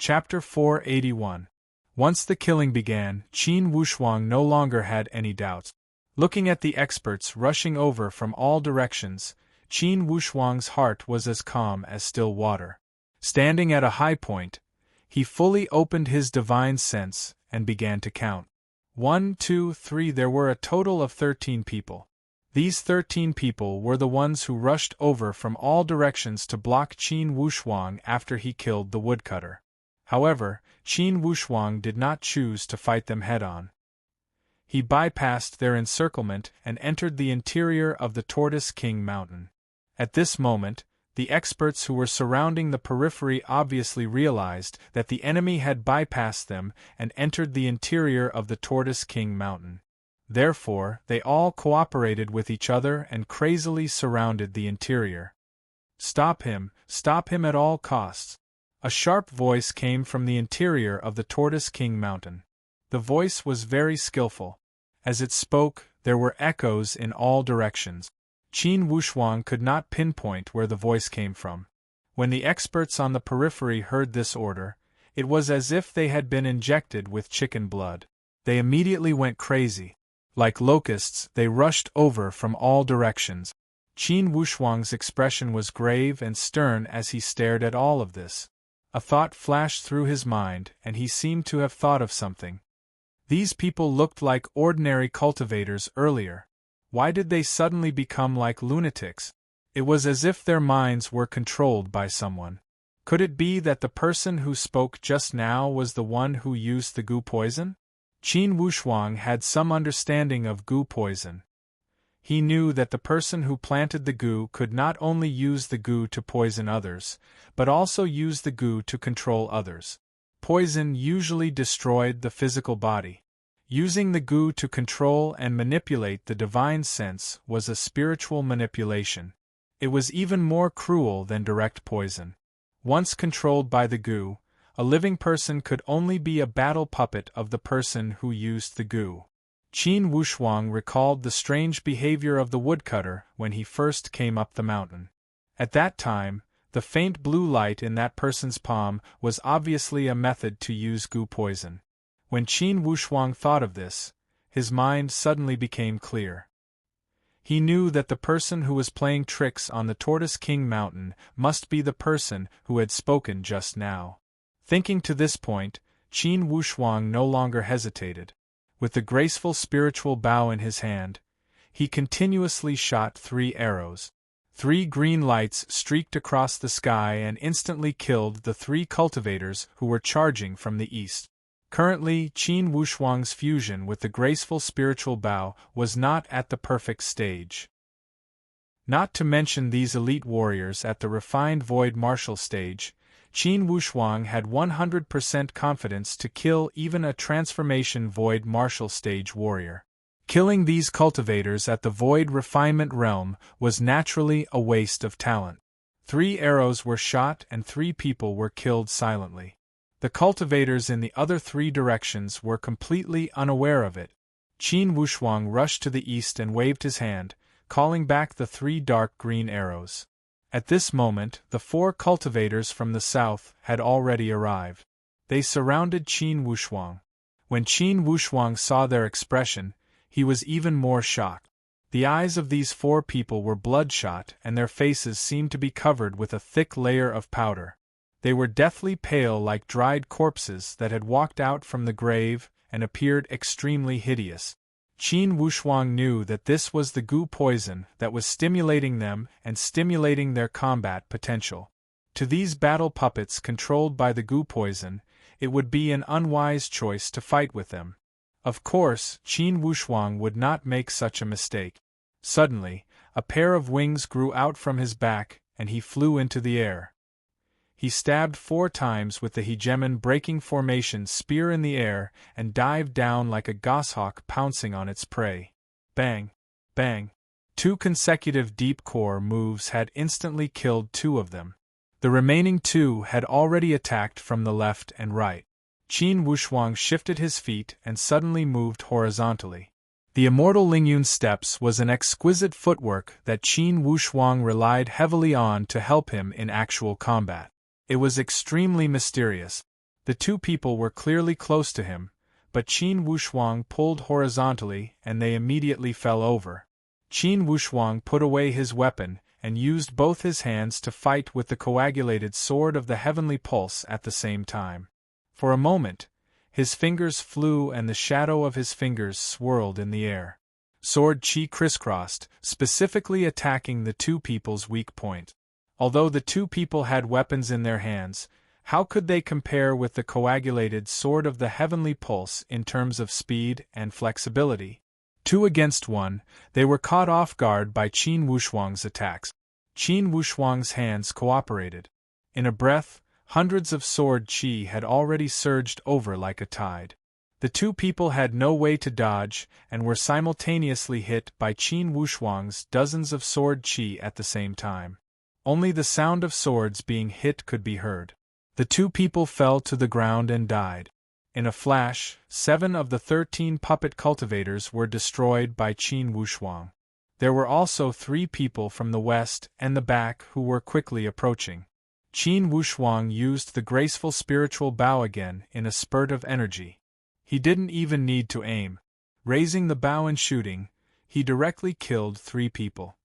Chapter 481. Once the killing began, Qin Wushuang no longer had any doubts. Looking at the experts rushing over from all directions, Qin Wushuang's heart was as calm as still water. Standing at a high point, he fully opened his divine sense and began to count. 1, 2, 3. There were a total of 13 people. These 13 people were the ones who rushed over from all directions to block Qin Wushuang after he killed the woodcutter. However, Qin Wushuang did not choose to fight them head-on. He bypassed their encirclement and entered the interior of the Tortoise King Mountain. At this moment, the experts who were surrounding the periphery obviously realized that the enemy had bypassed them and entered the interior of the Tortoise King Mountain. Therefore, they all cooperated with each other and crazily surrounded the interior. Stop him at all costs. A sharp voice came from the interior of the Tortoise King Mountain. The voice was very skillful. As it spoke, there were echoes in all directions. Qin Wushuang could not pinpoint where the voice came from. When the experts on the periphery heard this order, it was as if they had been injected with chicken blood. They immediately went crazy. Like locusts, they rushed over from all directions. Qin Wushuang's expression was grave and stern as he stared at all of this. A thought flashed through his mind, and he seemed to have thought of something. These people looked like ordinary cultivators earlier. Why did they suddenly become like lunatics? It was as if their minds were controlled by someone. Could it be that the person who spoke just now was the one who used the goo poison? Qin Wushuang had some understanding of goo poison. He knew that the person who planted the goo could not only use the goo to poison others, but also use the goo to control others. Poison usually destroyed the physical body. Using the goo to control and manipulate the divine sense was a spiritual manipulation. It was even more cruel than direct poison. Once controlled by the goo, a living person could only be a battle puppet of the person who used the goo. Qin Wushuang recalled the strange behavior of the woodcutter when he first came up the mountain. At that time, the faint blue light in that person's palm was obviously a method to use goo poison. When Qin Wushuang thought of this, his mind suddenly became clear. He knew that the person who was playing tricks on the Tortoise King Mountain must be the person who had spoken just now. Thinking to this point, Qin Wushuang no longer hesitated. With the graceful spiritual bow in his hand, he continuously shot 3 arrows. 3 green lights streaked across the sky and instantly killed the 3 cultivators who were charging from the east. Currently, Qin Wushuang's fusion with the graceful spiritual bow was not at the perfect stage. Not to mention these elite warriors at the refined void martial stage, Qin Wushuang had 100% confidence to kill even a transformation void martial stage warrior. Killing these cultivators at the void refinement realm was naturally a waste of talent. 3 arrows were shot and 3 people were killed silently. The cultivators in the other 3 directions were completely unaware of it. Qin Wushuang rushed to the east and waved his hand, calling back the 3 dark green arrows. At this moment, the 4 cultivators from the south had already arrived. They surrounded Qin Wushuang. When Qin Wushuang saw their expression, he was even more shocked. The eyes of these 4 people were bloodshot and their faces seemed to be covered with a thick layer of powder. They were deathly pale like dried corpses that had walked out from the grave and appeared extremely hideous. Qin Wushuang knew that this was the goo poison that was stimulating them and stimulating their combat potential. To these battle puppets controlled by the goo poison, it would be an unwise choice to fight with them. Of course, Qin Wushuang would not make such a mistake. Suddenly, a pair of wings grew out from his back, and he flew into the air. He stabbed 4 times with the hegemon breaking formation spear in the air and dived down like a goshawk pouncing on its prey. Bang! Bang! 2 consecutive deep core moves had instantly killed 2 of them. The remaining 2 had already attacked from the left and right. Qin Wushuang shifted his feet and suddenly moved horizontally. The immortal Lingyun's steps was an exquisite footwork that Qin Wushuang relied heavily on to help him in actual combat. It was extremely mysterious. The two people were clearly close to him, but Qin Wushuang pulled horizontally and they immediately fell over. Qin Wushuang put away his weapon and used both his hands to fight with the coagulated sword of the heavenly pulse at the same time. For a moment, his fingers flew and the shadow of his fingers swirled in the air. Sword chi crisscrossed, specifically attacking the two people's weak point. Although the two people had weapons in their hands, how could they compare with the coagulated sword of the heavenly pulse in terms of speed and flexibility? 2 against 1, they were caught off guard by Qin Wushuang's attacks. Qin Wushuang's hands cooperated. In a breath, hundreds of sword chi had already surged over like a tide. The two people had no way to dodge and were simultaneously hit by Qin Wushuang's dozens of sword chi at the same time. Only the sound of swords being hit could be heard. The two people fell to the ground and died. In a flash, 7 of the 13 puppet cultivators were destroyed by Qin Wushuang. There were also 3 people from the west and the back who were quickly approaching. Qin Wushuang used the graceful spiritual bow again in a spurt of energy. He didn't even need to aim. Raising the bow and shooting, he directly killed 3 people.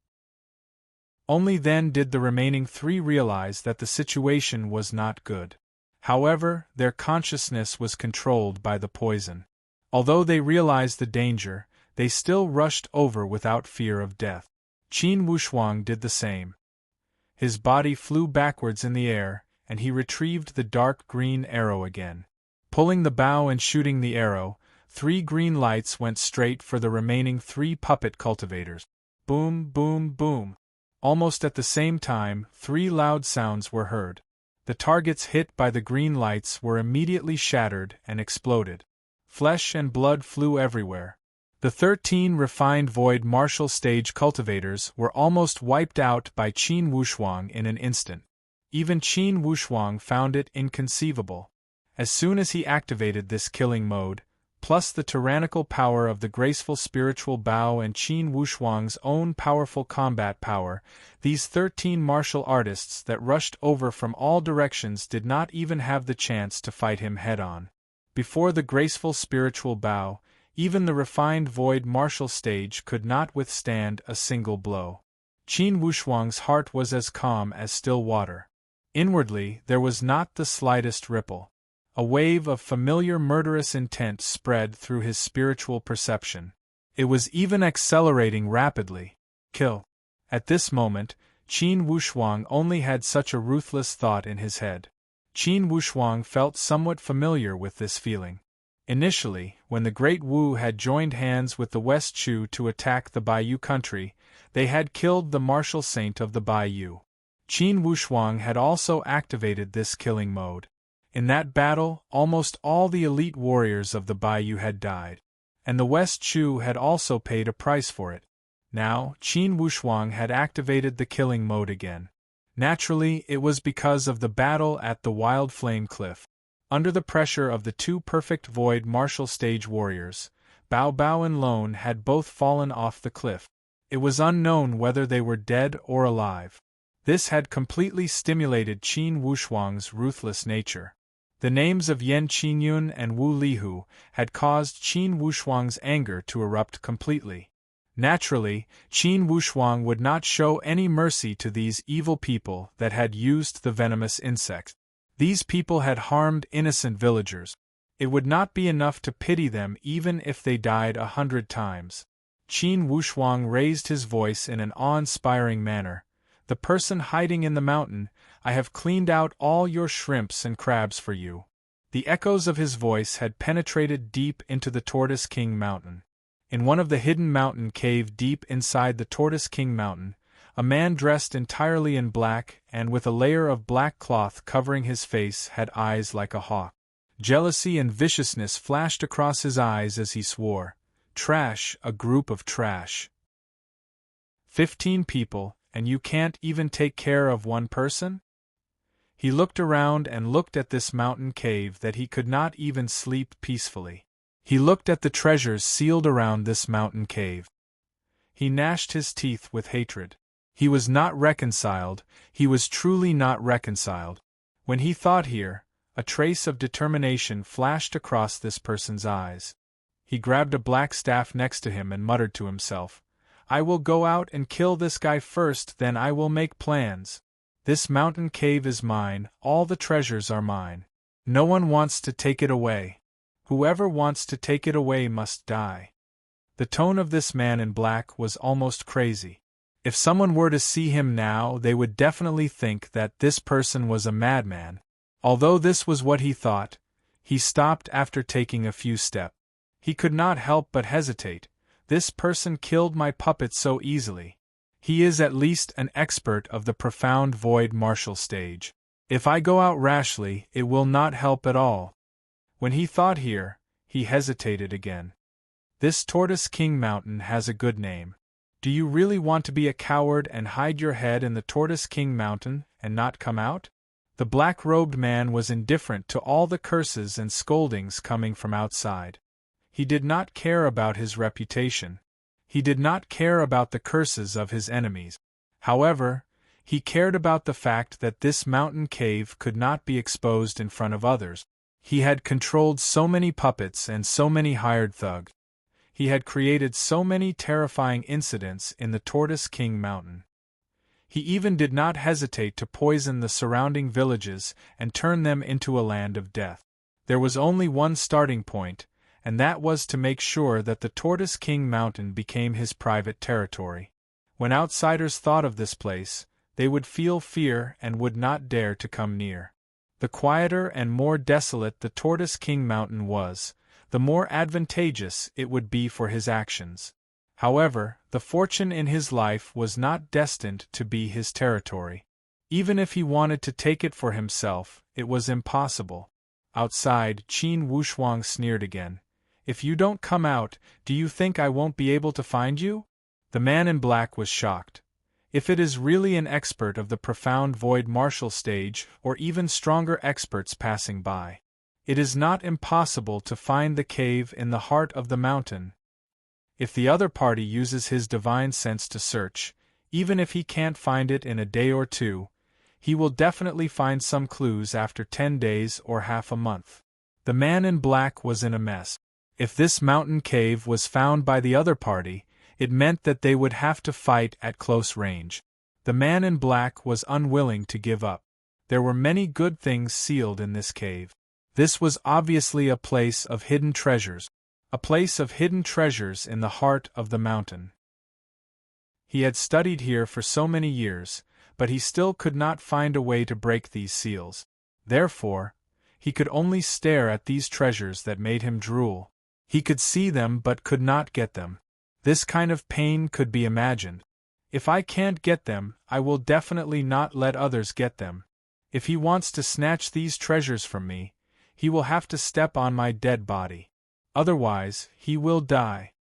Only then did the remaining 3 realize that the situation was not good. However, their consciousness was controlled by the poison. Although they realized the danger, they still rushed over without fear of death. Qin Wushuang did the same. His body flew backwards in the air, and he retrieved the dark green arrow again. Pulling the bow and shooting the arrow, 3 green lights went straight for the remaining 3 puppet cultivators. Boom, boom, boom. Almost at the same time, 3 loud sounds were heard. The targets hit by the green lights were immediately shattered and exploded. Flesh and blood flew everywhere. The 13 refined void martial stage cultivators were almost wiped out by Qin Wushuang in an instant. Even Qin Wushuang found it inconceivable. As soon as he activated this killing mode, plus the tyrannical power of the graceful spiritual bow and Qin Wushuang's own powerful combat power, these 13 martial artists that rushed over from all directions did not even have the chance to fight him head-on. Before the graceful spiritual bow, even the refined void martial stage could not withstand a single blow. Qin Wushuang's heart was as calm as still water. Inwardly, there was not the slightest ripple. A wave of familiar murderous intent spread through his spiritual perception. It was even accelerating rapidly. Kill. At this moment, Qin Wushuang only had such a ruthless thought in his head. Qin Wushuang felt somewhat familiar with this feeling. Initially, when the Great Wu had joined hands with the West Chu to attack the Baiyu country, they had killed the martial saint of the Baiyu. Qin Wushuang had also activated this killing mode. In that battle, almost all the elite warriors of the Baiyu had died, and the West Chu had also paid a price for it. Now, Qin Wushuang had activated the killing mode again. Naturally, it was because of the battle at the Wild Flame Cliff. Under the pressure of the 2 perfect void martial stage warriors, Bao Bao and Lone had both fallen off the cliff. It was unknown whether they were dead or alive. This had completely stimulated Qin Wushuang's ruthless nature. The names of Yan Qinyun and Wu Lihu had caused Qin Wushuang's anger to erupt completely. Naturally, Qin Wushuang would not show any mercy to these evil people that had used the venomous insect. These people had harmed innocent villagers. It would not be enough to pity them even if they died 100 times. Qin Wushuang raised his voice in an awe-inspiring manner. The person hiding in the mountain, I have cleaned out all your shrimps and crabs for you. The echoes of his voice had penetrated deep into the Tortoise King Mountain. In one of the hidden mountain cave deep inside the Tortoise King Mountain, a man dressed entirely in black and with a layer of black cloth covering his face had eyes like a hawk. Jealousy and viciousness flashed across his eyes as he swore, "Trash, a group of trash. 15 people, and you can't even take care of one person?" He looked around and looked at this mountain cave that he could not even sleep peacefully. He looked at the treasures sealed around this mountain cave. He gnashed his teeth with hatred. He was not reconciled, he was truly not reconciled. When he thought here, A trace of determination flashed across this person's eyes. He grabbed a black staff next to him and muttered to himself, "I will go out and kill this guy first, then I will make plans. This mountain cave is mine, all the treasures are mine. No one wants to take it away. Whoever wants to take it away must die." The tone of this man in black was almost crazy. If someone were to see him now, they would definitely think that this person was a madman. Although this was what he thought, he stopped after taking a few steps. He could not help but hesitate. This person killed my puppet so easily. He is at least an expert of the profound void martial stage. If I go out rashly, it will not help at all. When he thought here, he hesitated again. This Tortoise King Mountain has a good name. Do you really want to be a coward and hide your head in the Tortoise King Mountain and not come out? The black-robed man was indifferent to all the curses and scoldings coming from outside. He did not care about his reputation. He did not care about the curses of his enemies. However, he cared about the fact that this mountain cave could not be exposed in front of others. He had controlled so many puppets and so many hired thugs. He had created so many terrifying incidents in the Tortoise King Mountain. He even did not hesitate to poison the surrounding villages and turn them into a land of death. There was only one starting point, and that was to make sure that the Tortoise King Mountain became his private territory. When outsiders thought of this place, they would feel fear and would not dare to come near. The quieter and more desolate the Tortoise King Mountain was, the more advantageous it would be for his actions. However, the fortune in his life was not destined to be his territory. Even if he wanted to take it for himself, it was impossible. Outside, Qin Wushuang sneered again. "If you don't come out, do you think I won't be able to find you?" The man in black was shocked. If it is really an expert of the profound void martial stage or even stronger experts passing by, it is not impossible to find the cave in the heart of the mountain. If the other party uses his divine sense to search, even if he can't find it in a day or two, he will definitely find some clues after 10 days or half a month. The man in black was in a mess. If this mountain cave was found by the other party, it meant that they would have to fight at close range. The man in black was unwilling to give up. There were many good things sealed in this cave. This was obviously a place of hidden treasures. A place of hidden treasures in the heart of the mountain. He had studied here for so many years, but he still could not find a way to break these seals. Therefore, he could only stare at these treasures that made him drool. He could see them but could not get them. This kind of pain could be imagined. If I can't get them, I will definitely not let others get them. If he wants to snatch these treasures from me, he will have to step on my dead body. Otherwise, he will die.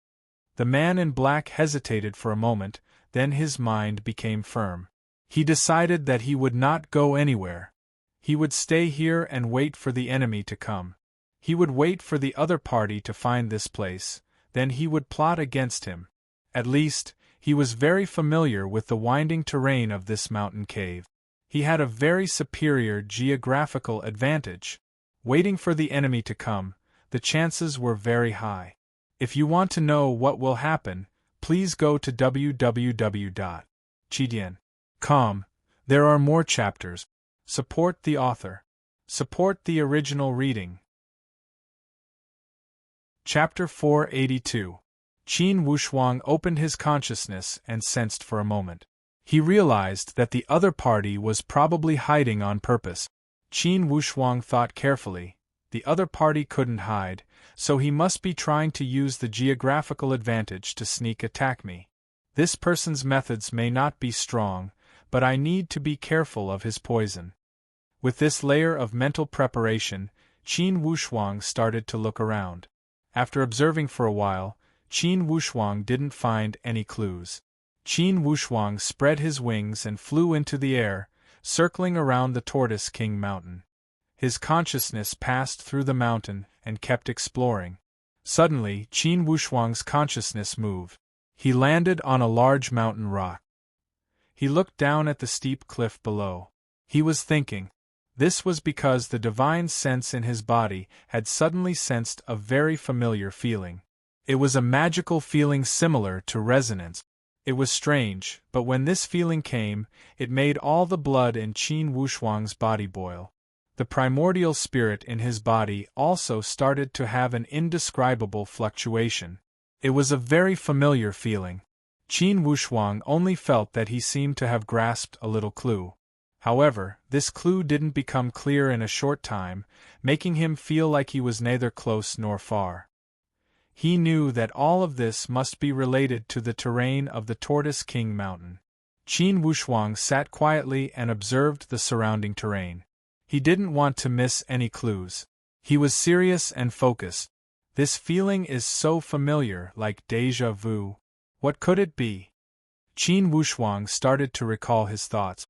The man in black hesitated for a moment, then his mind became firm. He decided that he would not go anywhere. He would stay here and wait for the enemy to come. He would wait for the other party to find this place, then he would plot against him. At least, he was very familiar with the winding terrain of this mountain cave. He had a very superior geographical advantage. Waiting for the enemy to come, the chances were very high. If you want to know what will happen, please go to www.chidian.com. There are more chapters. Support the author. Support the original reading. Chapter 482. Qin Wushuang opened his consciousness and sensed for a moment. He realized that the other party was probably hiding on purpose. Qin Wushuang thought carefully. The other party couldn't hide, so he must be trying to use the geographical advantage to sneak attack me. This person's methods may not be strong, but I need to be careful of his poison. With this layer of mental preparation, Qin Wushuang started to look around. After observing for a while, Qin Wushuang didn't find any clues. Qin Wushuang spread his wings and flew into the air, circling around the Tortoise King Mountain. His consciousness passed through the mountain and kept exploring. Suddenly, Qin Wushuang's consciousness moved. He landed on a large mountain rock. He looked down at the steep cliff below. He was thinking. This was because the divine sense in his body had suddenly sensed a very familiar feeling. It was a magical feeling similar to resonance. It was strange, but when this feeling came, it made all the blood in Qin Wushuang's body boil. The primordial spirit in his body also started to have an indescribable fluctuation. It was a very familiar feeling. Qin Wushuang only felt that he seemed to have grasped a little clue. However, this clue didn't become clear in a short time, making him feel like he was neither close nor far. He knew that all of this must be related to the terrain of the Tortoise King Mountain. Qin Wushuang sat quietly and observed the surrounding terrain. He didn't want to miss any clues. He was serious and focused. This feeling is so familiar, like déjà vu. What could it be? Qin Wushuang started to recall his thoughts.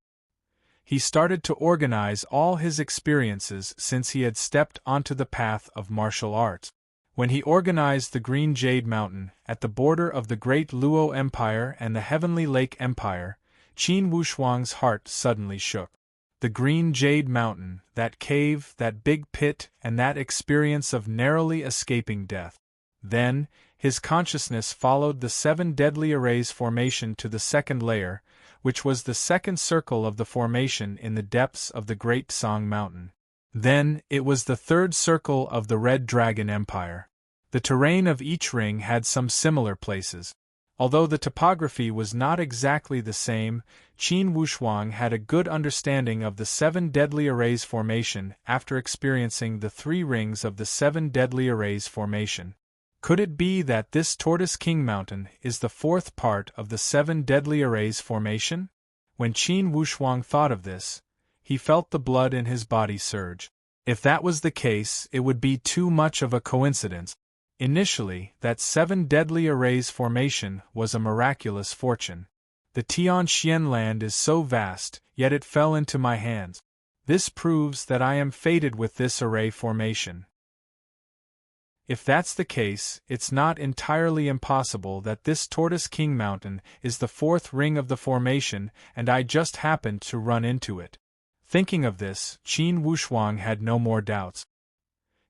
He started to organize all his experiences since he had stepped onto the path of martial arts. When he organized the Green Jade Mountain, at the border of the Great Luo Empire and the Heavenly Lake Empire, Qin Wushuang's heart suddenly shook. The Green Jade Mountain, that cave, that big pit, and that experience of narrowly escaping death. Then, his consciousness followed the 7 deadly arrays formation to the second layer, which was the second circle of the formation in the depths of the Great Song Mountain. Then, it was the third circle of the Red Dragon Empire. The terrain of each ring had some similar places. Although the topography was not exactly the same, Qin Wushuang had a good understanding of the 7 deadly arrays formation after experiencing the 3 rings of the 7 deadly arrays formation. Could it be that this Tortoise King Mountain is the 4th part of the 7 deadly arrays formation? When Qin Wushuang thought of this, he felt the blood in his body surge. If that was the case, it would be too much of a coincidence. Initially, that 7 deadly arrays formation was a miraculous fortune. The Tianxian land is so vast, yet it fell into my hands. This proves that I am fated with this array formation. If that's the case, it's not entirely impossible that this Tortoise King Mountain is the 4th ring of the formation and I just happened to run into it. Thinking of this, Qin Wushuang had no more doubts.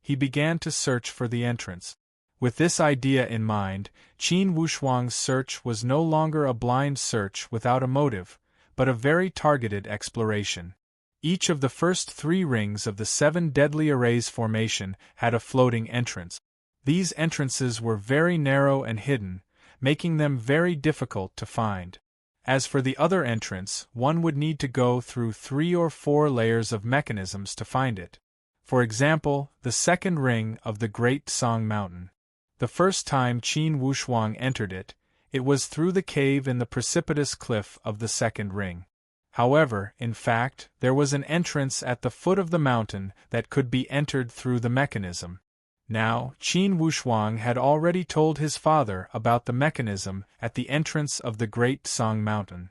He began to search for the entrance. With this idea in mind, Qin Wushuang's search was no longer a blind search without a motive, but a very targeted exploration. Each of the first 3 rings of the 7 deadly arrays formation had a floating entrance. These entrances were very narrow and hidden, making them very difficult to find. As for the other entrance, one would need to go through 3 or 4 layers of mechanisms to find it. For example, the second ring of the Great Song Mountain. The first time Qin Wushuang entered it, it was through the cave in the precipitous cliff of the second ring. However, in fact, there was an entrance at the foot of the mountain that could be entered through the mechanism. Now, Qin Wushuang had already told his father about the mechanism at the entrance of the Great Song Mountain.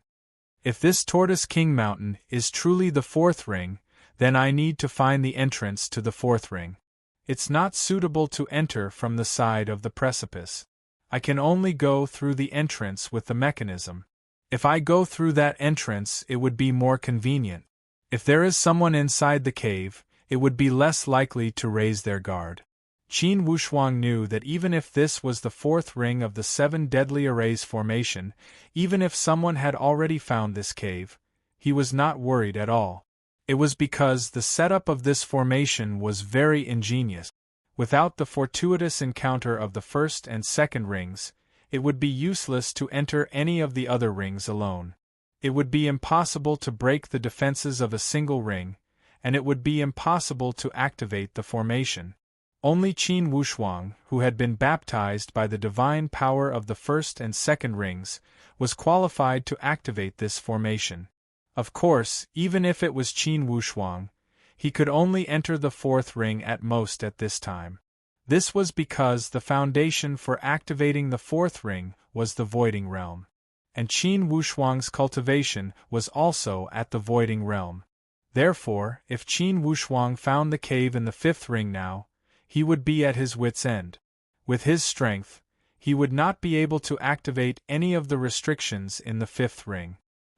If this Tortoise King Mountain is truly the 4th ring, then I need to find the entrance to the 4th ring. It's not suitable to enter from the side of the precipice. I can only go through the entrance with the mechanism. If I go through that entrance, it would be more convenient. If there is someone inside the cave, it would be less likely to raise their guard. Qin Wushuang knew that even if this was the 4th ring of the 7 deadly arrays formation, even if someone had already found this cave, he was not worried at all. It was because the setup of this formation was very ingenious. Without the fortuitous encounter of the 1st and 2nd rings, it would be useless to enter any of the other rings alone. It would be impossible to break the defenses of a single ring, and it would be impossible to activate the formation. Only Qin Wushuang, who had been baptized by the divine power of the 1st and 2nd rings, was qualified to activate this formation. Of course, even if it was Qin Wushuang, he could only enter the 4th ring at most at this time. This was because the foundation for activating the 4th ring was the Voiding Realm. And Qin Wushuang's cultivation was also at the Voiding Realm. Therefore, if Qin Wushuang found the cave in the 5th ring now, he would be at his wits' end. With his strength, he would not be able to activate any of the restrictions in the 5th ring.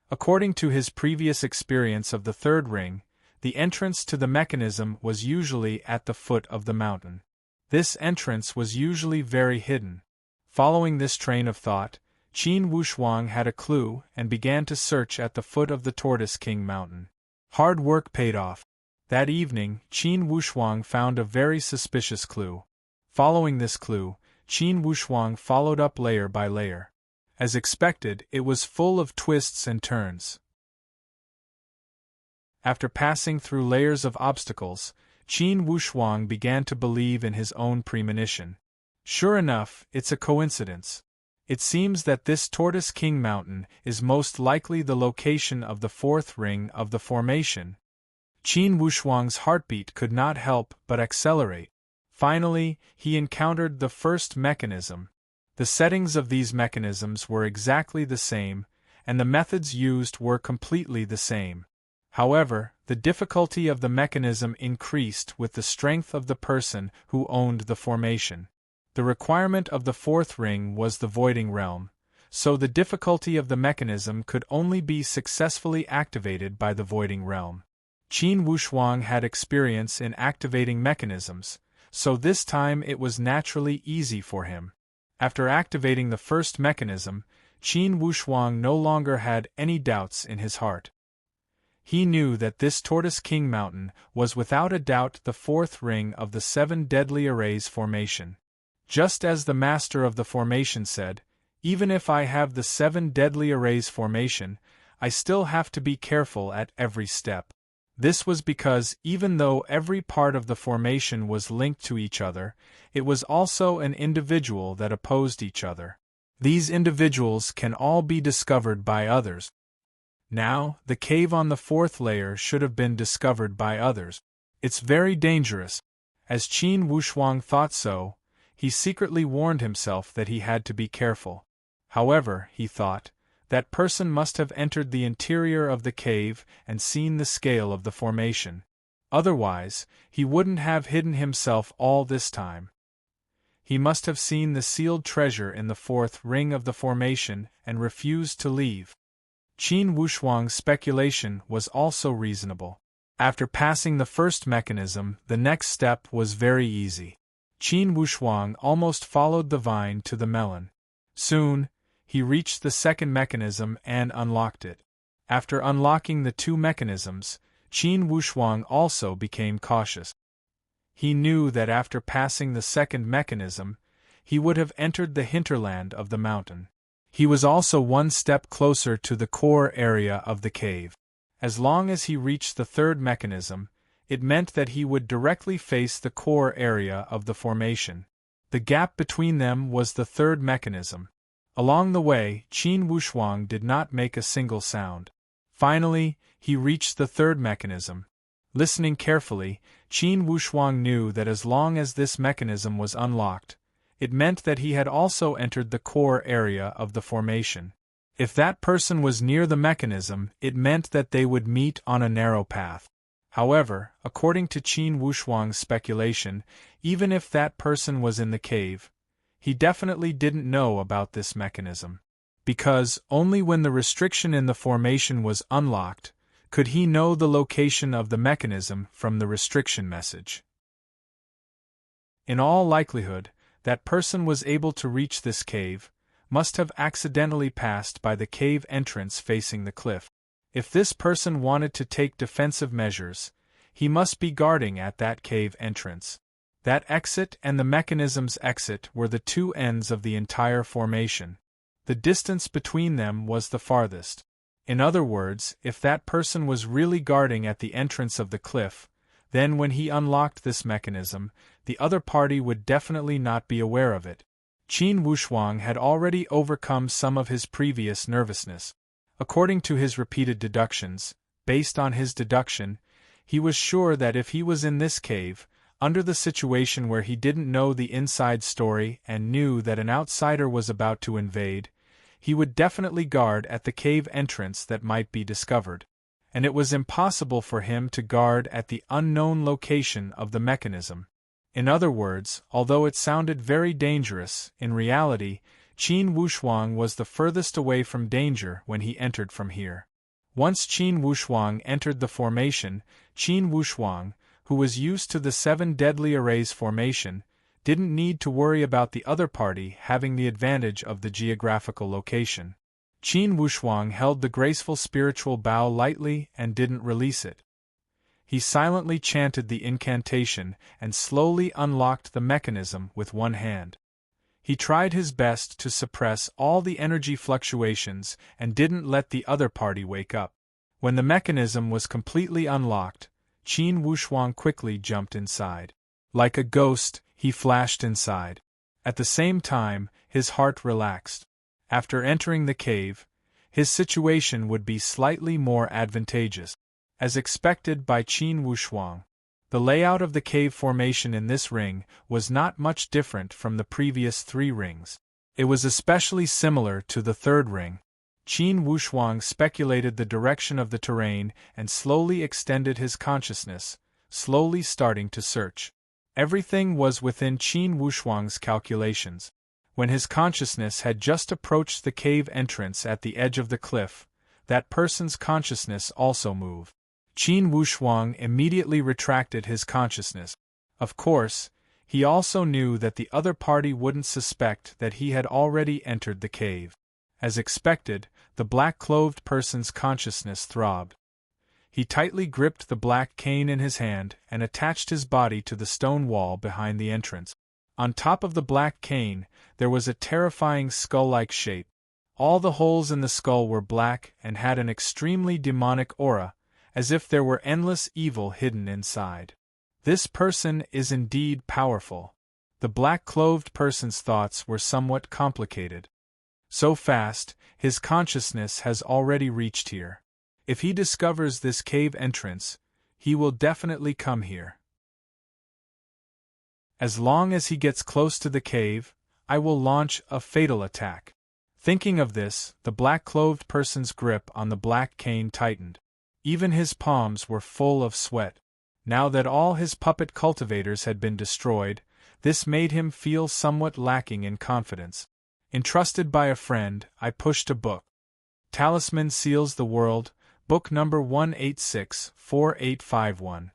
According to his previous experience of the 3rd ring, the entrance to the mechanism was usually at the foot of the mountain. This entrance was usually very hidden. Following this train of thought, Qin Wushuang had a clue and began to search at the foot of the Tortoise King Mountain. Hard work paid off. That evening, Qin Wushuang found a very suspicious clue. Following this clue, Qin Wushuang followed up layer by layer. As expected, it was full of twists and turns. After passing through layers of obstacles, Qin Wushuang began to believe in his own premonition. Sure enough, it's a coincidence. It seems that this Tortoise King Mountain is most likely the location of the fourth ring of the formation. Qin Wushuang's heartbeat could not help but accelerate. Finally, he encountered the first mechanism. The settings of these mechanisms were exactly the same, and the methods used were completely the same. However, the difficulty of the mechanism increased with the strength of the person who owned the formation. The requirement of the fourth ring was the voiding realm, so the difficulty of the mechanism could only be successfully activated by the voiding realm. Qin Wushuang had experience in activating mechanisms, so this time it was naturally easy for him. After activating the first mechanism, Qin Wushuang no longer had any doubts in his heart. He knew that this Tortoise King Mountain was without a doubt the fourth ring of the seven deadly arrays formation. Just as the master of the formation said, even if I have the seven deadly arrays formation, I still have to be careful at every step. This was because even though every part of the formation was linked to each other, it was also an individual that opposed each other. These individuals can all be discovered by others. Now, the cave on the fourth layer should have been discovered by others. It's very dangerous. As Qin Wushuang thought so, he secretly warned himself that he had to be careful. However, he thought, that person must have entered the interior of the cave and seen the scale of the formation. Otherwise, he wouldn't have hidden himself all this time. He must have seen the sealed treasure in the fourth ring of the formation and refused to leave. Qin Wushuang's speculation was also reasonable. After passing the first mechanism, the next step was very easy. Qin Wushuang almost followed the vine to the melon. Soon, he reached the second mechanism and unlocked it. After unlocking the two mechanisms, Qin Wushuang also became cautious. He knew that after passing the second mechanism, he would have entered the hinterland of the mountain. He was also one step closer to the core area of the cave. As long as he reached the third mechanism, it meant that he would directly face the core area of the formation. The gap between them was the third mechanism. Along the way, Qin Wushuang did not make a single sound. Finally, he reached the third mechanism. Listening carefully, Qin Wushuang knew that as long as this mechanism was unlocked, it meant that he had also entered the core area of the formation. If that person was near the mechanism, it meant that they would meet on a narrow path. However, according to Qin Wushuang's speculation, even if that person was in the cave, he definitely didn't know about this mechanism. Because only when the restriction in the formation was unlocked, could he know the location of the mechanism from the restriction message. In all likelihood, that person was able to reach this cave, must have accidentally passed by the cave entrance facing the cliff. If this person wanted to take defensive measures, he must be guarding at that cave entrance. That exit and the mechanism's exit were the two ends of the entire formation. The distance between them was the farthest. In other words, if that person was really guarding at the entrance of the cliff, then when he unlocked this mechanism, the other party would definitely not be aware of it. Qin Wushuang had already overcome some of his previous nervousness. According to his repeated deductions, based on his deduction, he was sure that if he was in this cave, under the situation where he didn't know the inside story and knew that an outsider was about to invade, he would definitely guard at the cave entrance that might be discovered. And it was impossible for him to guard at the unknown location of the mechanism. In other words, although it sounded very dangerous, in reality, Qin Wushuang was the furthest away from danger when he entered from here. Once Qin Wushuang entered the formation, Qin Wushuang, who was used to the 7 deadly arrays formation, didn't need to worry about the other party having the advantage of the geographical location. Qin Wushuang held the graceful spiritual bow lightly and didn't release it. He silently chanted the incantation and slowly unlocked the mechanism with one hand. He tried his best to suppress all the energy fluctuations and didn't let the other party wake up. When the mechanism was completely unlocked, Qin Wushuang quickly jumped inside. Like a ghost, he flashed inside. At the same time, his heart relaxed. After entering the cave, his situation would be slightly more advantageous. As expected by Qin Wushuang, the layout of the cave formation in this ring was not much different from the previous 3 rings. It was especially similar to the 3rd ring. Qin Wushuang speculated the direction of the terrain and slowly extended his consciousness, slowly starting to search. Everything was within Qin Wushuang's calculations. When his consciousness had just approached the cave entrance at the edge of the cliff, that person's consciousness also moved. Qin Wushuang immediately retracted his consciousness. Of course, he also knew that the other party wouldn't suspect that he had already entered the cave. As expected, the black-clothed person's consciousness throbbed. He tightly gripped the black cane in his hand and attached his body to the stone wall behind the entrance. On top of the black cane, there was a terrifying skull-like shape. All the holes in the skull were black and had an extremely demonic aura, as if there were endless evil hidden inside. This person is indeed powerful. The black-clothed person's thoughts were somewhat complicated. So fast, his consciousness has already reached here. If he discovers this cave entrance, he will definitely come here. As long as he gets close to the cave, I will launch a fatal attack. Thinking of this, the black-clothed person's grip on the black cane tightened. Even his palms were full of sweat. Now that all his puppet cultivators had been destroyed, this made him feel somewhat lacking in confidence. Entrusted by a friend, I pushed a book. Talisman Seals the World, Book number 186-4851.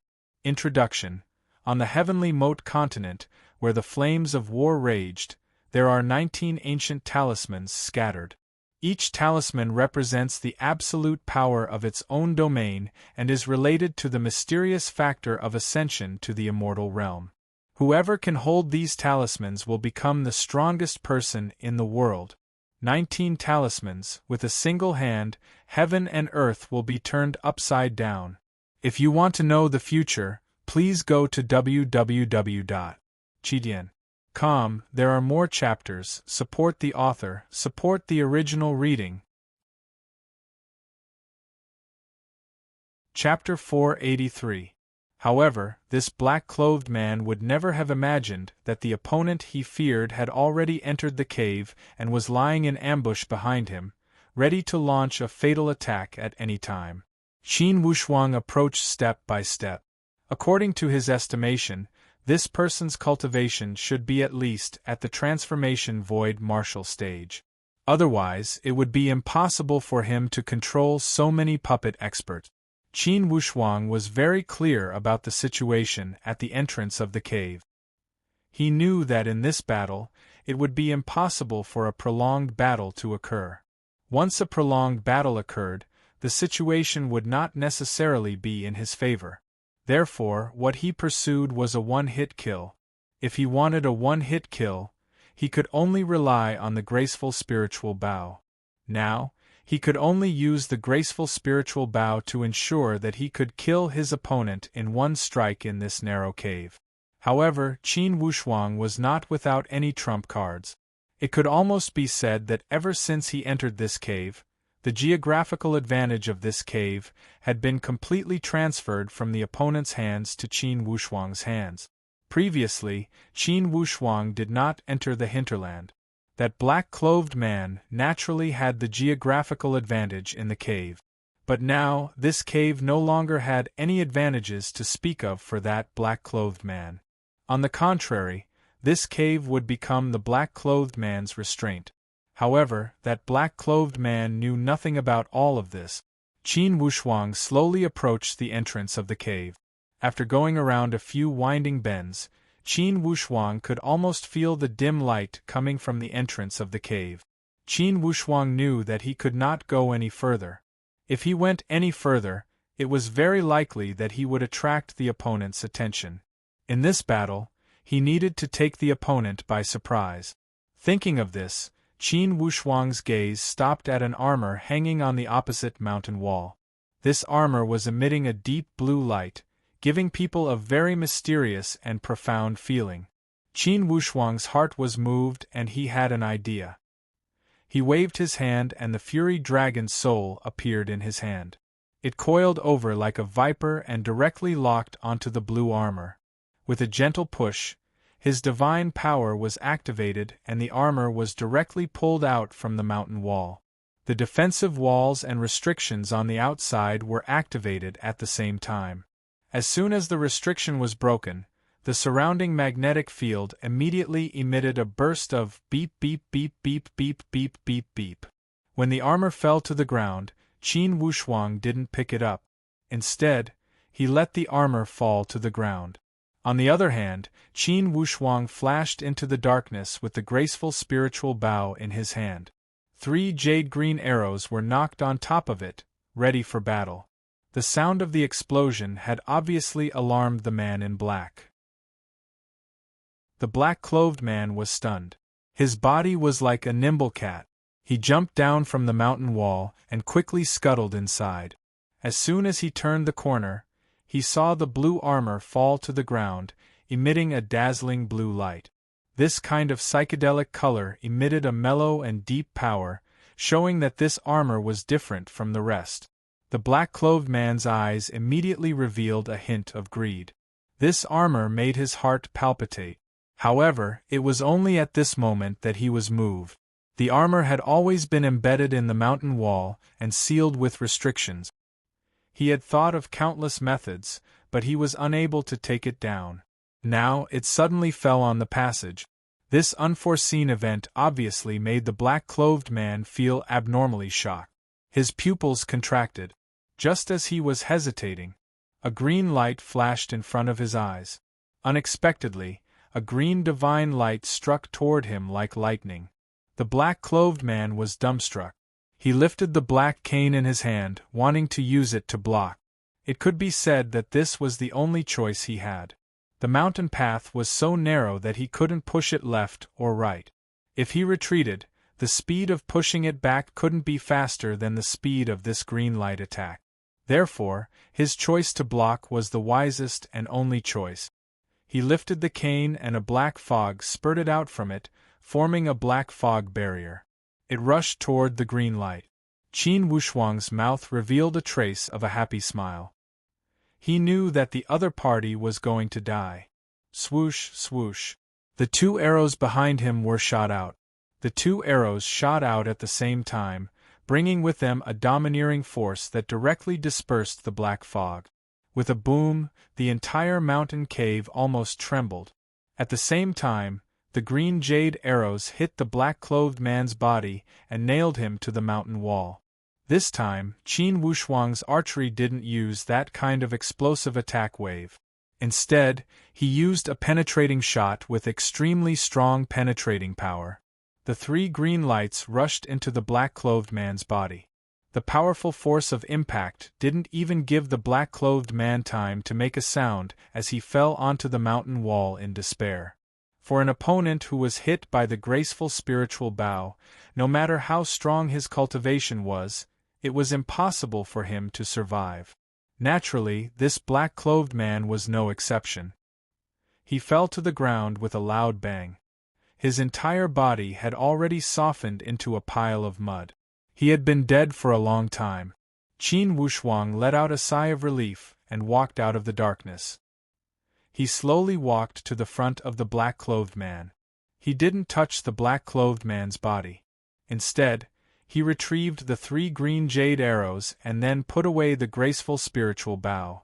Introduction. On the heavenly moat continent, where the flames of war raged, there are 19 ancient talismans scattered. Each talisman represents the absolute power of its own domain and is related to the mysterious factor of ascension to the immortal realm. Whoever can hold these talismans will become the strongest person in the world. 19 talismans, with a single hand, heaven and earth will be turned upside down. If you want to know the future, please go to www.chidian.com. There are more chapters. Support the author, support the original reading. Chapter 483. However, this black-clothed man would never have imagined that the opponent he feared had already entered the cave and was lying in ambush behind him, ready to launch a fatal attack at any time. Qin Wushuang approached step by step. According to his estimation, this person's cultivation should be at least at the transformation void martial stage. Otherwise, it would be impossible for him to control so many puppet experts. Qin Wushuang was very clear about the situation at the entrance of the cave. He knew that in this battle, it would be impossible for a prolonged battle to occur. Once a prolonged battle occurred, the situation would not necessarily be in his favor. Therefore, what he pursued was a one-hit kill. If he wanted a one-hit kill, he could only rely on the graceful spiritual bow. Now, he could only use the graceful spiritual bow to ensure that he could kill his opponent in one strike in this narrow cave. However, Qin Wushuang was not without any trump cards. It could almost be said that ever since he entered this cave, the geographical advantage of this cave had been completely transferred from the opponent's hands to Qin Wushuang's hands. Previously, Qin Wushuang did not enter the hinterland. That black-clothed man naturally had the geographical advantage in the cave. But now, this cave no longer had any advantages to speak of for that black-clothed man. On the contrary, this cave would become the black-clothed man's restraint. However, that black-clothed man knew nothing about all of this. Qin Wushuang slowly approached the entrance of the cave. After going around a few winding bends, Qin Wushuang could almost feel the dim light coming from the entrance of the cave. Qin Wushuang knew that he could not go any further. If he went any further, it was very likely that he would attract the opponent's attention. In this battle, he needed to take the opponent by surprise. Thinking of this, Qin Wushuang's gaze stopped at an armor hanging on the opposite mountain wall. This armor was emitting a deep blue light, giving people a very mysterious and profound feeling. Qin Wushuang's heart was moved and he had an idea. He waved his hand and the Fury Dragon's soul appeared in his hand. It coiled over like a viper and directly locked onto the blue armor. With a gentle push, his divine power was activated and the armor was directly pulled out from the mountain wall. The defensive walls and restrictions on the outside were activated at the same time. As soon as the restriction was broken, the surrounding magnetic field immediately emitted a burst of beep beep beep beep beep beep beep beep. When the armor fell to the ground, Qin Wushuang didn't pick it up. Instead, he let the armor fall to the ground. On the other hand, Qin Wushuang flashed into the darkness with the graceful spiritual bow in his hand. 3 jade-green arrows were knocked on top of it, ready for battle. The sound of the explosion had obviously alarmed the man in black. The black-clothed man was stunned. His body was like a nimble cat. He jumped down from the mountain wall and quickly scuttled inside. As soon as he turned the corner, he saw the blue armor fall to the ground, emitting a dazzling blue light. This kind of psychedelic color emitted a mellow and deep power, showing that this armor was different from the rest. The black-clothed man's eyes immediately revealed a hint of greed. This armor made his heart palpitate. However, it was only at this moment that he was moved. The armor had always been embedded in the mountain wall and sealed with restrictions. He had thought of countless methods, but he was unable to take it down. Now, it suddenly fell on the passage. This unforeseen event obviously made the black-clothed man feel abnormally shocked. His pupils contracted. Just as he was hesitating, a green light flashed in front of his eyes. Unexpectedly, a green divine light struck toward him like lightning. The black-clothed man was dumbstruck. He lifted the black cane in his hand, wanting to use it to block. It could be said that this was the only choice he had. The mountain path was so narrow that he couldn't push it left or right. If he retreated, the speed of pushing it back couldn't be faster than the speed of this green light attack. Therefore, his choice to block was the wisest and only choice. He lifted the cane and a black fog spurted out from it, forming a black fog barrier. It rushed toward the green light. Qin Wushuang's mouth revealed a trace of a happy smile. He knew that the other party was going to die. Swoosh, swoosh. The 2 arrows behind him were shot out. The 2 arrows shot out at the same time, bringing with them a domineering force that directly dispersed the black fog. With a boom, the entire mountain cave almost trembled. At the same time, the green jade arrows hit the black-clothed man's body and nailed him to the mountain wall. This time, Qin Wushuang's archery didn't use that kind of explosive attack wave. Instead, he used a penetrating shot with extremely strong penetrating power. The 3 green lights rushed into the black-clothed man's body. The powerful force of impact didn't even give the black-clothed man time to make a sound as he fell onto the mountain wall in despair. For an opponent who was hit by the graceful spiritual bow, no matter how strong his cultivation was, it was impossible for him to survive. Naturally, this black-clothed man was no exception. He fell to the ground with a loud bang. His entire body had already softened into a pile of mud. He had been dead for a long time. Qin Wushuang let out a sigh of relief and walked out of the darkness. He slowly walked to the front of the black-clothed man. He didn't touch the black-clothed man's body. Instead, he retrieved the 3 green jade arrows and then put away the graceful spiritual bow.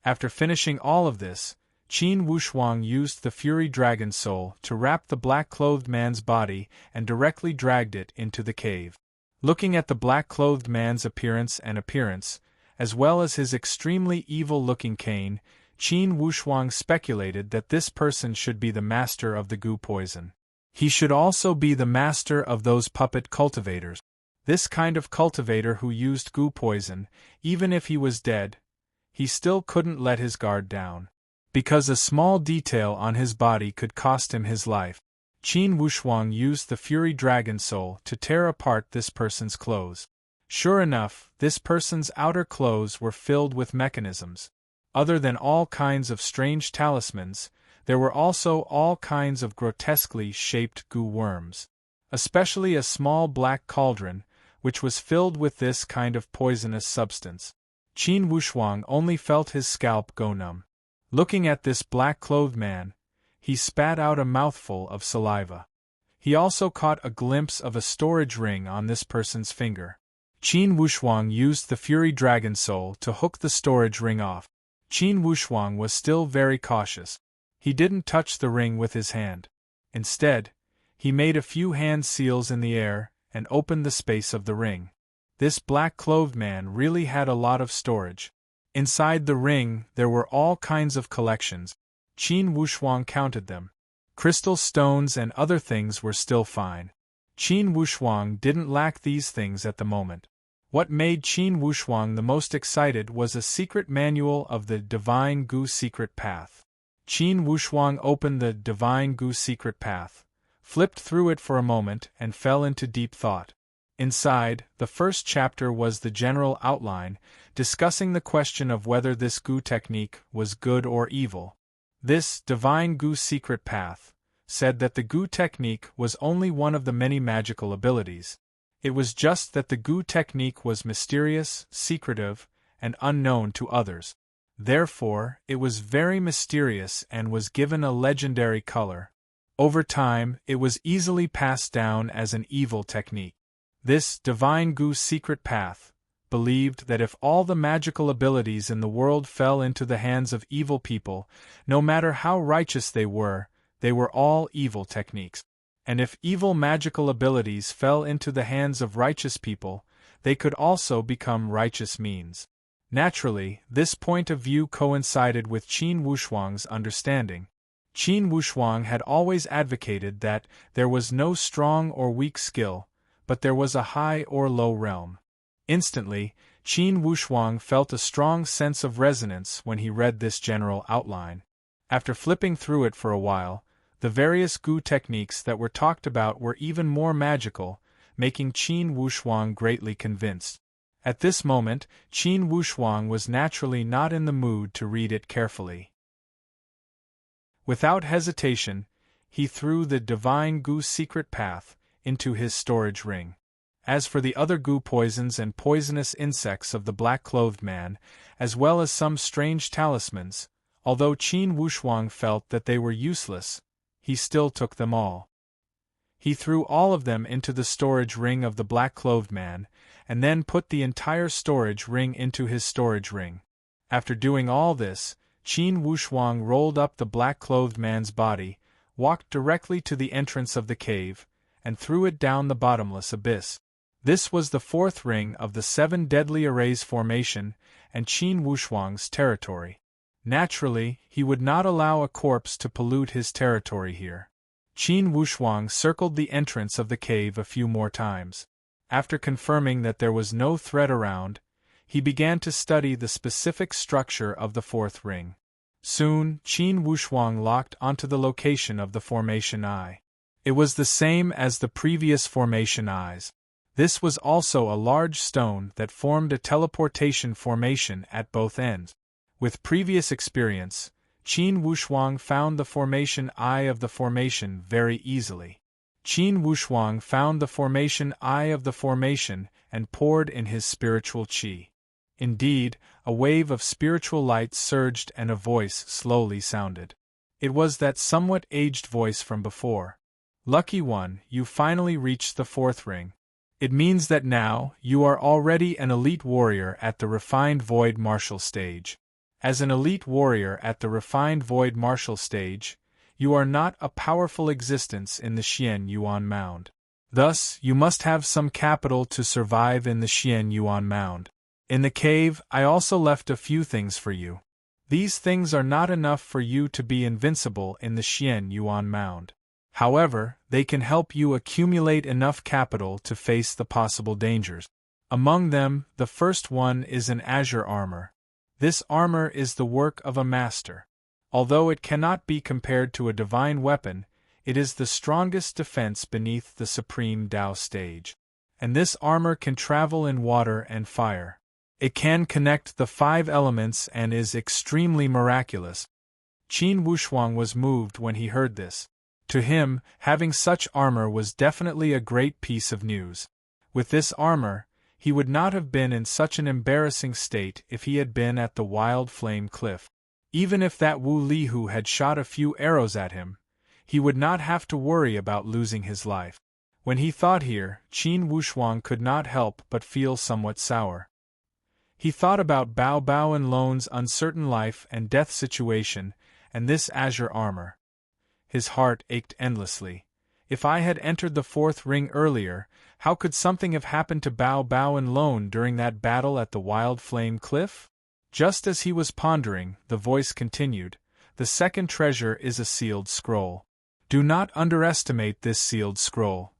After finishing all of this, Qin Wushuang used the Fury Dragon Soul to wrap the black-clothed man's body and directly dragged it into the cave. Looking at the black-clothed man's appearance, as well as his extremely evil-looking cane, Qin Wushuang speculated that this person should be the master of the goo poison. He should also be the master of those puppet cultivators. This kind of cultivator who used goo poison, even if he was dead, he still couldn't let his guard down. Because a small detail on his body could cost him his life. Qin Wushuang used the Fury Dragon Soul to tear apart this person's clothes. Sure enough, this person's outer clothes were filled with mechanisms. Other than all kinds of strange talismans, there were also all kinds of grotesquely shaped goo worms. Especially a small black cauldron, which was filled with this kind of poisonous substance. Qin Wushuang only felt his scalp go numb. Looking at this black-clothed man, he spat out a mouthful of saliva. He also caught a glimpse of a storage ring on this person's finger. Qin Wushuang used the Fury Dragon Soul to hook the storage ring off. Qin Wushuang was still very cautious. He didn't touch the ring with his hand. Instead, he made a few hand seals in the air and opened the space of the ring. This black-clothed man really had a lot of storage. Inside the ring, there were all kinds of collections. Qin Wushuang counted them. Crystal stones and other things were still fine. Qin Wushuang didn't lack these things at the moment. What made Qin Wushuang the most excited was a secret manual of the Divine Goo Secret Path. Qin Wushuang opened the Divine Goo Secret Path, flipped through it for a moment and fell into deep thought. Inside, the first chapter was the general outline, discussing the question of whether this goo technique was good or evil. This Divine Goo Secret Path said that the goo technique was only one of the many magical abilities. It was just that the goo technique was mysterious, secretive, and unknown to others. Therefore, it was very mysterious and was given a legendary color. Over time, it was easily passed down as an evil technique. This Divine Goo Secret Path believed that if all the magical abilities in the world fell into the hands of evil people, no matter how righteous they were all evil techniques. And if evil magical abilities fell into the hands of righteous people, they could also become righteous means. Naturally, this point of view coincided with Qin Wushuang's understanding. Qin Wushuang had always advocated that there was no strong or weak skill, but there was a high or low realm. Instantly, Qin Wushuang felt a strong sense of resonance when he read this general outline. After flipping through it for a while, the various goo techniques that were talked about were even more magical, making Qin Wushuang greatly convinced. At this moment, Qin Wushuang was naturally not in the mood to read it carefully. Without hesitation, he threw the Divine Goo Secret Path into his storage ring. As for the other goo poisons and poisonous insects of the black-clothed man, as well as some strange talismans, although Qin Wushuang felt that they were useless, he still took them all. He threw all of them into the storage ring of the black-clothed man, and then put the entire storage ring into his storage ring. After doing all this, Qin Wushuang rolled up the black-clothed man's body, walked directly to the entrance of the cave, and threw it down the bottomless abyss. This was the fourth ring of the 7 Deadly Arrays formation and Qin Wushuang's territory. Naturally, he would not allow a corpse to pollute his territory here. Qin Wushuang circled the entrance of the cave a few more times. After confirming that there was no threat around, he began to study the specific structure of the fourth ring. Soon, Qin Wushuang locked onto the location of the formation eye. It was the same as the previous formation eyes. This was also a large stone that formed a teleportation formation at both ends. With previous experience, Qin Wushuang found the formation eye of the formation very easily. Qin Wushuang found the formation eye of the formation and poured in his spiritual qi. Indeed, a wave of spiritual light surged and a voice slowly sounded. It was that somewhat aged voice from before. Lucky one, you finally reached the fourth ring. It means that now, you are already an elite warrior at the refined void martial stage. As an elite warrior at the refined void martial stage, you are not a powerful existence in the Xian Yuan Mound. Thus, you must have some capital to survive in the Xian Yuan Mound. In the cave, I also left a few things for you. These things are not enough for you to be invincible in the Xian Yuan Mound. However, they can help you accumulate enough capital to face the possible dangers. Among them, the first one is an azure armor. This armor is the work of a master. Although it cannot be compared to a divine weapon, it is the strongest defense beneath the supreme Tao stage. And this armor can travel in water and fire. It can connect the 5 elements and is extremely miraculous. Qin Wushuang was moved when he heard this. To him, having such armor was definitely a great piece of news. With this armor, he would not have been in such an embarrassing state if he had been at the Wild Flame Cliff. Even if that Wu Lihu had shot a few arrows at him, he would not have to worry about losing his life. When he thought here, Qin Wushuang could not help but feel somewhat sour. He thought about Bao Bao and Lone's uncertain life and death situation, and this azure armor. His heart ached endlessly. If I had entered the 4th ring earlier, how could something have happened to Bao Bao and Lone during that battle at the Wild Flame Cliff? Just as he was pondering, the voice continued, "The second treasure is a sealed scroll. Do not underestimate this sealed scroll."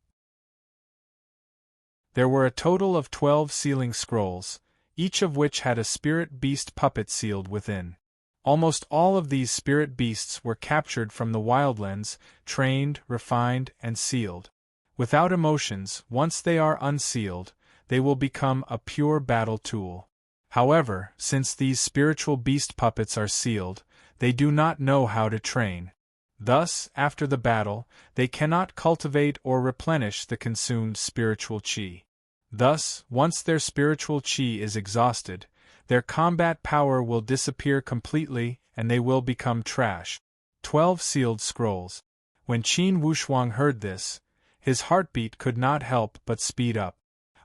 There were a total of 12 sealing scrolls, each of which had a spirit beast puppet sealed within. Almost all of these spirit beasts were captured from the wildlands, trained, refined, and sealed. Without emotions, once they are unsealed, they will become a pure battle tool. However, since these spiritual beast puppets are sealed, they do not know how to train. Thus, after the battle, they cannot cultivate or replenish the consumed spiritual qi. Thus, once their spiritual qi is exhausted, their combat power will disappear completely and they will become trash. 12 sealed scrolls. When Qin Wushuang heard this, his heartbeat could not help but speed up.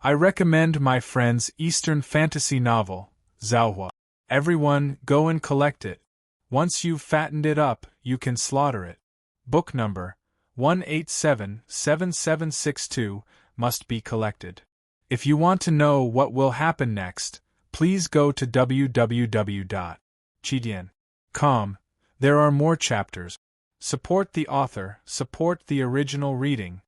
I recommend my friend's Eastern fantasy novel, Zhaohua. Everyone, go and collect it. Once you've fattened it up, you can slaughter it. Book number 1877762 must be collected. If you want to know what will happen next, please go to www.chidian.com. There are more chapters. Support the author, support the original reading.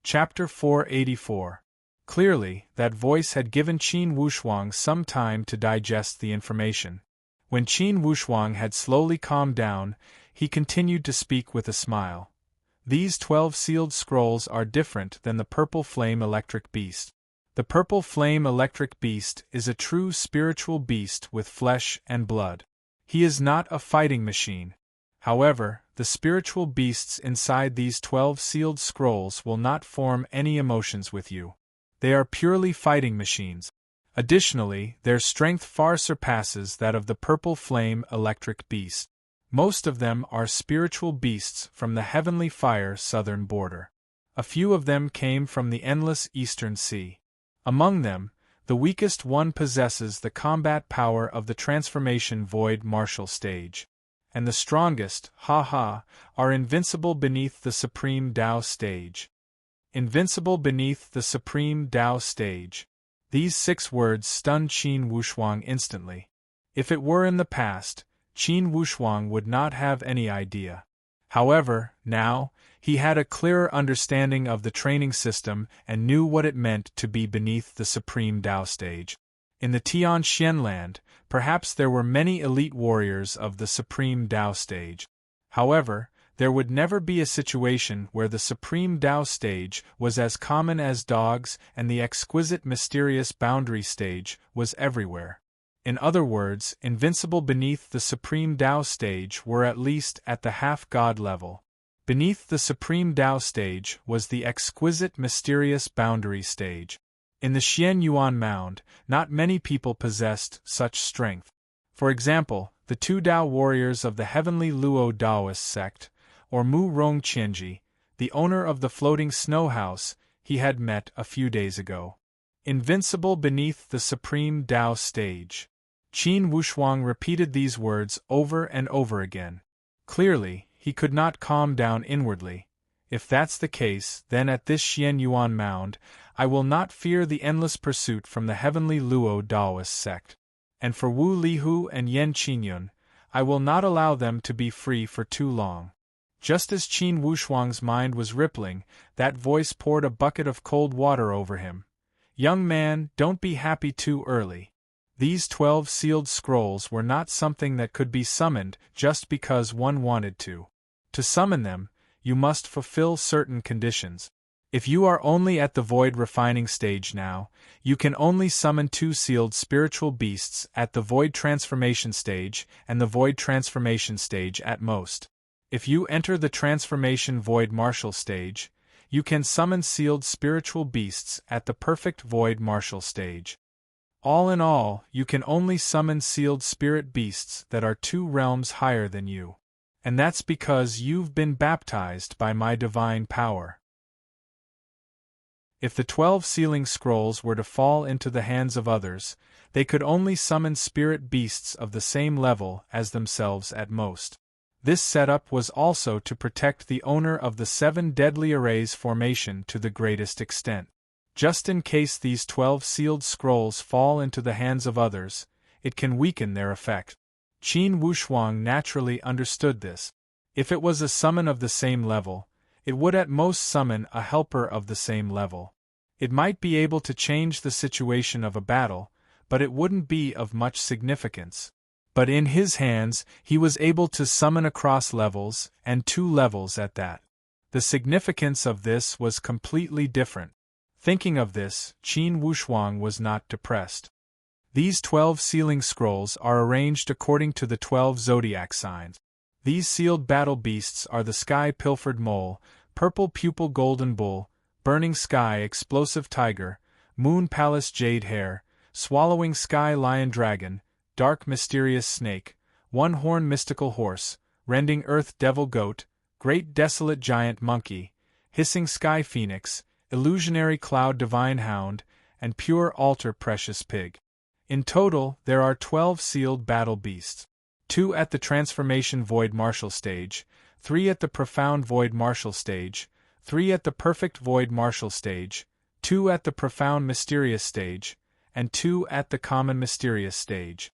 Chapter 484. Clearly, that voice had given Qin Wushuang some time to digest the information. When Qin Wushuang had slowly calmed down, he continued to speak with a smile. These 12 sealed scrolls are different than the purple flame electric beast. The purple flame electric beast is a true spiritual beast with flesh and blood. He is not a fighting machine. However, the spiritual beasts inside these 12 sealed scrolls will not form any emotions with you. They are purely fighting machines. Additionally, their strength far surpasses that of the purple flame electric beast. Most of them are spiritual beasts from the heavenly fire southern border. A few of them came from the endless eastern sea. Among them, the weakest one possesses the combat power of the transformation void martial stage. And the strongest, are invincible beneath the supreme Tao stage. Invincible beneath the supreme Tao stage. These 6 words stunned Qin Wushuang instantly. If it were in the past, Qin Wushuang would not have any idea. However, now, he had a clearer understanding of the training system and knew what it meant to be beneath the supreme Tao stage. In the Tian Xian land, perhaps there were many elite warriors of the supreme Tao stage. However, there would never be a situation where the supreme Tao stage was as common as dogs and the exquisite mysterious boundary stage was everywhere. In other words, invincible beneath the supreme Tao stage were at least at the half-god level. Beneath the supreme Tao stage was the exquisite mysterious boundary stage. In the Xian Yuan Mound, not many people possessed such strength. For example, the 2 Tao warriors of the heavenly Luo Taoist sect, or Mu Rong Qianji, the owner of the floating snow house he had met a few days ago. Invincible beneath the supreme Tao stage. Qin Wushuang repeated these words over and over again. Clearly, he could not calm down inwardly. If that's the case, then at this Xian Yuan mound, I will not fear the endless pursuit from the heavenly Luo Daoist sect. And for Wu Lihu and Yan Qingyun, I will not allow them to be free for too long. Just as Qin Wushuang's mind was rippling, that voice poured a bucket of cold water over him. Young man, don't be happy too early. These 12 sealed scrolls were not something that could be summoned just because one wanted to. To summon them, you must fulfill certain conditions. If you are only at the void refining stage now, you can only summon 2 sealed spiritual beasts at the void transformation stage and the void transformation stage at most. If you enter the transformation void martial stage, you can summon sealed spiritual beasts at the perfect void martial stage. All in all, you can only summon sealed spirit beasts that are 2 realms higher than you. And that's because you've been baptized by my divine power. If the 12 sealing scrolls were to fall into the hands of others, they could only summon spirit beasts of the same level as themselves at most. This setup was also to protect the owner of the 7 deadly arrays formation to the greatest extent. Just in case these 12 sealed scrolls fall into the hands of others, it can weaken their effect. Qin Wushuang naturally understood this. If it was a summon of the same level, it would at most summon a helper of the same level. It might be able to change the situation of a battle, but it wouldn't be of much significance. But in his hands, he was able to summon across levels, and 2 levels at that. The significance of this was completely different. Thinking of this, Qin Wushuang was not depressed. These 12 sealing scrolls are arranged according to the 12 zodiac signs. These sealed battle beasts are the Sky Pilfered Mole, Purple Pupil Golden Bull, Burning Sky Explosive Tiger, Moon Palace Jade Hare, Swallowing Sky Lion Dragon, Dark Mysterious Snake, One Horn Mystical Horse, Rending Earth Devil Goat, Great Desolate Giant Monkey, Hissing Sky Phoenix, Illusionary Cloud Divine Hound, and Pure Altar Precious Pig. In total, there are 12 sealed battle beasts. 2 at the Transformation Void Martial stage, 3 at the Profound Void Martial stage, 3 at the Perfect Void Martial stage, 2 at the Profound Mysterious stage, and 2 at the Common Mysterious stage.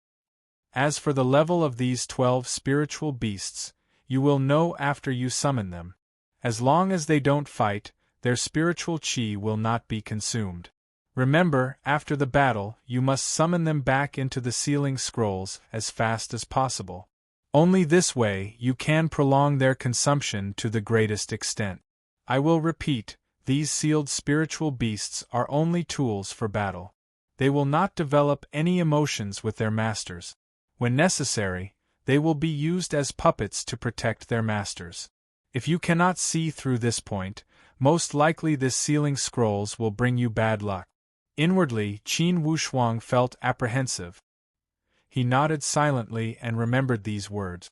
As for the level of these 12 spiritual beasts, you will know after you summon them. As long as they don't fight, their spiritual chi will not be consumed. Remember, after the battle, you must summon them back into the sealing scrolls as fast as possible. Only this way you can prolong their consumption to the greatest extent. I will repeat, these sealed spiritual beasts are only tools for battle. They will not develop any emotions with their masters. When necessary, they will be used as puppets to protect their masters. If you cannot see through this point, most likely this sealing scrolls will bring you bad luck. Inwardly, Qin Wushuang felt apprehensive. He nodded silently and remembered these words.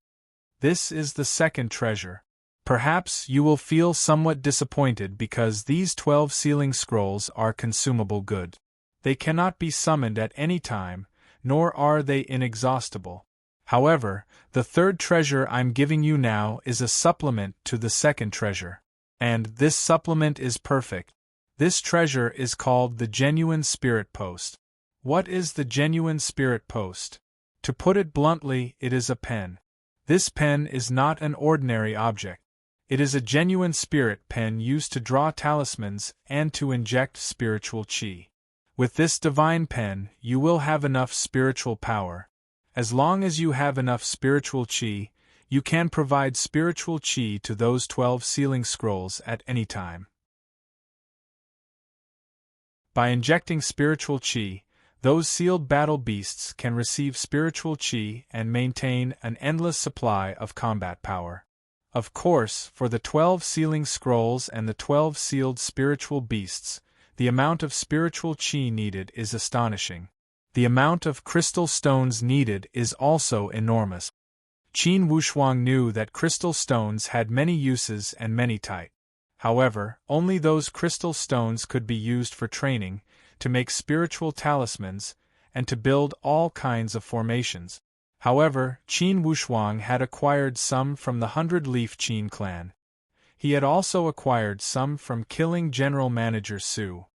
This is the second treasure. Perhaps you will feel somewhat disappointed because these 12 sealing scrolls are consumable good. They cannot be summoned at any time, nor are they inexhaustible. However, the third treasure I'm giving you now is a supplement to the second treasure. And this supplement is perfect. This treasure is called the Genuine Spirit Post. What is the Genuine Spirit Post? To put it bluntly, it is a pen. This pen is not an ordinary object. It is a genuine spirit pen used to draw talismans and to inject spiritual chi. With this divine pen, you will have enough spiritual power. As long as you have enough spiritual chi, you can provide spiritual chi to those 12 sealing scrolls at any time. By injecting spiritual chi, those sealed battle beasts can receive spiritual chi and maintain an endless supply of combat power. Of course, for the 12 sealing scrolls and the 12 sealed spiritual beasts, the amount of spiritual chi needed is astonishing. The amount of crystal stones needed is also enormous. Qin Wushuang knew that crystal stones had many uses and many types. However, only those crystal stones could be used for training, to make spiritual talismans, and to build all kinds of formations. However, Qin Wushuang had acquired some from the 100-Leaf Qin clan. He had also acquired some from killing General Manager Su.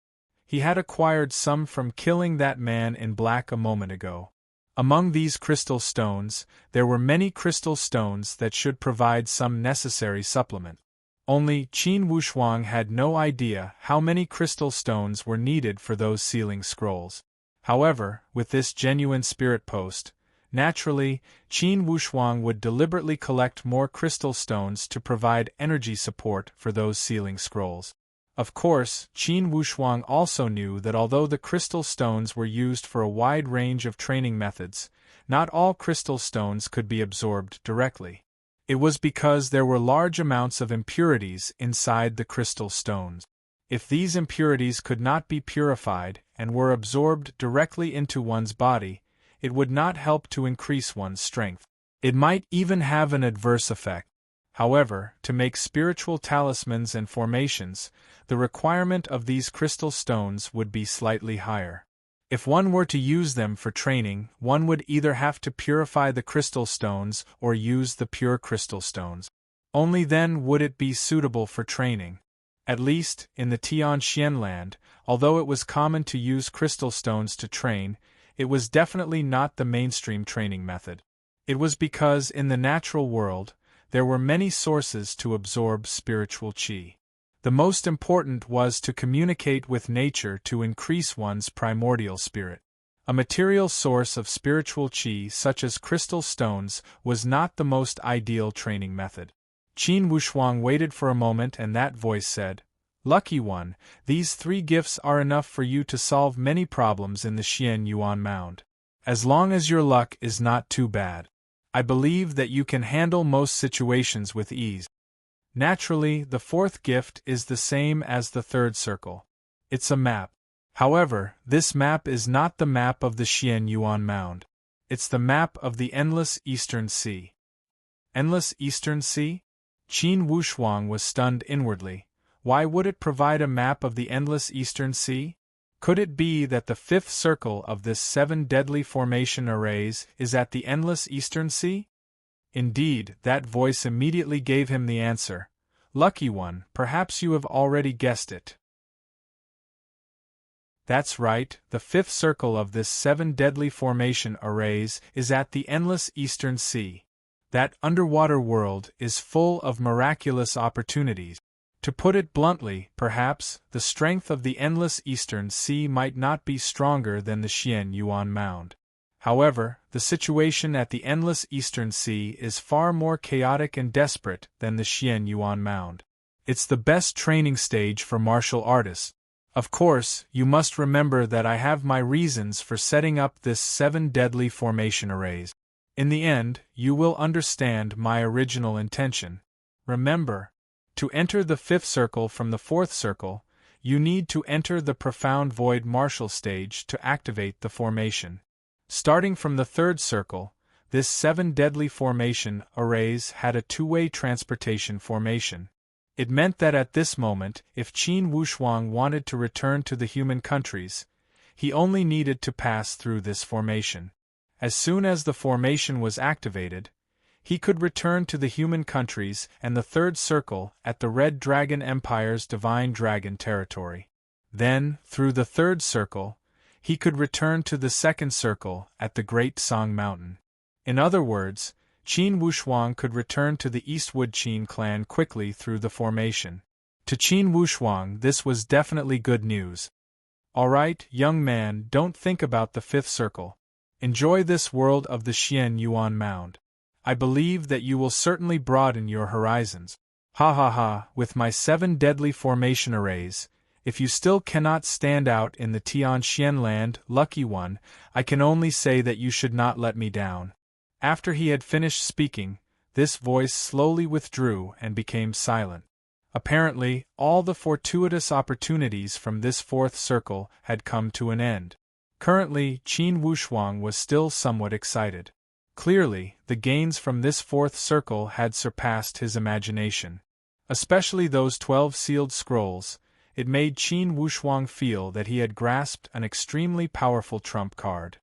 He had acquired some from killing that man in black a moment ago. Among these crystal stones, there were many crystal stones that should provide some necessary supplement. Only, Qin Wushuang had no idea how many crystal stones were needed for those sealing scrolls. However, with this genuine spirit post, naturally, Qin Wushuang would deliberately collect more crystal stones to provide energy support for those sealing scrolls. Of course, Qin Wushuang also knew that although the crystal stones were used for a wide range of training methods, not all crystal stones could be absorbed directly. It was because there were large amounts of impurities inside the crystal stones. If these impurities could not be purified and were absorbed directly into one's body, it would not help to increase one's strength. It might even have an adverse effect. However, to make spiritual talismans and formations, the requirement of these crystal stones would be slightly higher. If one were to use them for training, one would either have to purify the crystal stones or use the pure crystal stones. Only then would it be suitable for training. At least, in the Tianxian land, although it was common to use crystal stones to train, it was definitely not the mainstream training method. It was because in the natural world, there were many sources to absorb spiritual qi. The most important was to communicate with nature to increase one's primordial spirit. A material source of spiritual qi such as crystal stones was not the most ideal training method. Qin Wushuang waited for a moment and that voice said, "Lucky one, these 3 gifts are enough for you to solve many problems in the Xian Yuan Mound. As long as your luck is not too bad. I believe that you can handle most situations with ease." Naturally, the 4th gift is the same as the 3rd circle. It's a map. However, this map is not the map of the Xian Yuan Mound. It's the map of the Endless Eastern Sea. Endless Eastern Sea? Qin Wushuang was stunned inwardly. Why would it provide a map of the Endless Eastern Sea? Could it be that the 5th circle of this 7 deadly formation arrays is at the Endless Eastern Sea? Indeed, that voice immediately gave him the answer. Lucky one, perhaps you have already guessed it. That's right, the 5th circle of this 7 deadly formation arrays is at the Endless Eastern Sea. That underwater world is full of miraculous opportunities. To put it bluntly, perhaps, the strength of the Endless Eastern Sea might not be stronger than the Xian Yuan Mound. However, the situation at the Endless Eastern Sea is far more chaotic and desperate than the Xian Yuan Mound. It's the best training stage for martial artists. Of course, you must remember that I have my reasons for setting up this 7 deadly formation arrays. In the end, you will understand my original intention. Remember, to enter the 5th circle from the 4th circle, you need to enter the profound void martial stage to activate the formation. Starting from the 3rd circle, this 7 deadly formation arrays had a 2-way transportation formation. It meant that at this moment, if Qin Wushuang wanted to return to the human countries, he only needed to pass through this formation. As soon as the formation was activated, he could return to the human countries and the 3rd circle at the Red Dragon Empire's Divine Dragon territory. Then, through the 3rd circle, he could return to the 2nd circle at the Great Song Mountain. In other words, Qin Wushuang could return to the Eastwood Qin clan quickly through the formation. To Qin Wushuang this was definitely good news. Alright, young man, don't think about the 5th circle. Enjoy this world of the Xian Yuan Mound. I believe that you will certainly broaden your horizons. Ha ha ha, with my 7 deadly formation arrays, if you still cannot stand out in the Tianxian land, lucky one, I can only say that you should not let me down. After he had finished speaking, this voice slowly withdrew and became silent. Apparently, all the fortuitous opportunities from this 4th circle had come to an end. Currently, Qin Wushuang was still somewhat excited. Clearly, the gains from this 4th circle had surpassed his imagination. Especially those 12 sealed scrolls, it made Qin Wushuang feel that he had grasped an extremely powerful trump card.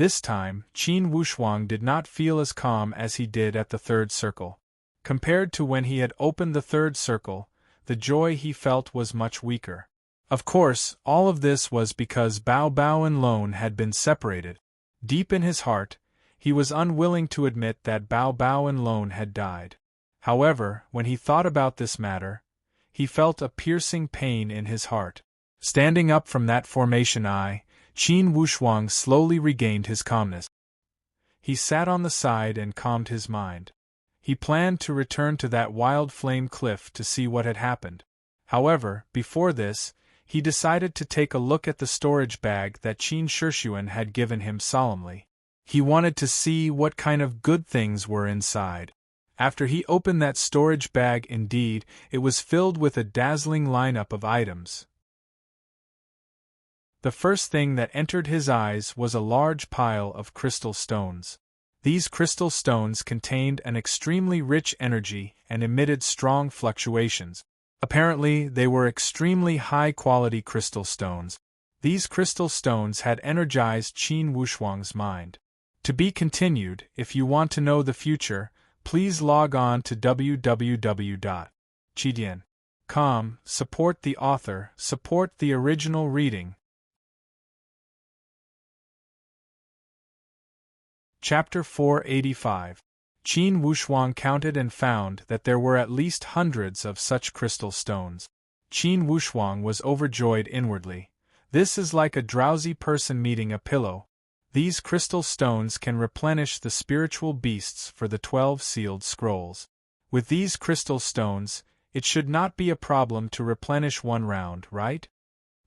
This time, Qin Wushuang did not feel as calm as he did at the third circle. Compared to when he had opened the third circle, the joy he felt was much weaker. Of course, all of this was because Bao Bao and Lone had been separated. Deep in his heart, he was unwilling to admit that Bao Bao and Lone had died. However, when he thought about this matter, he felt a piercing pain in his heart. Standing up from that formation Qin Wushuang slowly regained his calmness. He sat on the side and calmed his mind. He planned to return to that wild flame cliff to see what had happened. However, before this, he decided to take a look at the storage bag that Qin Shishuan had given him solemnly. He wanted to see what kind of good things were inside. After he opened that storage bag, indeed, it was filled with a dazzling lineup of items. The first thing that entered his eyes was a large pile of crystal stones. These crystal stones contained an extremely rich energy and emitted strong fluctuations. Apparently, they were extremely high-quality crystal stones. These crystal stones had energized Qin Wushuang's mind. To be continued. If you want to know the future, please log on to www.chidian.com. Support the author, support the original reading. Chapter 485. Qin Wushuang counted and found that there were at least hundreds of such crystal stones. Qin Wushuang was overjoyed inwardly. This is like a drowsy person meeting a pillow. These crystal stones can replenish the spiritual beasts for the 12 sealed scrolls. With these crystal stones, it should not be a problem to replenish one round, right?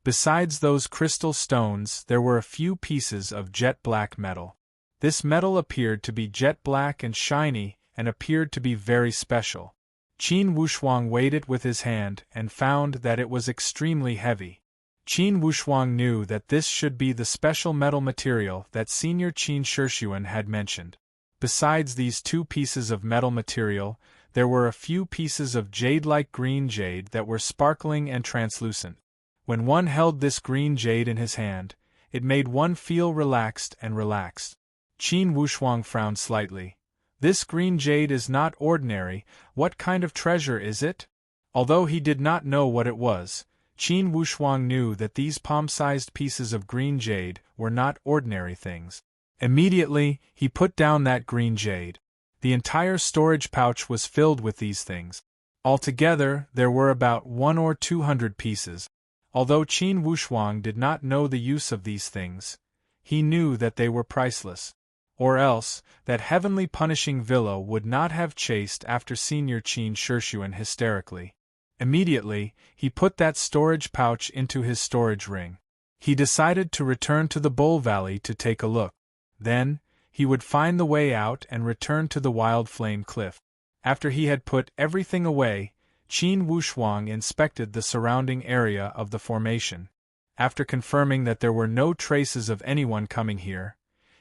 Besides those crystal stones, there were a few pieces of jet black metal. This metal appeared to be jet black and shiny, and appeared to be very special. Qin Wushuang weighed it with his hand and found that it was extremely heavy. Qin Wushuang knew that this should be the special metal material that Senior Qin Shishuan had mentioned. Besides these two pieces of metal material, there were a few pieces of jade-like green jade that were sparkling and translucent. When one held this green jade in his hand, it made one feel relaxed and relaxed. Qin Wushuang frowned slightly. This green jade is not ordinary. What kind of treasure is it? Although he did not know what it was, Qin Wushuang knew that these palm-sized pieces of green jade were not ordinary things. Immediately, he put down that green jade. The entire storage pouch was filled with these things. Altogether, there were about 100 or 200 pieces. Although Qin Wushuang did not know the use of these things, he knew that they were priceless. Or else, that heavenly punishing Villa would not have chased after Senior Qin Shishuan hysterically. Immediately, he put that storage pouch into his storage ring. He decided to return to the Bull Valley to take a look. Then, he would find the way out and return to the Wild Flame Cliff. After he had put everything away, Qin Wushuang inspected the surrounding area of the formation. After confirming that there were no traces of anyone coming here,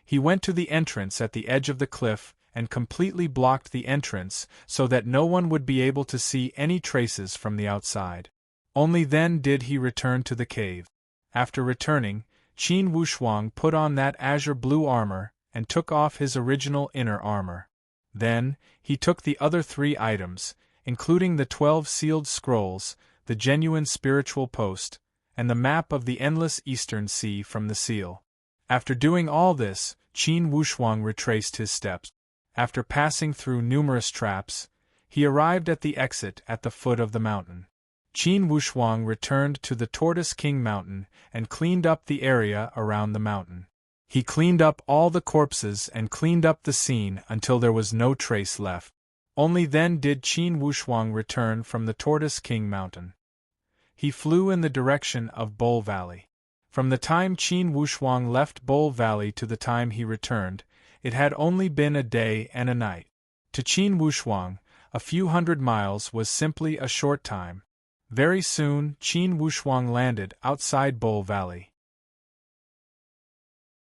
he went to the entrance at the edge of the cliff and completely blocked the entrance so that no one would be able to see any traces from the outside. Only then did he return to the cave. After returning, Qin Wushuang put on that azure blue armor and took off his original inner armor. Then, he took the other 3 items, including the 12 sealed scrolls, the genuine spiritual post, and the map of the endless eastern sea from the seal. After doing all this, Qin Wushuang retraced his steps. After passing through numerous traps, he arrived at the exit at the foot of the mountain. Qin Wushuang returned to the Tortoise King Mountain and cleaned up the area around the mountain. He cleaned up all the corpses and cleaned up the scene until there was no trace left. Only then did Qin Wushuang return from the Tortoise King Mountain. He flew in the direction of Bull Valley. From the time Qin Wushuang left Bull Valley to the time he returned, it had only been a day and a night. To Qin Wushuang, a few hundred miles was simply a short time. Very soon, Qin Wushuang landed outside Bull Valley.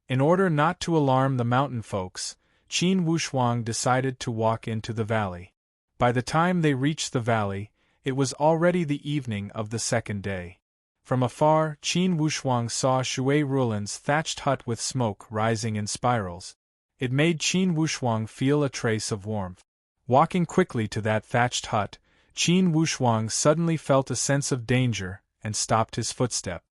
In order not to alarm the mountain folks, Qin Wushuang decided to walk into the valley. By the time they reached the valley, it was already the evening of the second day. From afar, Qin Wushuang saw Shui Rulan's thatched hut with smoke rising in spirals. It made Qin Wushuang feel a trace of warmth. Walking quickly to that thatched hut, Qin Wushuang suddenly felt a sense of danger and stopped his footstep.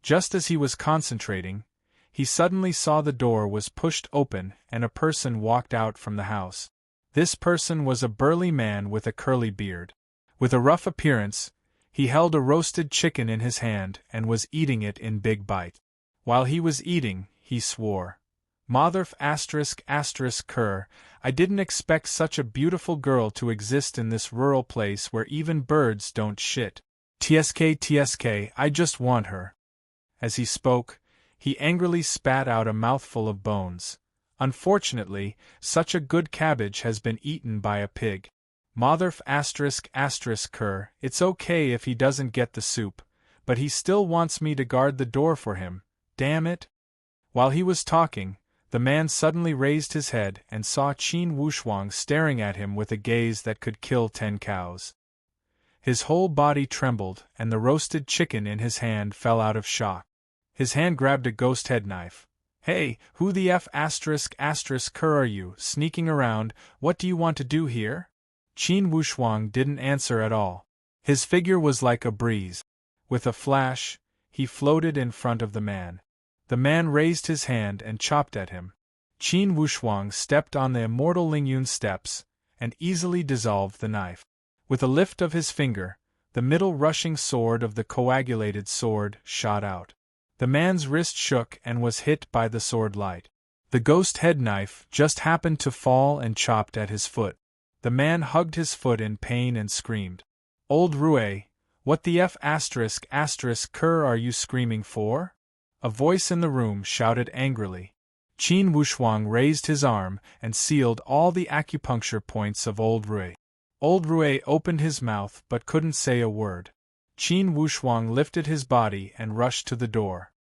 Just as he was concentrating, he suddenly saw the door was pushed open and a person walked out from the house. This person was a burly man with a curly beard. With a rough appearance, he held a roasted chicken in his hand and was eating it in big bites. While he was eating, he swore, "Motherf *****, I didn't expect such a beautiful girl to exist in this rural place where even birds don't shit. TSK, I just want her." As he spoke, he angrily spat out a mouthful of bones. Unfortunately, such a good cabbage has been eaten by a pig. Motherf ****, it's okay if he doesn't get the soup, but he still wants me to guard the door for him, damn it. While he was talking, the man suddenly raised his head and saw Qin Wushuang staring at him with a gaze that could kill 10 cows. His whole body trembled and the roasted chicken in his hand fell out of shock. His hand grabbed a ghost head knife. "Hey, who the F*** are you, sneaking around, what do you want to do here?" Qin Wushuang didn't answer at all. His figure was like a breeze. With a flash, he floated in front of the man. The man raised his hand and chopped at him. Qin Wushuang stepped on the immortal Lingyun steps and easily dissolved the knife. With a lift of his finger, the middle rushing sword of the coagulated sword shot out. The man's wrist shook and was hit by the sword light. The ghost head knife just happened to fall and chopped at his foot. The man hugged his foot in pain and screamed, "Old Rue, what the F*** are you screaming for?" A voice in the room shouted angrily. Qin Wushuang raised his arm and sealed all the acupuncture points of Old Rue. Old Rue opened his mouth but couldn't say a word. Qin Wushuang lifted his body and rushed to the door.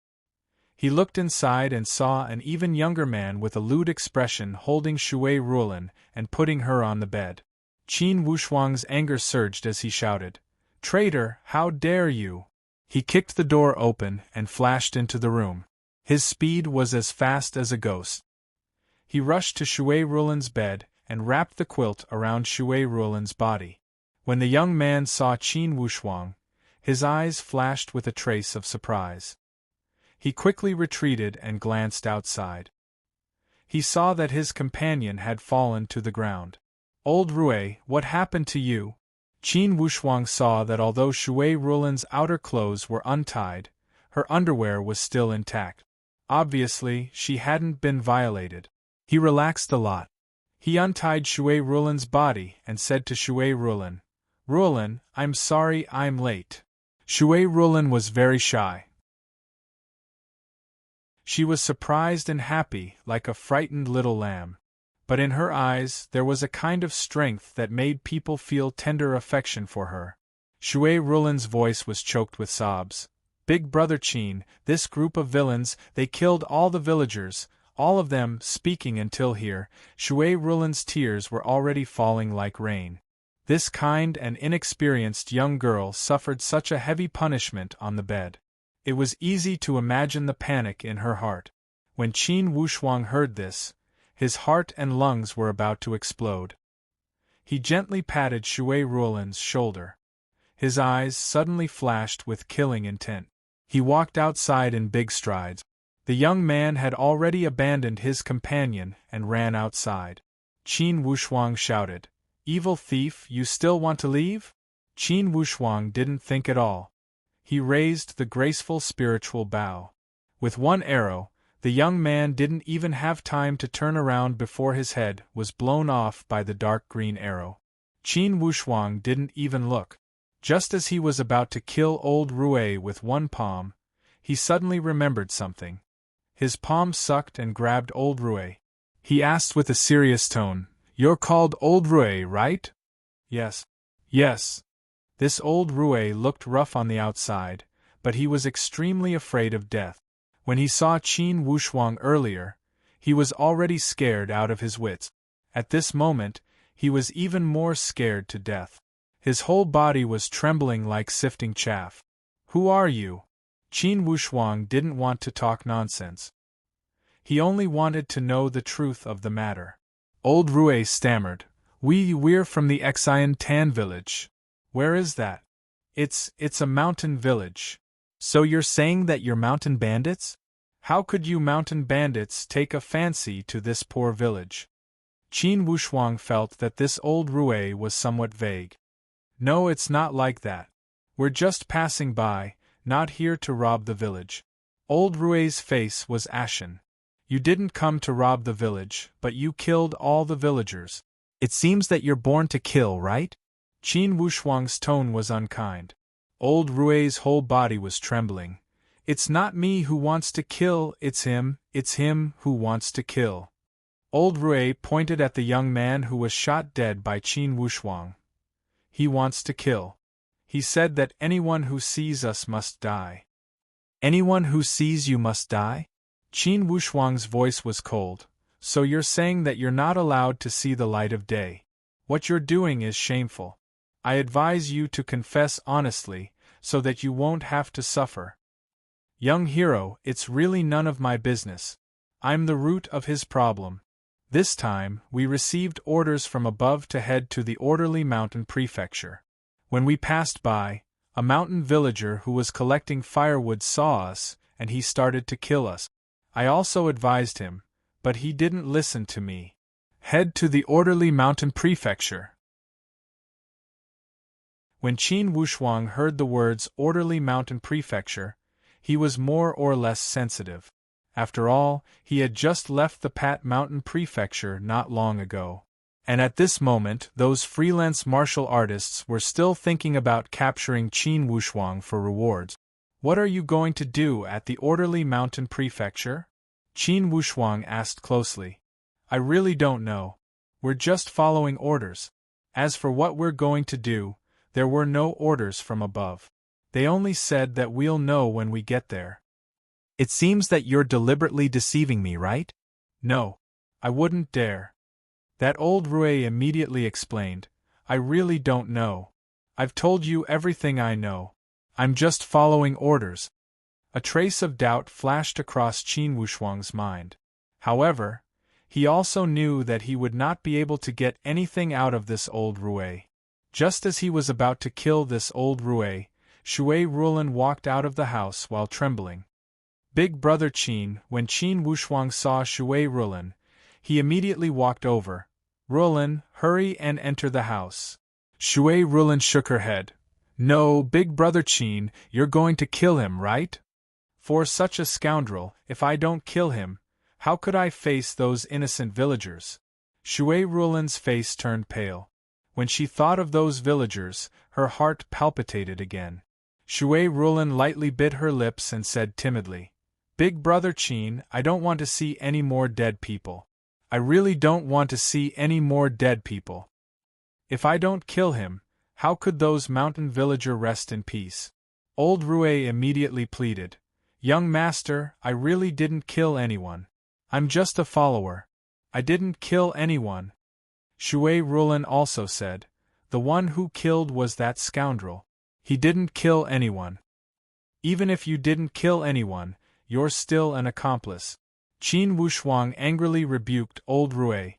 He looked inside and saw an even younger man with a lewd expression holding Shui Rulan and putting her on the bed. Qin Wushuang's anger surged as he shouted, "Traitor, how dare you!" He kicked the door open and flashed into the room. His speed was as fast as a ghost. He rushed to Shui Rulan's bed and wrapped the quilt around Shui Rulan's body. When the young man saw Qin Wushuang, his eyes flashed with a trace of surprise. He quickly retreated and glanced outside. He saw that his companion had fallen to the ground. "Old Rue, what happened to you?" Qin Wushuang saw that although Shui Rulan's outer clothes were untied, her underwear was still intact. Obviously, she hadn't been violated. He relaxed a lot. He untied Shui Rulan's body and said to Shui Rulan, "Rulan, I'm sorry I'm late." Shui Rulan was very shy. She was surprised and happy, like a frightened little lamb. But in her eyes there was a kind of strength that made people feel tender affection for her. Shui Rulan's voice was choked with sobs. "Big Brother Qin, this group of villains, they killed all the villagers, all of them," speaking until here, Shui Rulan's tears were already falling like rain. This kind and inexperienced young girl suffered such a heavy punishment on the bed. It was easy to imagine the panic in her heart. When Qin Wushuang heard this, his heart and lungs were about to explode. He gently patted Shui Rulan's shoulder. His eyes suddenly flashed with killing intent. He walked outside in big strides. The young man had already abandoned his companion and ran outside. Qin Wushuang shouted, "Evil thief, you still want to leave?" Qin Wushuang didn't think at all. He raised the graceful spiritual bow. With one arrow, the young man didn't even have time to turn around before his head was blown off by the dark green arrow. Qin Wushuang didn't even look. Just as he was about to kill old Rue with one palm, he suddenly remembered something. His palm sucked and grabbed old Rue. He asked with a serious tone, "You're called old Rue, right?" "Yes." "Yes." This old Rue looked rough on the outside, but he was extremely afraid of death. When he saw Qin Wushuang earlier, he was already scared out of his wits. At this moment, he was even more scared to death. His whole body was trembling like sifting chaff. "Who are you?" Qin Wushuang didn't want to talk nonsense. He only wanted to know the truth of the matter. Old Rue stammered, We're from the Xian Tan village. Where is that? It's a mountain village. So you're saying that you're mountain bandits? How could you mountain bandits take a fancy to this poor village? Qin Wushuang felt that this old Rue was somewhat vague. No, it's not like that. We're just passing by, not here to rob the village. Old Rue's face was ashen. You didn't come to rob the village, but you killed all the villagers. It seems that you're born to kill, right? Qin Wushuang's tone was unkind. Old Rue's whole body was trembling. It's not me who wants to kill, it's him who wants to kill. Old Rue pointed at the young man who was shot dead by Qin Wushuang. He wants to kill. He said that anyone who sees us must die. Anyone who sees you must die? Qin Wushuang's voice was cold. So you're saying that you're not allowed to see the light of day. What you're doing is shameful. I advise you to confess honestly, so that you won't have to suffer. Young hero, it's really none of my business. I'm the root of his problem. This time, we received orders from above to head to the orderly mountain prefecture. When we passed by, a mountain villager who was collecting firewood saw us, and he started to kill us. I also advised him, but he didn't listen to me. Head to the orderly mountain prefecture. When Qin Wushuang heard the words orderly mountain prefecture, he was more or less sensitive. After all, he had just left the Pat Mountain Prefecture not long ago. And at this moment, those freelance martial artists were still thinking about capturing Qin Wushuang for rewards. What are you going to do at the orderly mountain prefecture? Qin Wushuang asked closely. I really don't know. We're just following orders. As for what we're going to do, there were no orders from above. They only said that we'll know when we get there. It seems that you're deliberately deceiving me, right? No. I wouldn't dare. That old Rue immediately explained, I really don't know. I've told you everything I know. I'm just following orders. A trace of doubt flashed across Qin Wushuang's mind. However, he also knew that he would not be able to get anything out of this old Rue. Just as he was about to kill this old Rue, Shui Rulin walked out of the house while trembling. Big Brother Qin, when Qin Wushuang saw Shui Rulin, he immediately walked over. Rulin, hurry and enter the house. Shui Rulin shook her head. No, Big Brother Qin, you're going to kill him, right? For such a scoundrel, if I don't kill him, how could I face those innocent villagers? Shui Rulin's face turned pale. When she thought of those villagers, her heart palpitated again. Shui Rulin lightly bit her lips and said timidly, Big Brother Qin, I don't want to see any more dead people. I really don't want to see any more dead people. If I don't kill him, how could those mountain villager rest in peace? Old Rue immediately pleaded, Young master, I really didn't kill anyone. I'm just a follower. I didn't kill anyone. Shui Rulin also said, The one who killed was that scoundrel. He didn't kill anyone. Even if you didn't kill anyone, you're still an accomplice. Qin Wushuang angrily rebuked old Rue.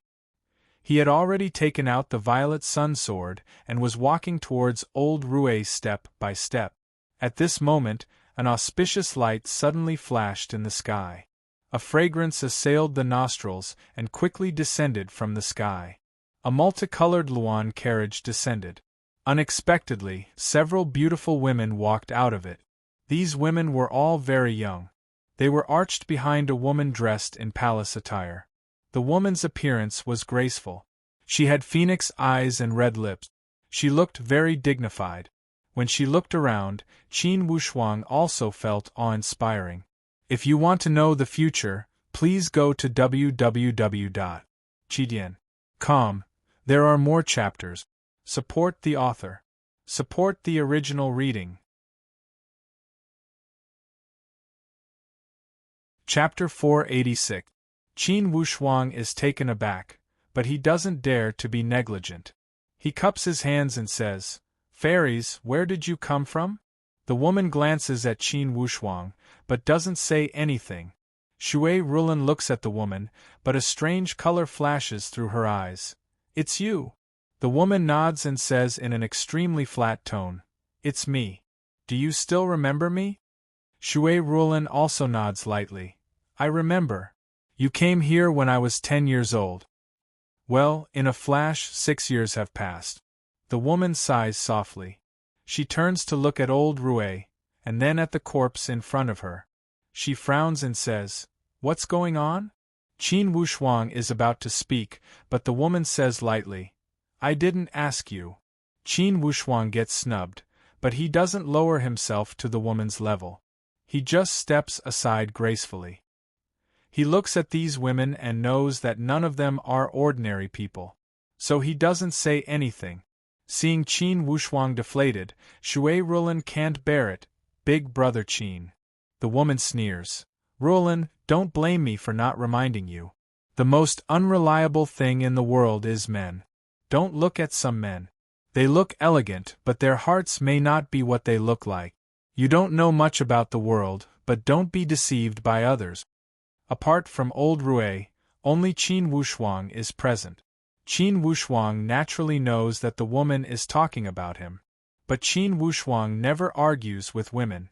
He had already taken out the violet sun sword and was walking towards old Rue step by step. At this moment, an auspicious light suddenly flashed in the sky. A fragrance assailed the nostrils and quickly descended from the sky. A multicolored Luan carriage descended. Unexpectedly, several beautiful women walked out of it. These women were all very young. They were arched behind a woman dressed in palace attire. The woman's appearance was graceful. She had phoenix eyes and red lips. She looked very dignified. When she looked around, Qin Wushuang also felt awe-inspiring. If you want to know the future, please go to www.chidian.com. There are more chapters. Support the author. Support the original reading. Chapter 486. Qin Wushuang is taken aback, but he doesn't dare to be negligent. He cups his hands and says, Fairies, where did you come from? The woman glances at Qin Wushuang, but doesn't say anything. Shui Rulin looks at the woman, but a strange color flashes through her eyes. It's you. The woman nods and says in an extremely flat tone, It's me. Do you still remember me? Shui Rulin also nods lightly. I remember. You came here when I was 10 years old. Well, in a flash, 6 years have passed. The woman sighs softly. She turns to look at old Rui, and then at the corpse in front of her. She frowns and says, What's going on? Qin Wushuang is about to speak, but the woman says lightly, I didn't ask you. Qin Wushuang gets snubbed, but he doesn't lower himself to the woman's level. He just steps aside gracefully. He looks at these women and knows that none of them are ordinary people. So he doesn't say anything. Seeing Qin Wushuang deflated, Shui Rulin can't bear it. Big brother Qin. The woman sneers. Rulin, don't blame me for not reminding you. The most unreliable thing in the world is men. Don't look at some men. They look elegant, but their hearts may not be what they look like. You don't know much about the world, but don't be deceived by others. Apart from old Rui, only Qin Wushuang is present. Qin Wushuang naturally knows that the woman is talking about him. But Qin Wushuang never argues with women.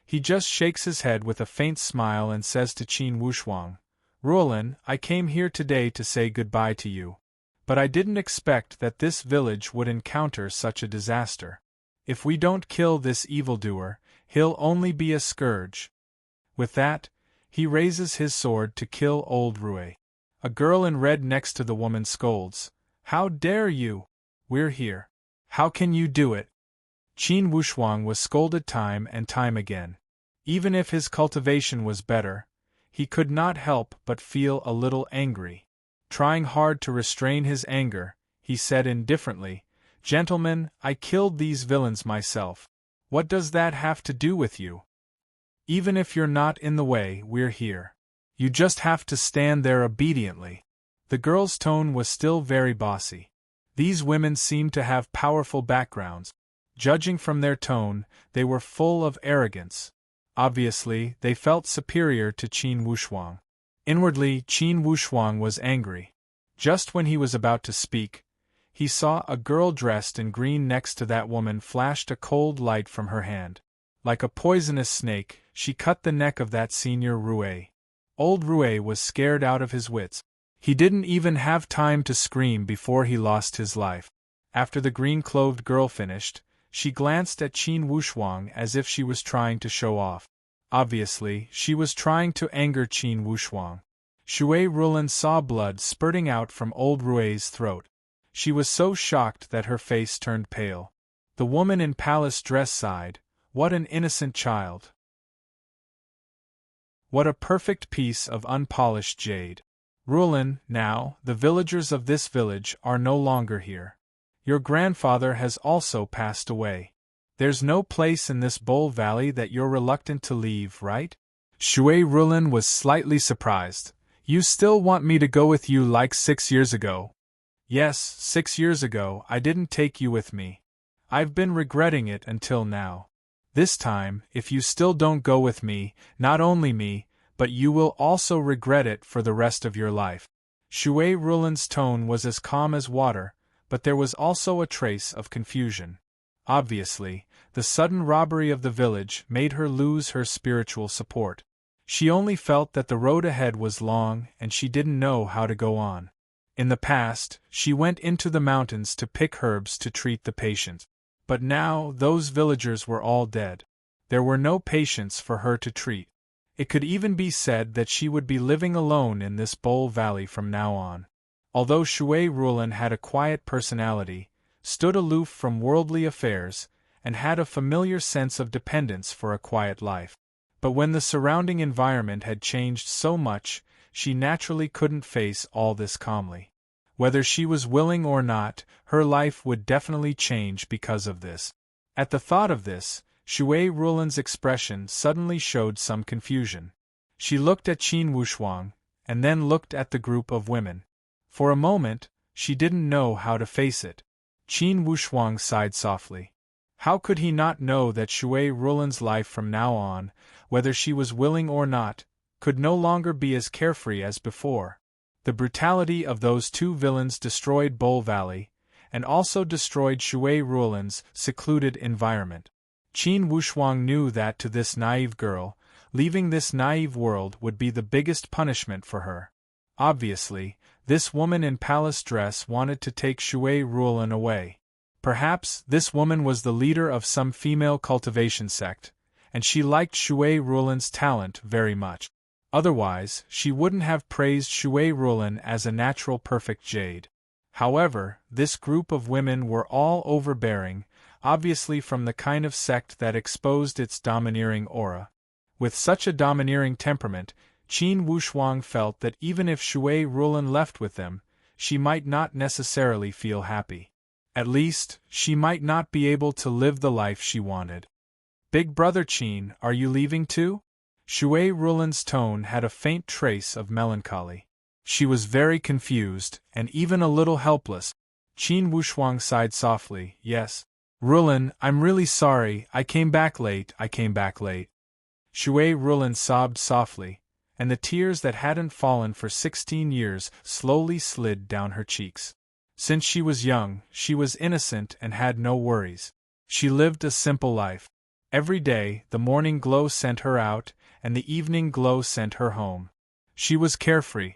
He just shakes his head with a faint smile and says to Qin Wushuang, Rulin, I came here today to say goodbye to you. But I didn't expect that this village would encounter such a disaster. If we don't kill this evildoer, he'll only be a scourge. With that, he raises his sword to kill old Rui. A girl in red next to the woman scolds, How dare you? We're here. How can you do it? Qin Wushuang was scolded time and time again. Even if his cultivation was better, he could not help but feel a little angry. Trying hard to restrain his anger, he said indifferently, Gentlemen, I killed these villains myself. What does that have to do with you? Even if you're not in the way, we're here. You just have to stand there obediently. The girl's tone was still very bossy. These women seemed to have powerful backgrounds. Judging from their tone, they were full of arrogance. Obviously, they felt superior to Qin Wushuang. Inwardly, Qin Wushuang was angry. Just when he was about to speak, he saw a girl dressed in green next to that woman flashed a cold light from her hand. Like a poisonous snake, she cut the neck of that senior Rui. Old Rui was scared out of his wits. He didn't even have time to scream before he lost his life. After the green-clothed girl finished, she glanced at Qin Wushuang as if she was trying to show off. Obviously, she was trying to anger Qin Wushuang. Shui Rulin saw blood spurting out from old Rui's throat. She was so shocked that her face turned pale. The woman in palace dress sighed, What an innocent child! What a perfect piece of unpolished jade! Rulin, now, the villagers of this village are no longer here. Your grandfather has also passed away. There's no place in this Bowl Valley that you're reluctant to leave, right? Shui Rulin was slightly surprised. You still want me to go with you like 6 years ago? Yes, 6 years ago I didn't take you with me. I've been regretting it until now. This time, if you still don't go with me, not only me, but you will also regret it for the rest of your life. Shui Rulin's tone was as calm as water, but there was also a trace of confusion. Obviously, the sudden robbery of the village made her lose her spiritual support. She only felt that the road ahead was long and she didn't know how to go on. In the past, she went into the mountains to pick herbs to treat the patients. But now, those villagers were all dead. There were no patients for her to treat. It could even be said that she would be living alone in this Bowl Valley from now on. Although Shui Rulin had a quiet personality, stood aloof from worldly affairs, and had a familiar sense of dependence for a quiet life. But when the surrounding environment had changed so much, she naturally couldn't face all this calmly. Whether she was willing or not, her life would definitely change because of this. At the thought of this, Shui Rulin's expression suddenly showed some confusion. She looked at Qin Wushuang, and then looked at the group of women. For a moment, she didn't know how to face it. Qin Wushuang sighed softly. How could he not know that Shui Rulan's life from now on, whether she was willing or not, could no longer be as carefree as before? The brutality of those two villains destroyed Bull Valley, and also destroyed Shui Rulan's secluded environment. Qin Wushuang knew that to this naive girl, leaving this naive world would be the biggest punishment for her. Obviously, this woman in palace dress wanted to take Shui Rulan away. Perhaps this woman was the leader of some female cultivation sect, and she liked Shui Rulan's talent very much. Otherwise, she wouldn't have praised Shui Rulan as a natural perfect jade. However, this group of women were all overbearing, obviously from the kind of sect that exposed its domineering aura. With such a domineering temperament, Qin Wushuang felt that even if Shui Rulan left with them, she might not necessarily feel happy. At least, she might not be able to live the life she wanted. "Big brother Qin, are you leaving too?" Shui Rulan's tone had a faint trace of melancholy. She was very confused, and even a little helpless. Qin Wushuang sighed softly. "Yes. Rulan, I'm really sorry, I came back late. Shui Rulan sobbed softly, and the tears that hadn't fallen for 16 years slowly slid down her cheeks. Since she was young, she was innocent and had no worries. She lived a simple life. Every day, the morning glow sent her out, and the evening glow sent her home. She was carefree.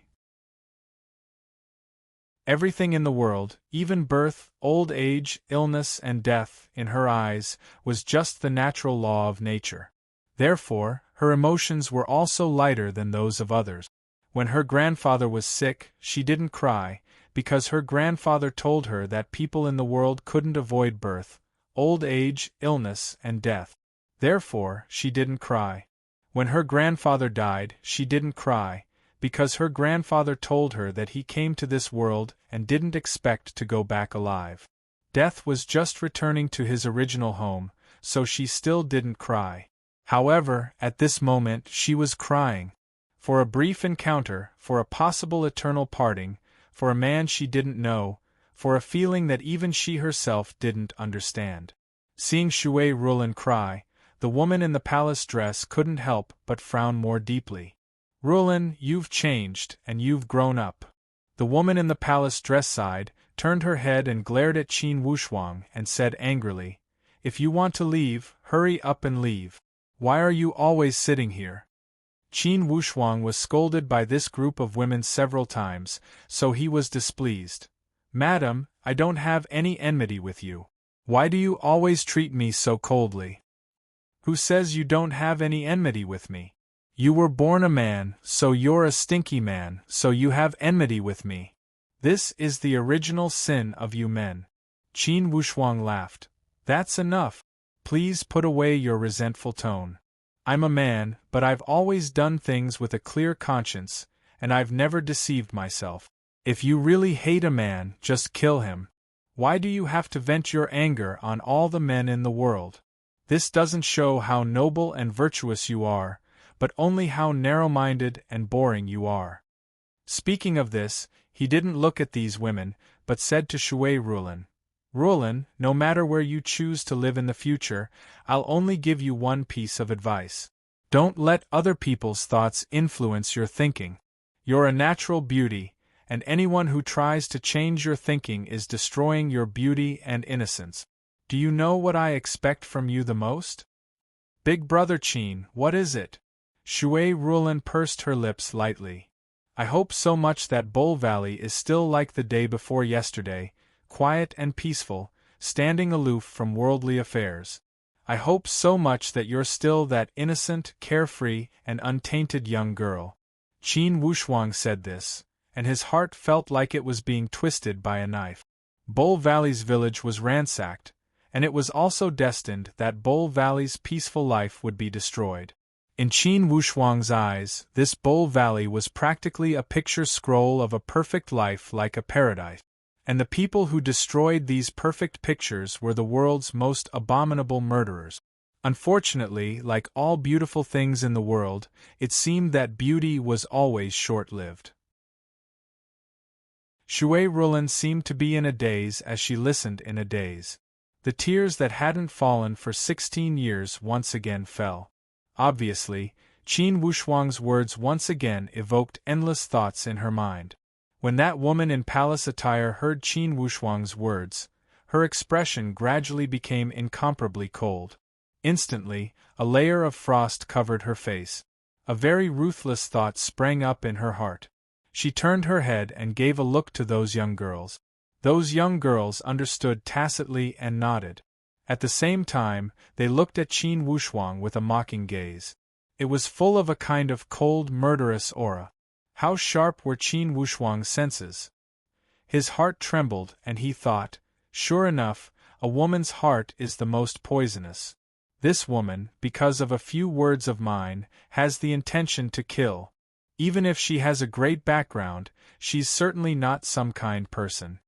Everything in the world, even birth, old age, illness, and death, in her eyes, was just the natural law of nature. Therefore, her emotions were also lighter than those of others. When her grandfather was sick, she didn't cry, because her grandfather told her that people in the world couldn't avoid birth, old age, illness, and death. Therefore, she didn't cry. When her grandfather died, she didn't cry, because her grandfather told her that he came to this world and didn't expect to go back alive. Death was just returning to his original home, so she still didn't cry. However, at this moment she was crying. For a brief encounter, for a possible eternal parting, for a man she didn't know, for a feeling that even she herself didn't understand. Seeing Shui Rulan cry, the woman in the palace dress couldn't help but frown more deeply. "Rulan, you've changed, and you've grown up." The woman in the palace dress sighed, turned her head and glared at Qin Wushuang and said angrily, "If you want to leave, hurry up and leave. Why are you always sitting here?" Qin Wushuang was scolded by this group of women several times, so he was displeased. "Madam, I don't have any enmity with you. Why do you always treat me so coldly?" "Who says you don't have any enmity with me? You were born a man, so you're a stinky man, so you have enmity with me. This is the original sin of you men." Qin Wushuang laughed. "That's enough. Please put away your resentful tone. I'm a man, but I've always done things with a clear conscience, and I've never deceived myself. If you really hate a man, just kill him. Why do you have to vent your anger on all the men in the world? This doesn't show how noble and virtuous you are, but only how narrow-minded and boring you are." Speaking of this, he didn't look at these women, but said to Shui Rulan, "Rulan, no matter where you choose to live in the future, I'll only give you one piece of advice. Don't let other people's thoughts influence your thinking. You're a natural beauty, and anyone who tries to change your thinking is destroying your beauty and innocence. Do you know what I expect from you the most?" "Big brother Qin, what is it?" Shui Rulan pursed her lips lightly. "I hope so much that Bull Valley is still like the day before yesterday, quiet and peaceful, standing aloof from worldly affairs. I hope so much that you're still that innocent, carefree, and untainted young girl." Qin Wushuang said this, and his heart felt like it was being twisted by a knife. Bull Valley's village was ransacked, and it was also destined that Bull Valley's peaceful life would be destroyed. In Qin Wushuang's eyes, this Bull Valley was practically a picture scroll of a perfect life like a paradise. And the people who destroyed these perfect pictures were the world's most abominable murderers. Unfortunately, like all beautiful things in the world, it seemed that beauty was always short-lived. Shui Rulan seemed to be in a daze as she listened in a daze. The tears that hadn't fallen for 16 years once again fell. Obviously, Qin Wushuang's words once again evoked endless thoughts in her mind. When that woman in palace attire heard Qin Wushuang's words, her expression gradually became incomparably cold. Instantly, a layer of frost covered her face. A very ruthless thought sprang up in her heart. She turned her head and gave a look to those young girls. Those young girls understood tacitly and nodded. At the same time, they looked at Qin Wushuang with a mocking gaze. It was full of a kind of cold, murderous aura. How sharp were Qin Wushuang's senses! His heart trembled, and he thought, sure enough, a woman's heart is the most poisonous. This woman, because of a few words of mine, has the intention to kill. Even if she has a great background, she's certainly not some kind person.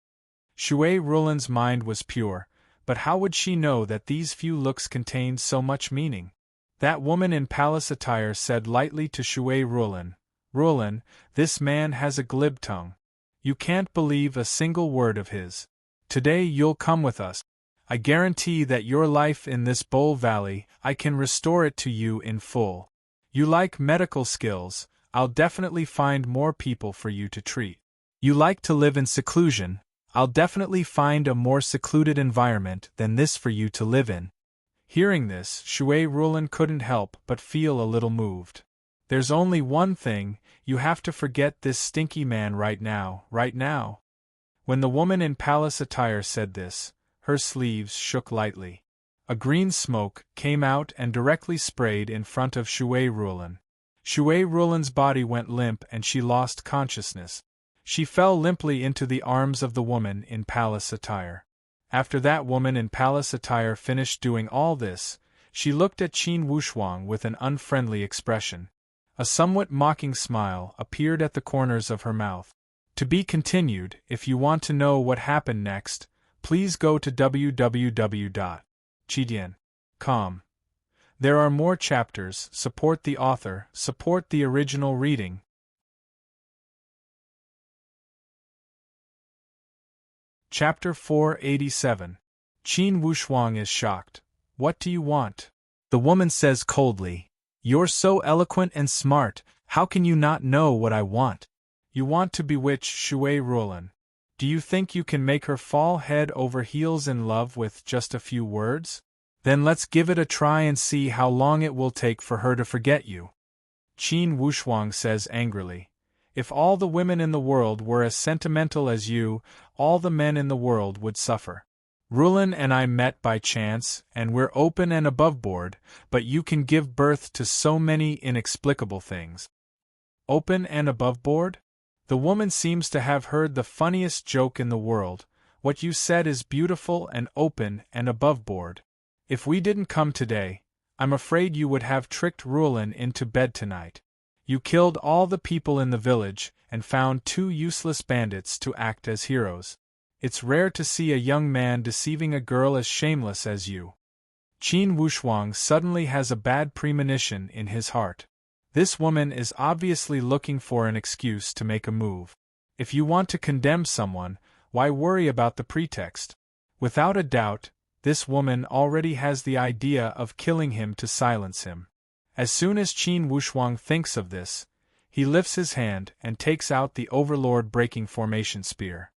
Shui Rulan's mind was pure, but how would she know that these few looks contained so much meaning? That woman in palace attire said lightly to Shui Rulan, "Rulan, this man has a glib tongue. You can't believe a single word of his. Today you'll come with us. I guarantee that your life in this Bowl Valley, I can restore it to you in full. You like medical skills, I'll definitely find more people for you to treat. You like to live in seclusion, I'll definitely find a more secluded environment than this for you to live in." Hearing this, Shui Rulan couldn't help but feel a little moved. There's only one thing, you have to forget this stinky man right now, right now. When the woman in palace attire said this, her sleeves shook lightly. A green smoke came out and directly sprayed in front of Shui Rulan. Shui Rulan's body went limp and she lost consciousness. She fell limply into the arms of the woman in palace attire. After that woman in palace attire finished doing all this, she looked at Qin Wushuang with an unfriendly expression. A somewhat mocking smile appeared at the corners of her mouth. To be continued. If you want to know what happened next, please go to www.chidian.com. There are more chapters. Support the author, support the original reading. Chapter 487. Qin Wushuang is shocked. What do you want? The woman says coldly. You're so eloquent and smart, how can you not know what I want? You want to bewitch Shui Rulan. Do you think you can make her fall head over heels in love with just a few words? Then let's give it a try and see how long it will take for her to forget you. Qin Wushuang says angrily. If all the women in the world were as sentimental as you, all the men in the world would suffer. Rulan and I met by chance, and we're open and aboveboard, but you can give birth to so many inexplicable things. Open and aboveboard? The woman seems to have heard the funniest joke in the world. What you said is beautiful and open and aboveboard. If we didn't come today, I'm afraid you would have tricked Rulan into bed tonight. You killed all the people in the village, and found 2 useless bandits to act as heroes. It's rare to see a young man deceiving a girl as shameless as you. Qin Wushuang suddenly has a bad premonition in his heart. This woman is obviously looking for an excuse to make a move. If you want to condemn someone, why worry about the pretext? Without a doubt, this woman already has the idea of killing him to silence him. As soon as Qin Wushuang thinks of this, he lifts his hand and takes out the Overlord Breaking Formation Spear.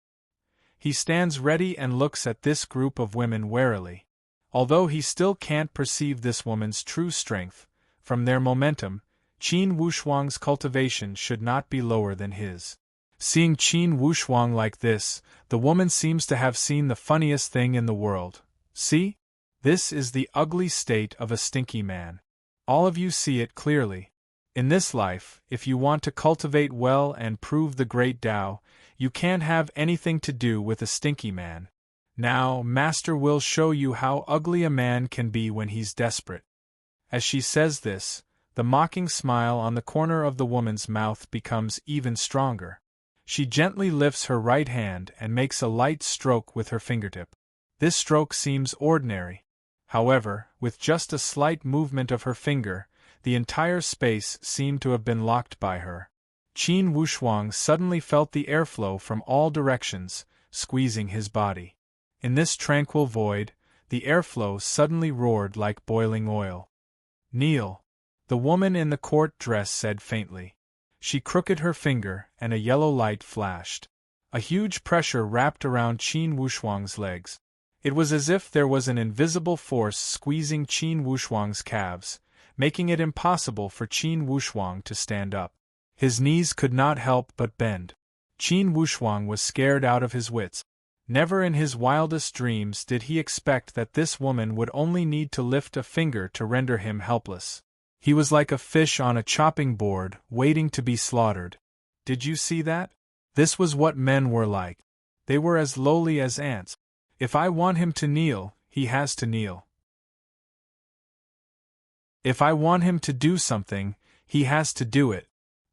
He stands ready and looks at this group of women warily. Although he still can't perceive this woman's true strength, from their momentum, Qin Wushuang's cultivation should not be lower than his. Seeing Qin Wushuang like this, the woman seems to have seen the funniest thing in the world. See? This is the ugly state of a stinky man. All of you see it clearly. In this life, if you want to cultivate well and prove the great Tao, you can't have anything to do with a stinky man. Now, Master will show you how ugly a man can be when he's desperate. As she says this, the mocking smile on the corner of the woman's mouth becomes even stronger. She gently lifts her right hand and makes a light stroke with her fingertip. This stroke seems ordinary. However, with just a slight movement of her finger, the entire space seemed to have been locked by her. Qin Wushuang suddenly felt the airflow from all directions, squeezing his body. In this tranquil void, the airflow suddenly roared like boiling oil. "Kneel," the woman in the court dress said faintly. She crooked her finger, and a yellow light flashed. A huge pressure wrapped around Qin Wushuang's legs. It was as if there was an invisible force squeezing Qin Wushuang's calves, making it impossible for Qin Wushuang to stand up. His knees could not help but bend. Qin Wushuang was scared out of his wits. Never in his wildest dreams did he expect that this woman would only need to lift a finger to render him helpless. He was like a fish on a chopping board, waiting to be slaughtered. Did you see that? This was what men were like. They were as lowly as ants. If I want him to kneel, he has to kneel. If I want him to do something, he has to do it.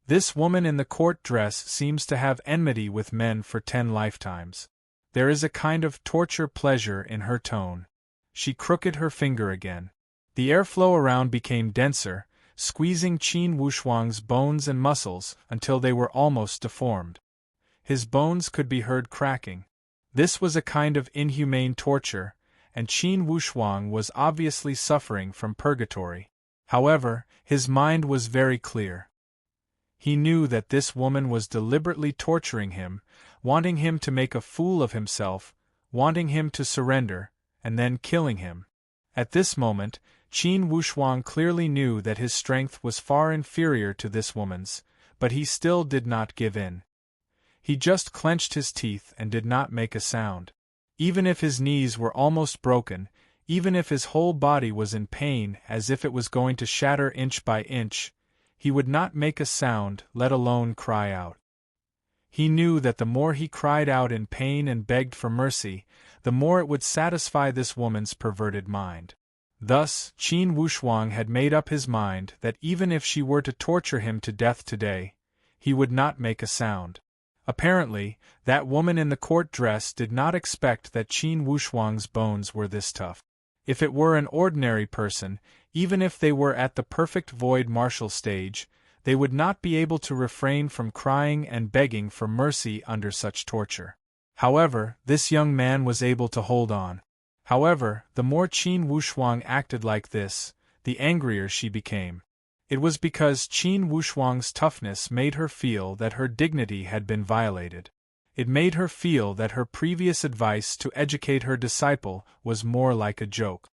This woman in the court dress seems to have enmity with men for 10 lifetimes. There is a kind of torture pleasure in her tone. She crooked her finger again. The airflow around became denser, squeezing Qin Wushuang's bones and muscles until they were almost deformed. His bones could be heard cracking. This was a kind of inhumane torture, and Qin Wushuang was obviously suffering from purgatory. However, his mind was very clear. He knew that this woman was deliberately torturing him, wanting him to make a fool of himself, wanting him to surrender, and then killing him. At this moment, Qin Wushuang clearly knew that his strength was far inferior to this woman's, but he still did not give in. He just clenched his teeth and did not make a sound. Even if his knees were almost broken, even if his whole body was in pain as if it was going to shatter inch by inch, he would not make a sound, let alone cry out. He knew that the more he cried out in pain and begged for mercy, the more it would satisfy this woman's perverted mind. Thus, Qin Wushuang had made up his mind that even if she were to torture him to death today, he would not make a sound. Apparently, that woman in the court dress did not expect that Qin Wushuang's bones were this tough. If it were an ordinary person, even if they were at the perfect void martial stage, they would not be able to refrain from crying and begging for mercy under such torture. However, this young man was able to hold on. However, the more Qin Wushuang acted like this, the angrier she became. It was because Qin Wushuang's toughness made her feel that her dignity had been violated. It made her feel that her previous advice to educate her disciple was more like a joke.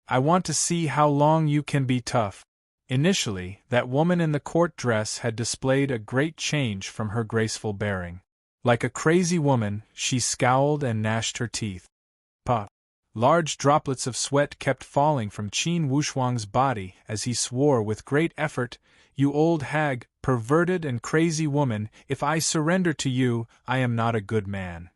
"I want to see how long you can be tough." Initially, that woman in the court dress had displayed a great change from her graceful bearing. Like a crazy woman, she scowled and gnashed her teeth. "Pah!" Large droplets of sweat kept falling from Qin Wushuang's body as he swore with great effort, "You old hag, perverted and crazy woman, if I surrender to you, I am not a good man."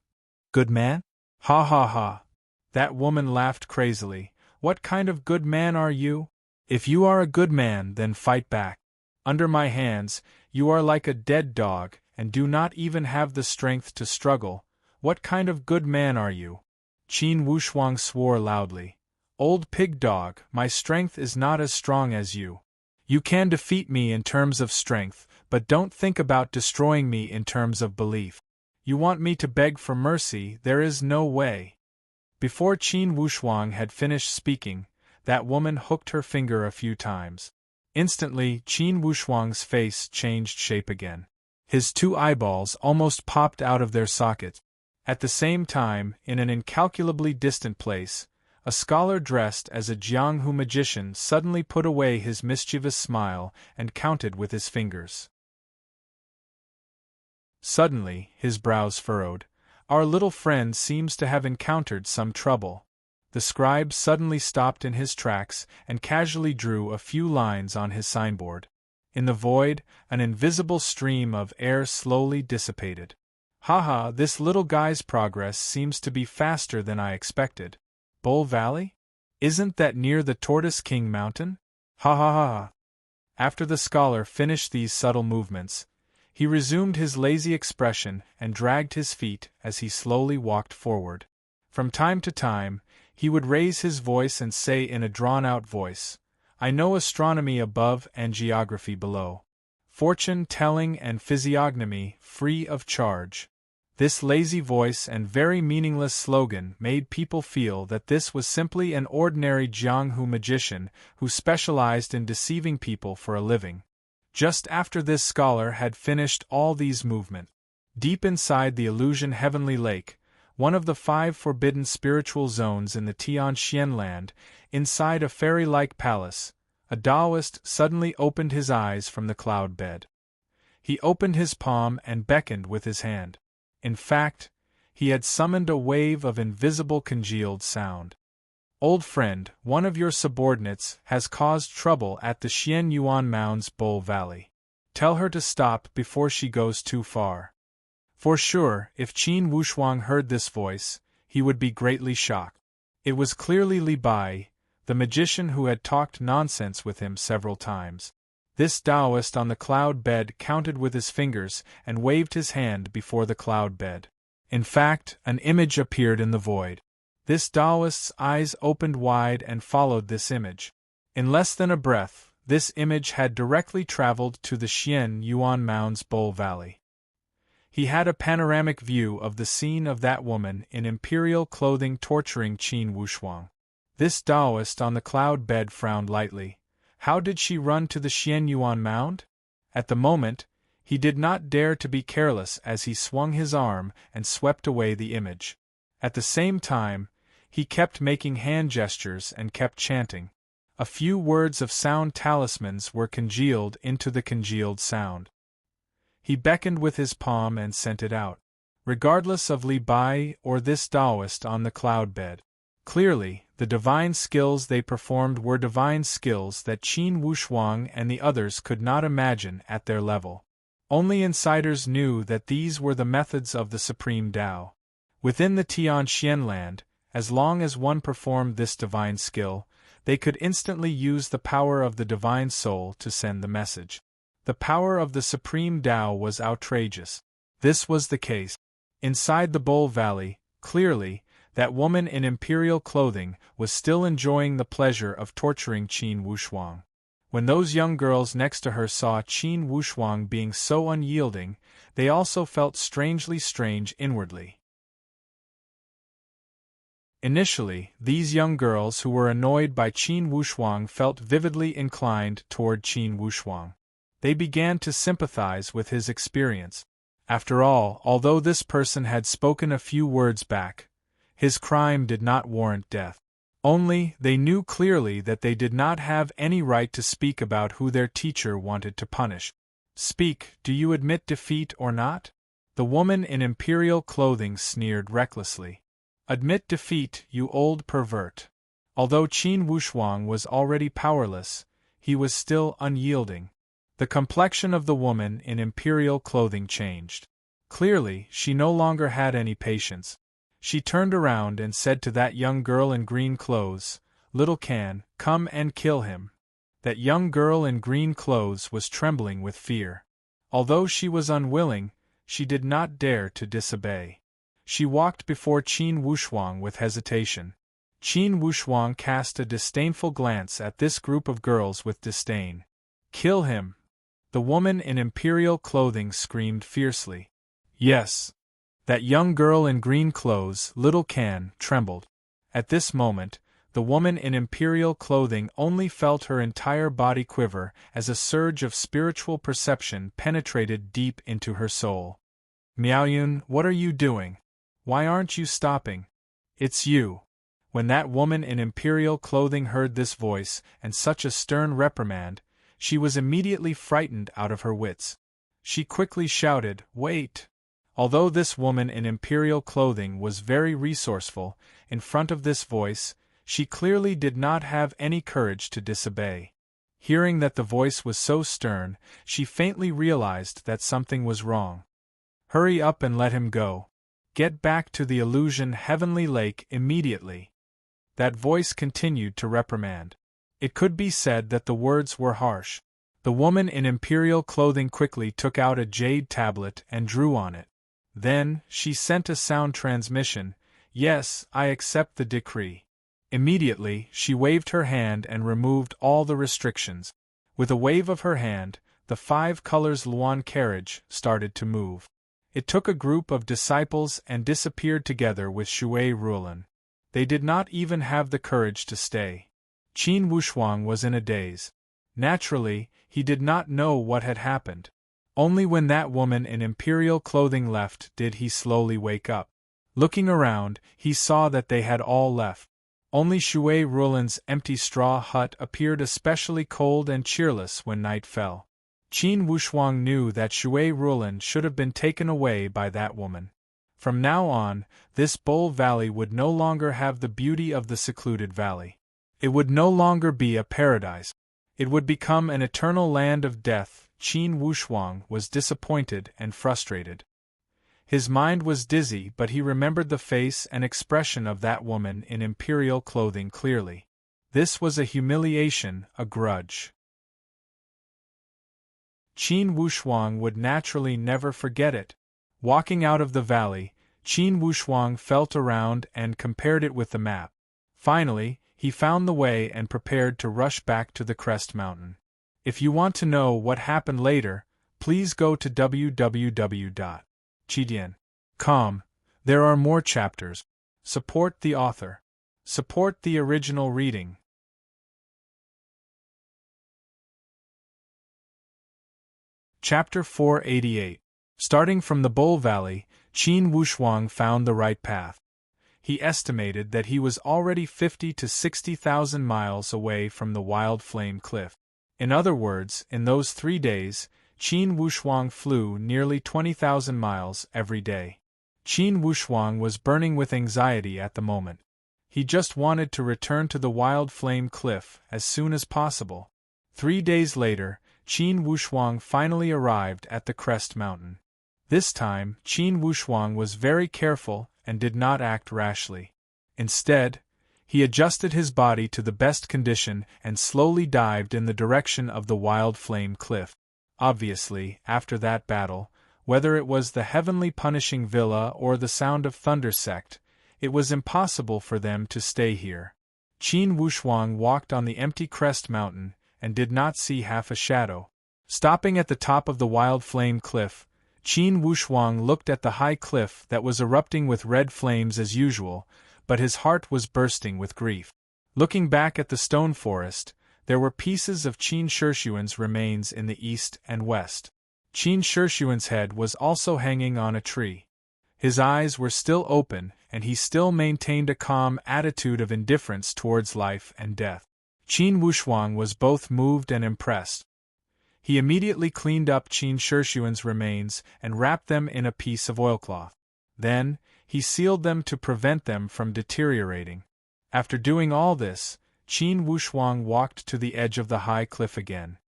"Good man? Ha ha ha!" That woman laughed crazily. "What kind of good man are you? If you are a good man, then fight back. Under my hands, you are like a dead dog, and do not even have the strength to struggle. What kind of good man are you?" Qin Wushuang swore loudly. "Old pig dog, my strength is not as strong as you. You can defeat me in terms of strength, but don't think about destroying me in terms of belief. You want me to beg for mercy, there is no way." Before Qin Wushuang had finished speaking, that woman hooked her finger a few times. Instantly, Qin Wushuang's face changed shape again. His 2 eyeballs almost popped out of their sockets. At the same time, in an incalculably distant place, a scholar dressed as a Jianghu magician suddenly put away his mischievous smile and counted with his fingers. Suddenly, his brows furrowed. "Our little friend seems to have encountered some trouble." The scribe suddenly stopped in his tracks and casually drew a few lines on his signboard. In the void, an invisible stream of air slowly dissipated. "Haha, this little guy's progress seems to be faster than I expected. Bull Valley? Isn't that near the Tortoise King Mountain? Ha ha ha ha." After the scholar finished these subtle movements, he resumed his lazy expression and dragged his feet as he slowly walked forward. From time to time, he would raise his voice and say in a drawn-out voice, "I know astronomy above and geography below. Fortune-telling and physiognomy free of charge. This lazy voice and very meaningless slogan made people feel that this was simply an ordinary Jianghu magician who specialized in deceiving people for a living. Just after this scholar had finished all these movements, deep inside the illusion Heavenly Lake, one of the 5 forbidden spiritual zones in the Tianxian land, inside a fairy-like palace, a Taoist suddenly opened his eyes from the cloud bed. He opened his palm and beckoned with his hand. In fact, he had summoned a wave of invisible congealed sound. Old friend, one of your subordinates has caused trouble at the Xian Yuan Mound's Bull Valley. Tell her to stop before she goes too far. For sure, if Qin Wushuang heard this voice, he would be greatly shocked. It was clearly Li Bai, the magician who had talked nonsense with him several times. This Taoist on the cloud bed counted with his fingers and waved his hand before the cloud bed. In fact, an image appeared in the void. This Taoist's eyes opened wide and followed this image. In less than a breath, this image had directly traveled to the Xian Yuan Mound's Bull Valley. He had a panoramic view of the scene of that woman in imperial clothing torturing Qin Wushuang. This Taoist on the cloud bed frowned lightly. How did she run to the Xian Yuan Mound? At the moment, he did not dare to be careless as he swung his arm and swept away the image. At the same time, he kept making hand gestures and kept chanting. A few words of sound talismans were congealed into the congealed sound. He beckoned with his palm and sent it out. Regardless of Li Bai or this Taoist on the cloud bed. Clearly, the divine skills they performed were divine skills that Qin Wushuang and the others could not imagine at their level. Only insiders knew that these were the methods of the Supreme Tao. Within the Tianxian land, as long as one performed this divine skill, they could instantly use the power of the divine soul to send the message. The power of the Supreme Tao was outrageous. This was the case. Inside the Bull Valley, clearly, that woman in imperial clothing was still enjoying the pleasure of torturing Qin Wushuang. When those young girls next to her saw Qin Wushuang being so unyielding, they also felt strangely strange inwardly. Initially, these young girls who were annoyed by Qin Wushuang felt vividly inclined toward Qin Wushuang. They began to sympathize with his experience. After all, although this person had spoken a few words back, his crime did not warrant death. Only, they knew clearly that they did not have any right to speak about who their teacher wanted to punish. Speak, do you admit defeat or not? The woman in imperial clothing sneered recklessly. Admit defeat, you old pervert. Although Qin Wushuang was already powerless, he was still unyielding. The complexion of the woman in imperial clothing changed. Clearly, she no longer had any patience. She turned around and said to that young girl in green clothes, "Little Can, come and kill him." That young girl in green clothes was trembling with fear. Although she was unwilling, she did not dare to disobey. She walked before Qin Wushuang with hesitation. Qin Wushuang cast a disdainful glance at this group of girls with disdain. "Kill him!" The woman in imperial clothing screamed fiercely. "Yes." That young girl in green clothes, Little Can, trembled. At this moment, the woman in imperial clothing only felt her entire body quiver as a surge of spiritual perception penetrated deep into her soul. "Miaoyun, what are you doing? Why aren't you stopping? It's you." When that woman in imperial clothing heard this voice and such a stern reprimand, she was immediately frightened out of her wits. She quickly shouted, "Wait!" Although this woman in imperial clothing was very resourceful, in front of this voice, she clearly did not have any courage to disobey. Hearing that the voice was so stern, she faintly realized that something was wrong. "Hurry up and let him go. Get back to the illusion Heavenly Lake immediately." That voice continued to reprimand. It could be said that the words were harsh. The woman in imperial clothing quickly took out a jade tablet and drew on it. Then, she sent a sound transmission, "Yes, I accept the decree." Immediately, she waved her hand and removed all the restrictions. With a wave of her hand, the 5 colors Luan carriage started to move. It took a group of disciples and disappeared together with Shui Rulan. They did not even have the courage to stay. Qin Wushuang was in a daze. Naturally, he did not know what had happened. Only when that woman in imperial clothing left did he slowly wake up. Looking around, he saw that they had all left. Only Shui Rulan's empty straw hut appeared especially cold and cheerless when night fell. Qin Wushuang knew that Shui Rulan should have been taken away by that woman. From now on, this Bull Valley would no longer have the beauty of the secluded valley. It would no longer be a paradise. It would become an eternal land of death. Qin Wushuang was disappointed and frustrated. His mind was dizzy, but he remembered the face and expression of that woman in imperial clothing clearly. This was a humiliation, a grudge. Qin Wushuang would naturally never forget it. Walking out of the valley, Qin Wushuang felt around and compared it with the map. Finally, he found the way and prepared to rush back to the crest mountain. If you want to know what happened later, please go to www.chidian.com. There are more chapters. Support the author. Support the original reading. Chapter 488. Starting from the Bull Valley, Qin Wushuang found the right path. He estimated that he was already 50 to 60,000 miles away from the Wild Flame Cliff. In other words, in those 3 days, Qin Wushuang flew nearly 20,000 miles every day. Qin Wushuang was burning with anxiety at the moment. He just wanted to return to the Wild Flame Cliff as soon as possible. 3 days later, Qin Wushuang finally arrived at the crest mountain. This time, Qin Wushuang was very careful and did not act rashly. Instead, he adjusted his body to the best condition and slowly dived in the direction of the Wild Flame Cliff. Obviously, after that battle, whether it was the heavenly punishing villa or the sound of thunder sect, it was impossible for them to stay here. Qin Wushuang walked on the empty crest mountain and did not see half a shadow. Stopping at the top of the Wild Flame Cliff, Qin Wushuang looked at the high cliff that was erupting with red flames as usual, but his heart was bursting with grief. Looking back at the stone forest, there were pieces of Qin Shishuan's remains in the east and west. Qin Shishuan's head was also hanging on a tree. His eyes were still open, and he still maintained a calm attitude of indifference towards life and death. Qin Wushuang was both moved and impressed. He immediately cleaned up Qin Shishuan's remains and wrapped them in a piece of oilcloth. Then, he sealed them to prevent them from deteriorating. After doing all this, Qin Wushuang walked to the edge of the high cliff again.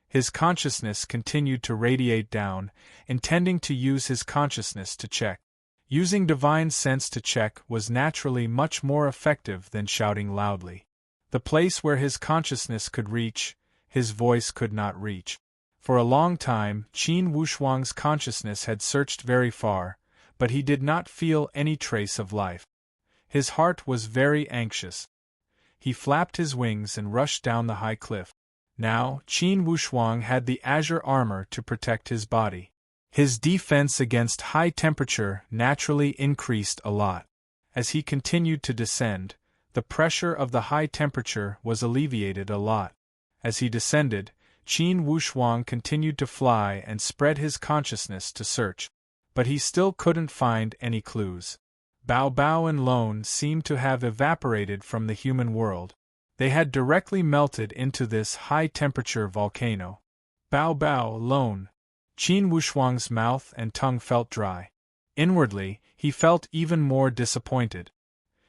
His consciousness continued to radiate down, intending to use his consciousness to check. Using divine sense to check was naturally much more effective than shouting loudly. The place where his consciousness could reach, his voice could not reach. For a long time, Qin Wushuang's consciousness had searched very far, but he did not feel any trace of life. His heart was very anxious. He flapped his wings and rushed down the high cliff. Now, Qin Wushuang had the azure armor to protect his body. His defense against high temperature naturally increased a lot. As he continued to descend, the pressure of the high temperature was alleviated a lot. As he descended, Qin Wushuang continued to fly and spread his consciousness to search. But he still couldn't find any clues. Bao Bao and Lone seemed to have evaporated from the human world. They had directly melted into this high-temperature volcano. Bao Bao, Lone. Qin Wushuang's mouth and tongue felt dry. Inwardly, he felt even more disappointed.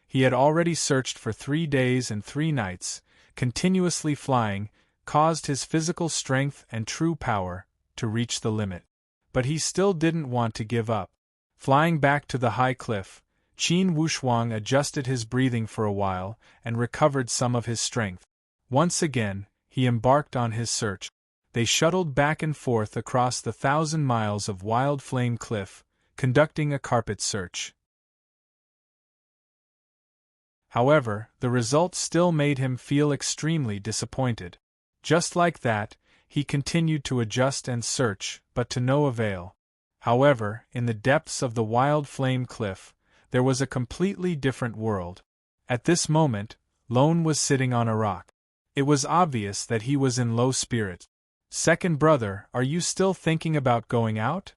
He had already searched for 3 days and 3 nights, continuously flying, caused his physical strength and true power to reach the limit. But he still didn't want to give up. Flying back to the high cliff, Qin Wushuang adjusted his breathing for a while and recovered some of his strength. Once again, he embarked on his search. They shuttled back and forth across the 1,000 miles of Wild Flame Cliff, conducting a carpet search. However, the result still made him feel extremely disappointed. Just like that, he continued to adjust and search, but to no avail. However, in the depths of the wild flame cliff, there was a completely different world. At this moment, Lone was sitting on a rock. It was obvious that he was in low spirits. "Second brother, are you still thinking about going out?"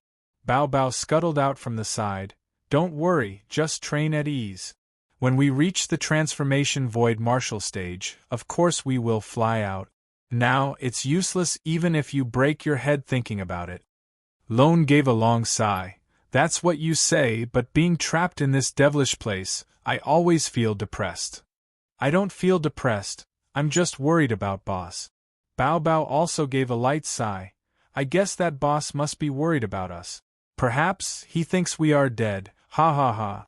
Bao Bao scuttled out from the side. "Don't worry, just train at ease. When we reach the transformation void martial stage, of course we will fly out. Now, it's useless even if you break your head thinking about it." Lone gave a long sigh. "That's what you say, but being trapped in this devilish place, I always feel depressed." "I don't feel depressed, I'm just worried about boss." Bao Bao also gave a light sigh. "I guess that boss must be worried about us. Perhaps he thinks we are dead, ha ha ha."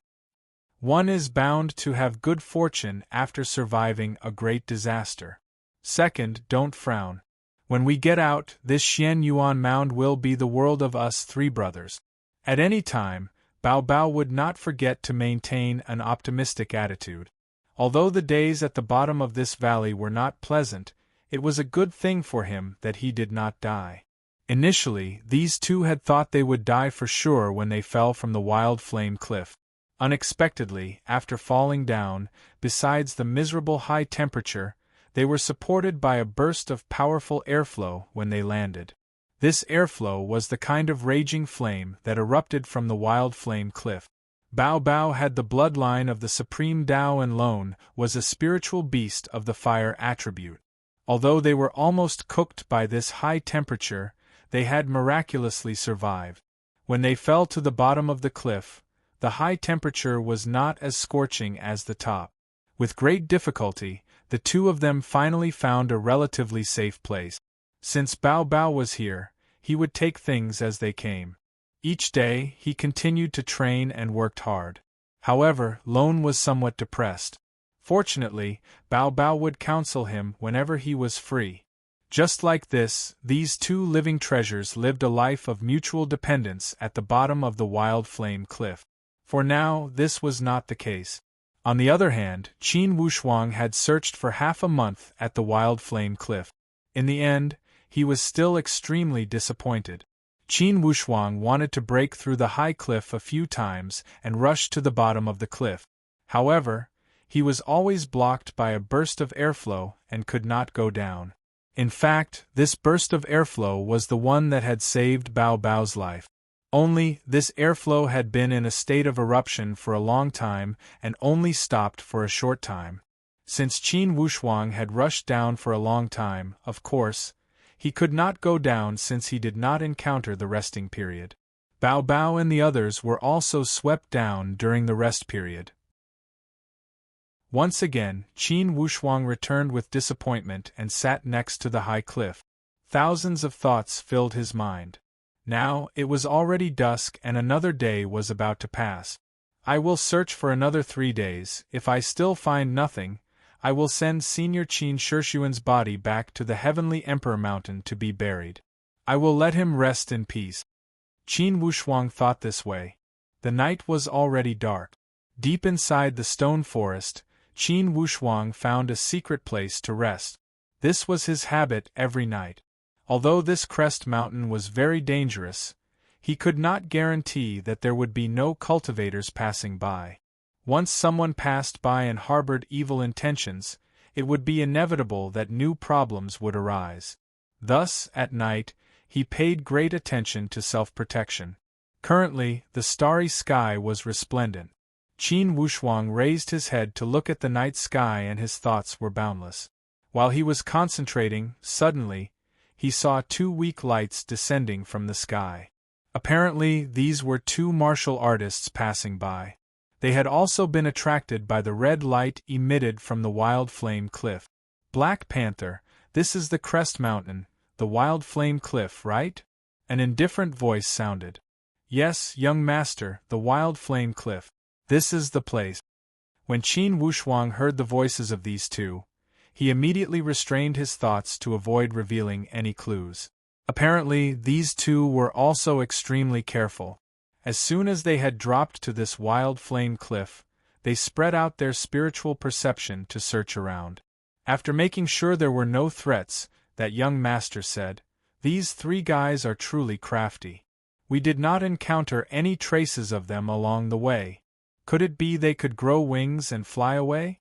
One is bound to have good fortune after surviving a great disaster. Second, don't frown. When we get out, this Xian Yuan mound will be the world of us three brothers. At any time, Bao Bao would not forget to maintain an optimistic attitude. Although the days at the bottom of this valley were not pleasant, it was a good thing for him that he did not die. Initially, these two had thought they would die for sure when they fell from the wild flame cliff. Unexpectedly, after falling down, besides the miserable high temperature, they were supported by a burst of powerful airflow when they landed. This airflow was the kind of raging flame that erupted from the wild flame cliff. Bao Bao had the bloodline of the Supreme Tao and Lone was a spiritual beast of the fire attribute. Although they were almost cooked by this high temperature, they had miraculously survived. When they fell to the bottom of the cliff, the high temperature was not as scorching as the top. With great difficulty, the two of them finally found a relatively safe place. Since Bao Bao was here, he would take things as they came. Each day, he continued to train and worked hard. However, Lone was somewhat depressed. Fortunately, Bao Bao would counsel him whenever he was free. Just like this, these two living treasures lived a life of mutual dependence at the bottom of the wild flame cliff. For now, this was not the case. On the other hand, Qin Wushuang had searched for half a month at the wild flame cliff. In the end, he was still extremely disappointed. Qin Wushuang wanted to break through the high cliff a few times and rush to the bottom of the cliff. However, he was always blocked by a burst of airflow and could not go down. In fact, this burst of airflow was the one that had saved Bao Bao's life. Only, this airflow had been in a state of eruption for a long time and only stopped for a short time. Since Qin Wushuang had rushed down for a long time, of course, he could not go down since he did not encounter the resting period. Bao Bao and the others were also swept down during the rest period. Once again, Qin Wushuang returned with disappointment and sat next to the high cliff. Thousands of thoughts filled his mind. Now, it was already dusk and another day was about to pass. "I will search for another 3 days. If I still find nothing, I will send Senior Qin Shishuan's body back to the Heavenly Emperor Mountain to be buried. I will let him rest in peace." Qin Wushuang thought this way. The night was already dark. Deep inside the stone forest, Qin Wushuang found a secret place to rest. This was his habit every night. Although this crest mountain was very dangerous, he could not guarantee that there would be no cultivators passing by. Once someone passed by and harbored evil intentions, it would be inevitable that new problems would arise. Thus, at night, he paid great attention to self-protection. Currently, the starry sky was resplendent. Qin Wushuang raised his head to look at the night sky and his thoughts were boundless. While he was concentrating, suddenly, he saw 2 weak lights descending from the sky. Apparently, these were 2 martial artists passing by. They had also been attracted by the red light emitted from the wild flame cliff. "Black Panther, this is the crest mountain, the wild flame cliff, right?" An indifferent voice sounded. "Yes, young master, the wild flame cliff. This is the place." When Qin Wushuang heard the voices of these two, he immediately restrained his thoughts to avoid revealing any clues. Apparently, these two were also extremely careful. As soon as they had dropped to this wild flame cliff, they spread out their spiritual perception to search around. After making sure there were no threats, that young master said, "These 3 guys are truly crafty. We did not encounter any traces of them along the way. Could it be they could grow wings and fly away?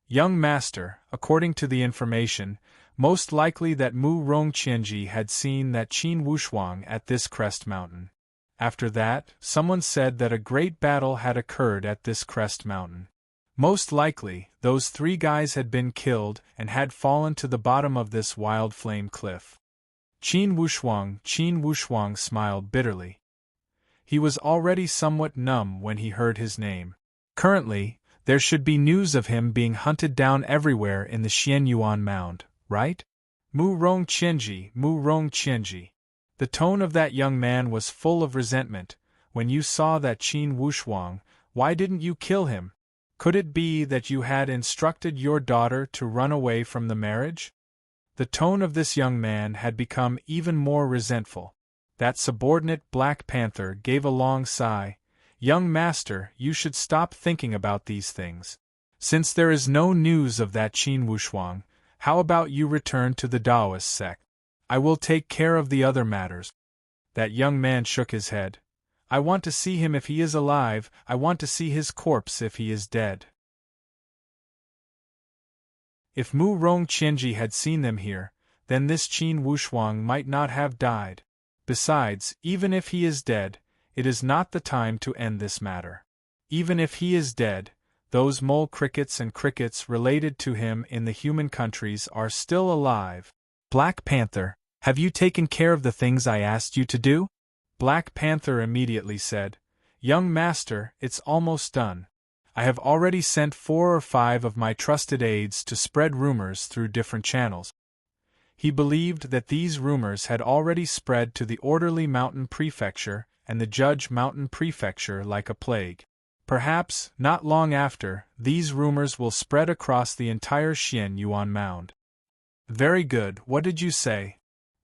Young master, according to the information, most likely that Mu Rongqianji had seen that Qin Wushuang at this crest mountain. After that, someone said that a great battle had occurred at this crest mountain. Most likely, those 3 guys had been killed and had fallen to the bottom of this wild flame cliff. Qin Wushuang smiled bitterly. He was already somewhat numb when he heard his name. Currently, there should be news of him being hunted down everywhere in the Xianyuan Mound, right? Mu Rongqianji. The tone of that young man was full of resentment. When you saw that Qin Wushuang, why didn't you kill him? Could it be that you had instructed your daughter to run away from the marriage? The tone of this young man had become even more resentful. That subordinate Black Panther gave a long sigh. Young master, you should stop thinking about these things. Since there is no news of that Qin Wushuang, how about you return to the Taoist sect? I will take care of the other matters. That young man shook his head. I want to see him if he is alive, I want to see his corpse if he is dead. If Mu Rongqianji had seen them here, then this Qin Wushuang might not have died. Besides, even if he is dead, it is not the time to end this matter. Even if he is dead, those mole crickets and crickets related to him in the human countries are still alive. Black Panther, have you taken care of the things I asked you to do? Black Panther immediately said, Young master, it's almost done. I have already sent 4 or 5 of my trusted aides to spread rumors through different channels. He believed that these rumors had already spread to the Orderly Mountain Prefecture and the Judge Mountain Prefecture like a plague. Perhaps, not long after, these rumors will spread across the entire Xianyuan Mound. Very good, what did you say?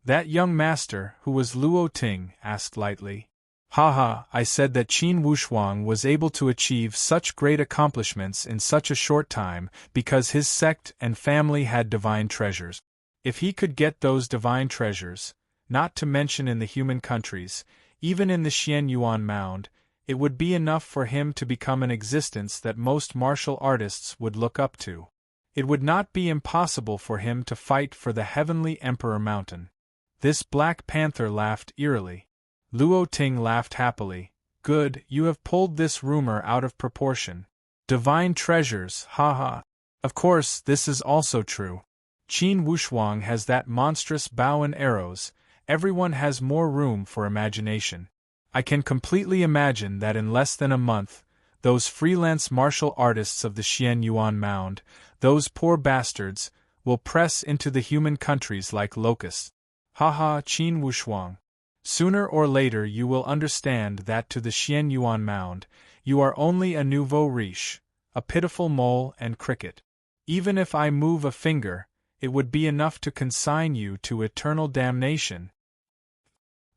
That young master, who was Luo Ting, asked lightly. Haha, I said that Qin Wushuang was able to achieve such great accomplishments in such a short time because his sect and family had divine treasures. If he could get those divine treasures, not to mention in the human countries, even in the Xianyuan Mound, it would be enough for him to become an existence that most martial artists would look up to. It would not be impossible for him to fight for the Heavenly Emperor Mountain. This Black Panther laughed eerily. Luo Ting laughed happily. Good, you have pulled this rumor out of proportion. Divine treasures, haha. Of course, this is also true. Qin Wushuang has that monstrous bow and arrows, everyone has more room for imagination. I can completely imagine that in less than a month, those freelance martial artists of the Xianyuan Mound, those poor bastards, will press into the human countries like locusts. Haha, Qin Wushuang. Sooner or later you will understand that to the Xianyuan Mound, you are only a nouveau riche, a pitiful mole and cricket. Even if I move a finger, it would be enough to consign you to eternal damnation.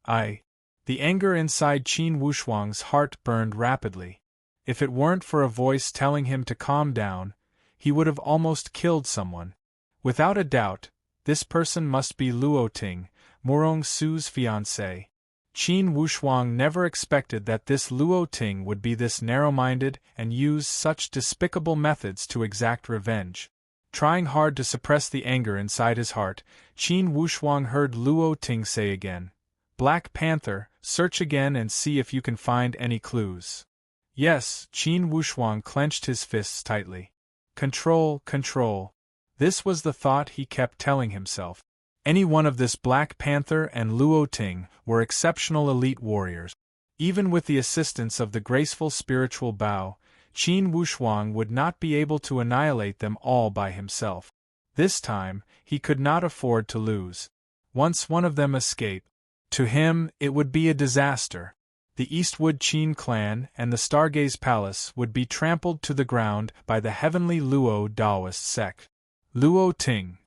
The anger inside Qin Wushuang's heart burned rapidly. If it weren't for a voice telling him to calm down, he would have almost killed someone. Without a doubt, this person must be Luo Ting, Murong Su's fiancé. Qin Wushuang never expected that this Luo Ting would be this narrow-minded and use such despicable methods to exact revenge. Trying hard to suppress the anger inside his heart, Qin Wushuang heard Luo Ting say again, Black Panther, search again and see if you can find any clues. Yes, Qin Wushuang clenched his fists tightly. Control, control. This was the thought he kept telling himself. Any one of this Black Panther and Luo Ting were exceptional elite warriors. Even with the assistance of the graceful spiritual bow, Qin Wushuang would not be able to annihilate them all by himself. This time, he could not afford to lose. Once one of them escaped, to him it would be a disaster. The Eastwood Qin clan and the Stargaze Palace would be trampled to the ground by the heavenly Luo Taoist sect. Luo Ting.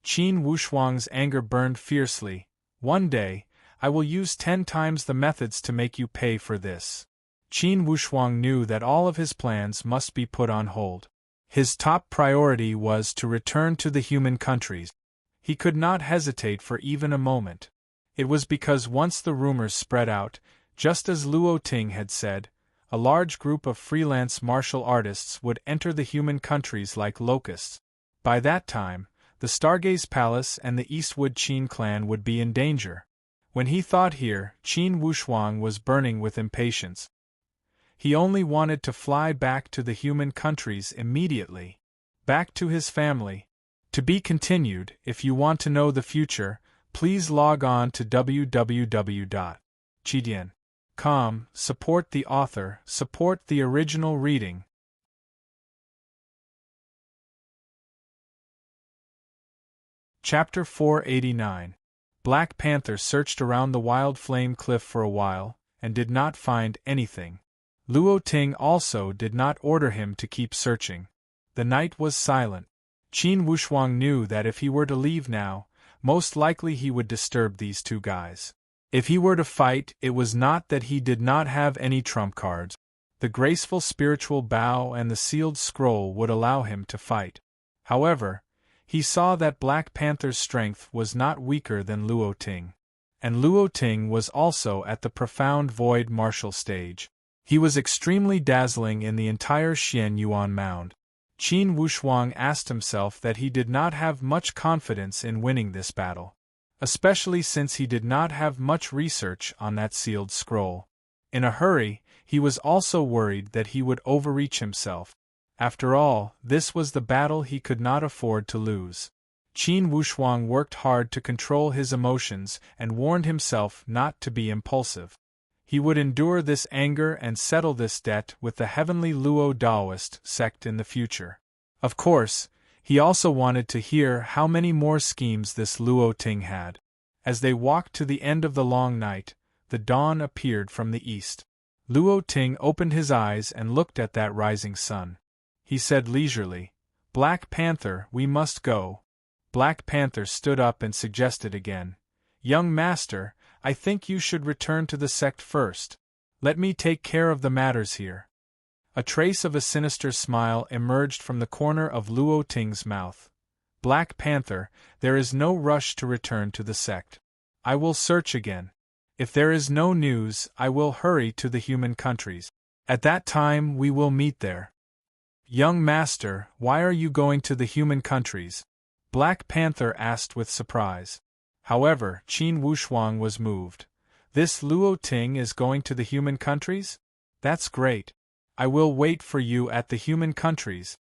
Qin Wushuang's anger burned fiercely. One day, I will use 10 times the methods to make you pay for this. Qin Wushuang knew that all of his plans must be put on hold. His top priority was to return to the human countries. He could not hesitate for even a moment. It was because once the rumors spread out, just as Luo Ting had said, a large group of freelance martial artists would enter the human countries like locusts. By that time, the Stargaze Palace and the Eastwood Qin clan would be in danger. When he thought here, Qin Wushuang was burning with impatience. He only wanted to fly back to the human countries immediately. Back to his family. To be continued. If you want to know the future, please log on to www.chidian.com. Support the author, support the original reading. Chapter 489. Black Panther searched around the Wild Flame Cliff for a while, and did not find anything. Luo Ting also did not order him to keep searching. The night was silent. Qin Wushuang knew that if he were to leave now, most likely he would disturb these two guys. If he were to fight, it was not that he did not have any trump cards. The graceful spiritual bow and the sealed scroll would allow him to fight. However, he saw that Black Panther's strength was not weaker than Luo Ting. And Luo Ting was also at the profound void martial stage. He was extremely dazzling in the entire Xian Yuan mound. Qin Wushuang asked himself that he did not have much confidence in winning this battle, especially since he did not have much research on that sealed scroll. In a hurry, he was also worried that he would overreach himself. After all, this was the battle he could not afford to lose. Qin Wushuang worked hard to control his emotions and warned himself not to be impulsive. He would endure this anger and settle this debt with the heavenly Luo Daoist sect in the future. Of course, he also wanted to hear how many more schemes this Luo Ting had. As they walked to the end of the long night, the dawn appeared from the east. Luo Ting opened his eyes and looked at that rising sun. He said leisurely, "Black Panther, we must go." Black Panther stood up and suggested again, "Young master, I think you should return to the sect first. Let me take care of the matters here." A trace of a sinister smile emerged from the corner of Luo Ting's mouth. "Black Panther, there is no rush to return to the sect. I will search again. If there is no news, I will hurry to the human countries. At that time we will meet there." "Young master, why are you going to the human countries?" Black Panther asked with surprise. However, Qin Wushuang was moved. "This Luo Ting is going to the human countries? That's great. I will wait for you at the human countries."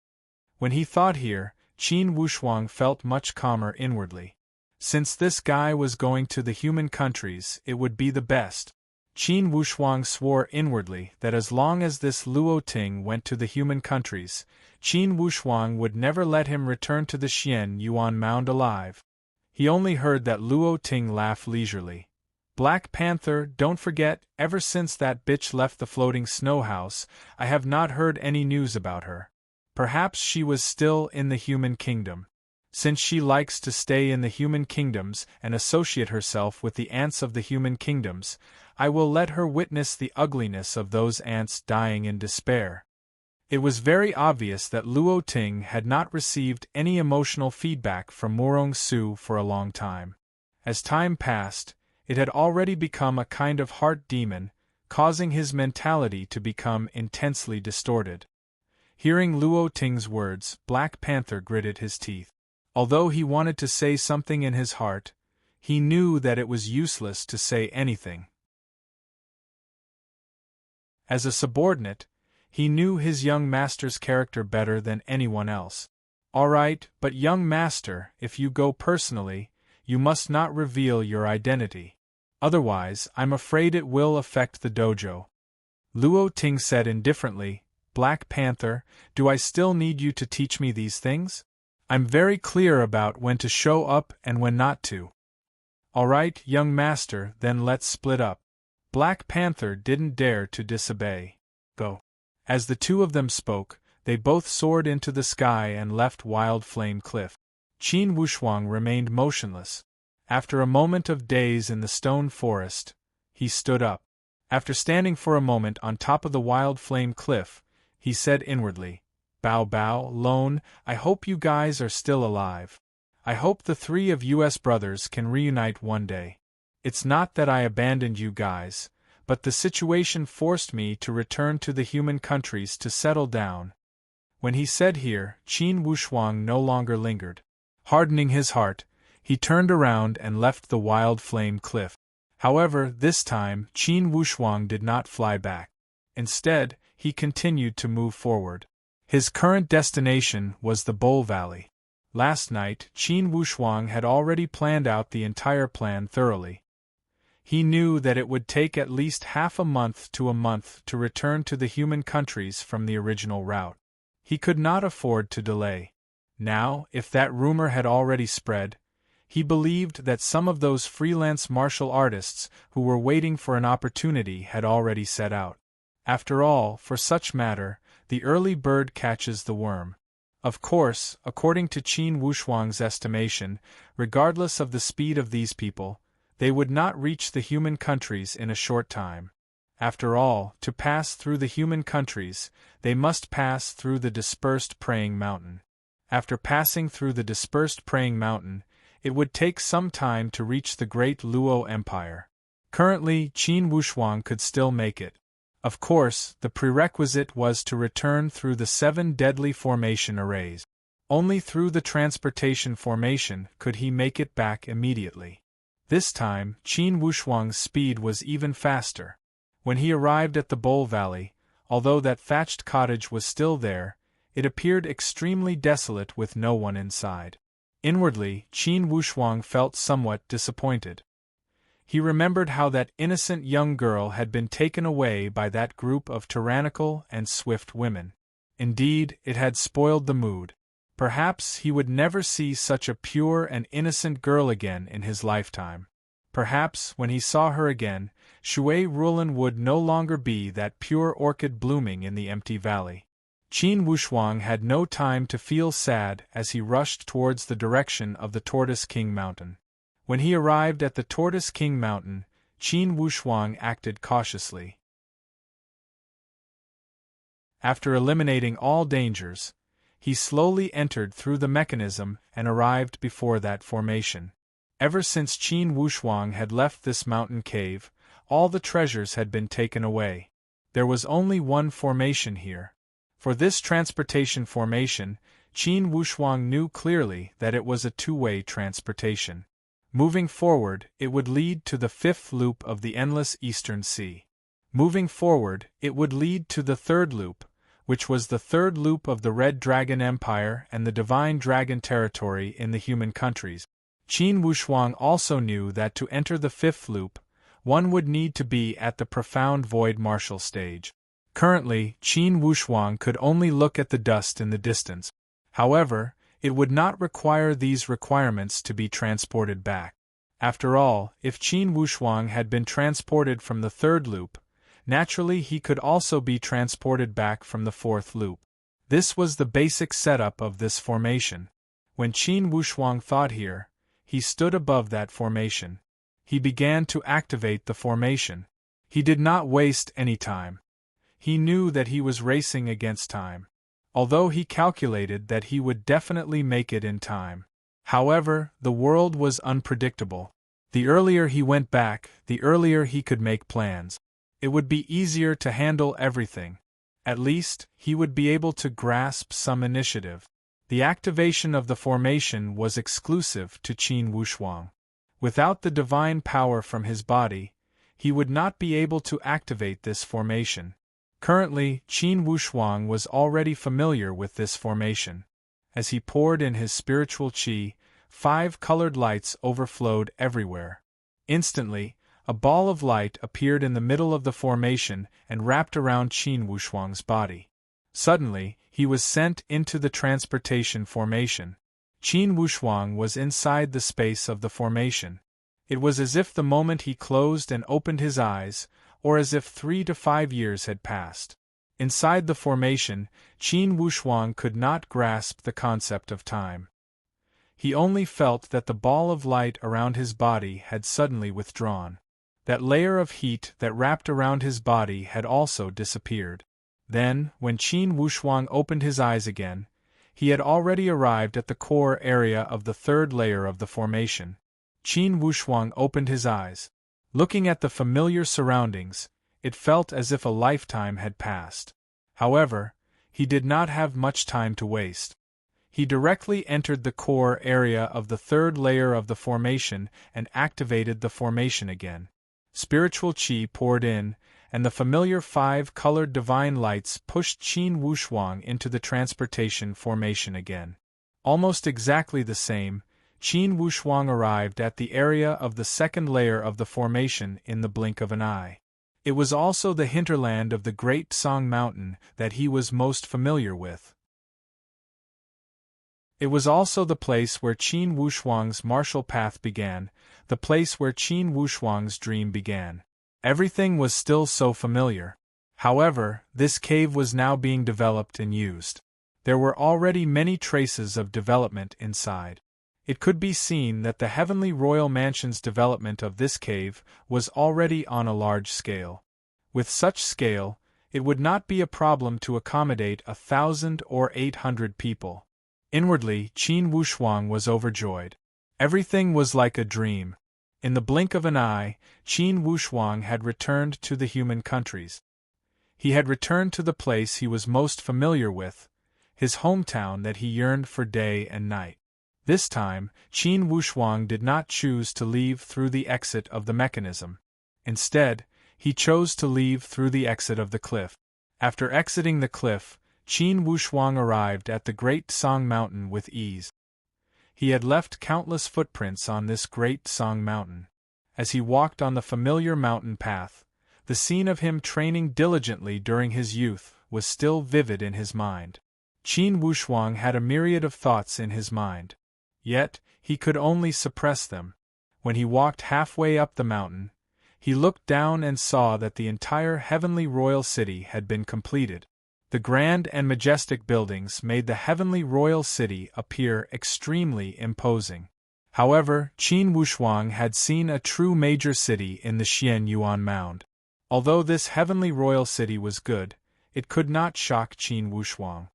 When he thought here, Qin Wushuang felt much calmer inwardly. Since this guy was going to the human countries, it would be the best. Qin Wushuang swore inwardly that as long as this Luo Ting went to the human countries, Qin Wushuang would never let him return to the Xian Yuan mound alive. He only heard that Luo Ting laugh leisurely. "Black Panther, don't forget, ever since that bitch left the floating snow house, I have not heard any news about her. Perhaps she was still in the human kingdom. Since she likes to stay in the human kingdoms and associate herself with the ants of the human kingdoms, I will let her witness the ugliness of those ants dying in despair." It was very obvious that Luo Ting had not received any emotional feedback from Murong Su for a long time. As time passed, it had already become a kind of heart demon, causing his mentality to become intensely distorted. Hearing Luo Ting's words, Black Panther gritted his teeth. Although he wanted to say something in his heart, he knew that it was useless to say anything. As a subordinate, he knew his young master's character better than anyone else. "All right, but young master, if you go personally, you must not reveal your identity. Otherwise, I'm afraid it will affect the dojo." Luo Ting said indifferently, "Black Panther, do I still need you to teach me these things? I'm very clear about when to show up and when not to." "All right, young master, then let's split up." Black Panther didn't dare to disobey. "Go." As the two of them spoke, they both soared into the sky and left Wild Flame Cliff. Qin Wushuang remained motionless. After a moment of daze in the stone forest, he stood up. After standing for a moment on top of the Wild Flame Cliff, he said inwardly, "Bao Bao, Lone, I hope you guys are still alive. I hope the three of us brothers can reunite one day. It's not that I abandoned you guys, but the situation forced me to return to the human countries to settle down. When he said here, Qin Wushuang no longer lingered. Hardening his heart, he turned around and left the wild flame cliff. However, this time, Qin Wushuang did not fly back. Instead, he continued to move forward. His current destination was the Bowl Valley. Last night, Qin Wushuang had already planned out the entire plan thoroughly. He knew that it would take at least half a month to return to the human countries from the original route. He could not afford to delay. Now, if that rumor had already spread, he believed that some of those freelance martial artists who were waiting for an opportunity had already set out. After all, for such matter, the early bird catches the worm. Of course, according to Qin Wushuang's estimation, regardless of the speed of these people, they would not reach the human countries in a short time. After all, to pass through the human countries, they must pass through the dispersed praying mountain. After passing through the dispersed praying mountain, it would take some time to reach the great Luo Empire. Currently, Qin Wushuang could still make it. Of course, the prerequisite was to return through the 7 deadly formation arrays. Only through the transportation formation could he make it back immediately. This time, Qin Wushuang's speed was even faster. When he arrived at the Bowl Valley, although that thatched cottage was still there, it appeared extremely desolate with no one inside. Inwardly, Qin Wushuang felt somewhat disappointed. He remembered how that innocent young girl had been taken away by that group of tyrannical and swift women. Indeed, it had spoiled the mood. Perhaps he would never see such a pure and innocent girl again in his lifetime. Perhaps, when he saw her again, Shui Rulan would no longer be that pure orchid blooming in the empty valley. Qin Wushuang had no time to feel sad as he rushed towards the direction of the Tortoise King Mountain. When he arrived at the Tortoise King Mountain, Qin Wushuang acted cautiously. After eliminating all dangers, he slowly entered through the mechanism and arrived before that formation. Ever since Qin Wushuang had left this mountain cave, all the treasures had been taken away. There was only one formation here. For this transportation formation, Qin Wushuang knew clearly that it was a two-way transportation. Moving forward, it would lead to the 5th loop of the endless Eastern Sea. Moving forward, it would lead to the 3rd loop, which was the 3rd loop of the Red Dragon Empire and the Divine Dragon territory in the human countries. Qin Wushuang also knew that to enter the 5th loop, one would need to be at the Profound Void Martial stage. Currently, Qin Wushuang could only look at the dust in the distance. However, it would not require these requirements to be transported back. After all, if Qin Wushuang had been transported from the 3rd loop, naturally he could also be transported back from the 4th loop. This was the basic setup of this formation. When Qin Wushuang thought here, he stood above that formation. He began to activate the formation. He did not waste any time. He knew that he was racing against time. Although he calculated that he would definitely make it in time. However, the world was unpredictable. The earlier he went back, the earlier he could make plans. It would be easier to handle everything. At least, he would be able to grasp some initiative. The activation of the formation was exclusive to Qin Wushuang. Without the divine power from his body, he would not be able to activate this formation. Currently, Qin Wushuang was already familiar with this formation. As he poured in his spiritual qi, 5 colored lights overflowed everywhere. Instantly, a ball of light appeared in the middle of the formation and wrapped around Qin Wushuang's body. Suddenly, he was sent into the transportation formation. Qin Wushuang was inside the space of the formation. It was as if the moment he closed and opened his eyes, or as if 3 to 5 years had passed. Inside the formation, Qin Wushuang could not grasp the concept of time. He only felt that the ball of light around his body had suddenly withdrawn. That layer of heat that wrapped around his body had also disappeared. Then, when Qin Wushuang opened his eyes again, he had already arrived at the core area of the 3rd layer of the formation. Qin Wushuang opened his eyes. Looking at the familiar surroundings, it felt as if a lifetime had passed. However, he did not have much time to waste. He directly entered the core area of the third layer of the formation and activated the formation again. Spiritual chi poured in, and the familiar 5-colored divine lights pushed Qin Wushuang into the transportation formation again. Almost exactly the same, Qin Wushuang arrived at the area of the second layer of the formation in the blink of an eye. It was also the hinterland of the Great Song Mountain that he was most familiar with. It was also the place where Qin Wushuang's martial path began, the place where Qin Wushuang's dream began. Everything was still so familiar. However, this cave was now being developed and used. There were already many traces of development inside. It could be seen that the Heavenly Royal Mansion's development of this cave was already on a large scale. With such scale, it would not be a problem to accommodate 1,000 or 800 people. Inwardly, Qin Wushuang was overjoyed. Everything was like a dream. In the blink of an eye, Qin Wushuang had returned to the human countries. He had returned to the place he was most familiar with, his hometown that he yearned for day and night. This time, Qin Wushuang did not choose to leave through the exit of the mechanism. Instead, he chose to leave through the exit of the cliff. After exiting the cliff, Qin Wushuang arrived at the Great Song Mountain with ease. He had left countless footprints on this Great Song Mountain. As he walked on the familiar mountain path, the scene of him training diligently during his youth was still vivid in his mind. Qin Wushuang had a myriad of thoughts in his mind. Yet, he could only suppress them. When he walked halfway up the mountain, he looked down and saw that the entire heavenly royal city had been completed. The grand and majestic buildings made the heavenly royal city appear extremely imposing. However, Qin Wushuang had seen a true major city in the Xian Yuan Mound. Although this heavenly royal city was good, it could not shock Qin Wushuang.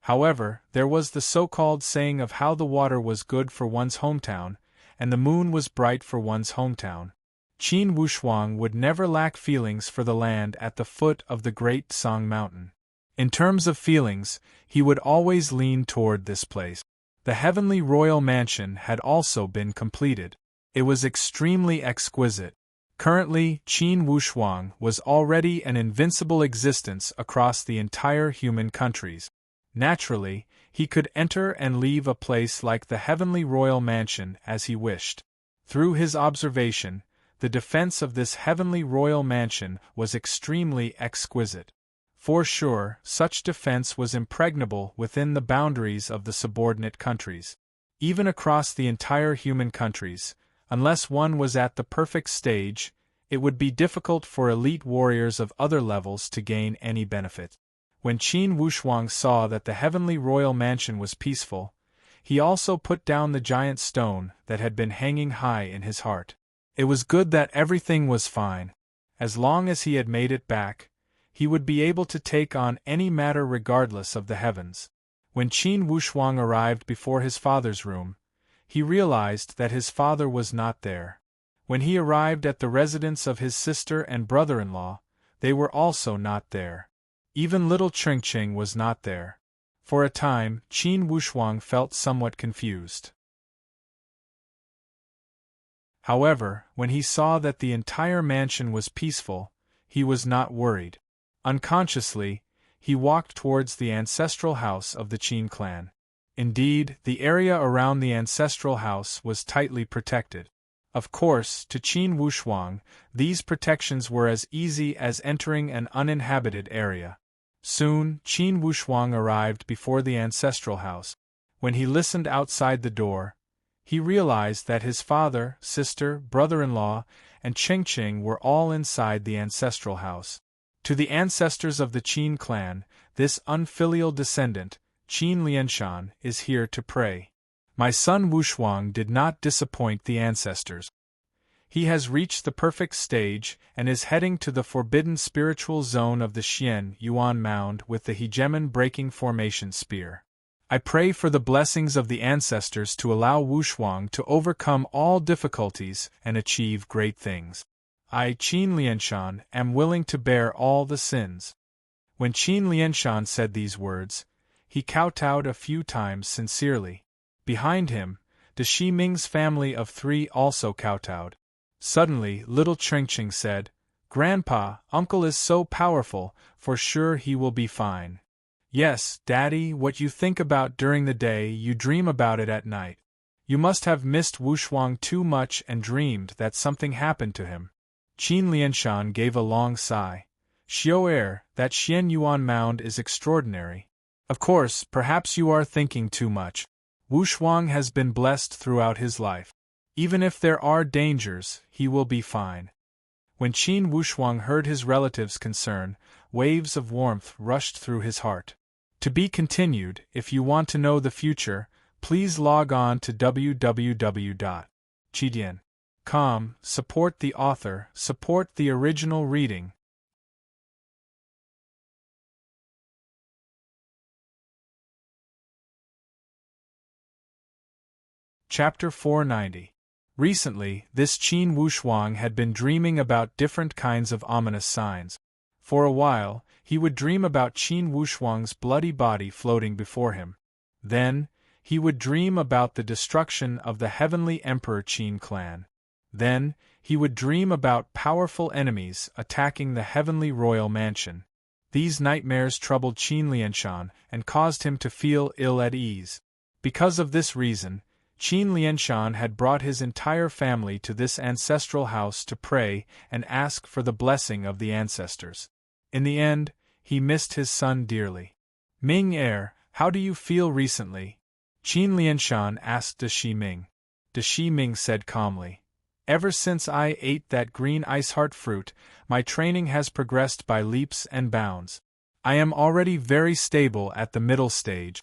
However, there was the so-called saying of how the water was good for one's hometown, and the moon was bright for one's hometown. Qin Wushuang would never lack feelings for the land at the foot of the Great Song Mountain. In terms of feelings, he would always lean toward this place. The heavenly royal mansion had also been completed. It was extremely exquisite. Currently, Qin Wushuang was already an invincible existence across the entire human countries. Naturally, he could enter and leave a place like the heavenly royal mansion as he wished. Through his observation, the defense of this heavenly royal mansion was extremely exquisite. For sure, such defense was impregnable within the boundaries of the subordinate countries. Even across the entire human countries, unless one was at the perfect stage, it would be difficult for elite warriors of other levels to gain any benefit. When Qin Wushuang saw that the heavenly royal mansion was peaceful, he also put down the giant stone that had been hanging high in his heart. It was good that everything was fine. As long as he had made it back, he would be able to take on any matter regardless of the heavens. When Qin Wushuang arrived before his father's room, he realized that his father was not there. When he arrived at the residence of his sister and brother-in-law, they were also not there. Even little Chengcheng was not there. For a time, Qin Wushuang felt somewhat confused. However, when he saw that the entire mansion was peaceful, he was not worried. Unconsciously, he walked towards the ancestral house of the Qin clan. Indeed, the area around the ancestral house was tightly protected. Of course, to Qin Wushuang, these protections were as easy as entering an uninhabited area. Soon, Qin Wushuang arrived before the ancestral house. When he listened outside the door, he realized that his father, sister, brother-in-law, and Chengcheng were all inside the ancestral house. To the ancestors of the Qin clan, this unfilial descendant, Qin Lianshan, is here to pray. My son Wushuang did not disappoint the ancestors. He has reached the perfect stage and is heading to the forbidden spiritual zone of the Xian Yuan Mound with the hegemon-breaking formation spear. I pray for the blessings of the ancestors to allow Wushuang to overcome all difficulties and achieve great things. I, Qin Lianshan, am willing to bear all the sins. When Qin Lianshan said these words, he kowtowed a few times sincerely. Behind him, the Shi Ming's family of 3 also kowtowed. Suddenly, little Chengqing said, "Grandpa, Uncle is so powerful, for sure he will be fine." "Yes, Daddy, what you think about during the day you dream about it at night. You must have missed Wushuang too much and dreamed that something happened to him." Qin Lianshan gave a long sigh. "Xiao, that Xian Yuan mound is extraordinary. Of course, perhaps you are thinking too much. Wushuang has been blessed throughout his life. Even if there are dangers, he will be fine." When Qin Wushuang heard his relative's concern, waves of warmth rushed through his heart. To be continued. If you want to know the future, please log on to www.chidian.com. Support the author, support the original reading. Chapter 490. Recently, this Qin Wushuang had been dreaming about different kinds of ominous signs. For a while, he would dream about Qin Wushuang's bloody body floating before him. Then, he would dream about the destruction of the heavenly Emperor Qin clan. Then, he would dream about powerful enemies attacking the heavenly royal mansion. These nightmares troubled Qin Lianshan and caused him to feel ill at ease. Because of this reason, Qin Lianshan had brought his entire family to this ancestral house to pray and ask for the blessing of the ancestors. In the end, he missed his son dearly. "Ming heir, how do you feel recently?" Qin Lianshan asked De Shi Ming. De Shi Ming said calmly, "Ever since I ate that green ice heart fruit, my training has progressed by leaps and bounds. I am already very stable at the middle stage."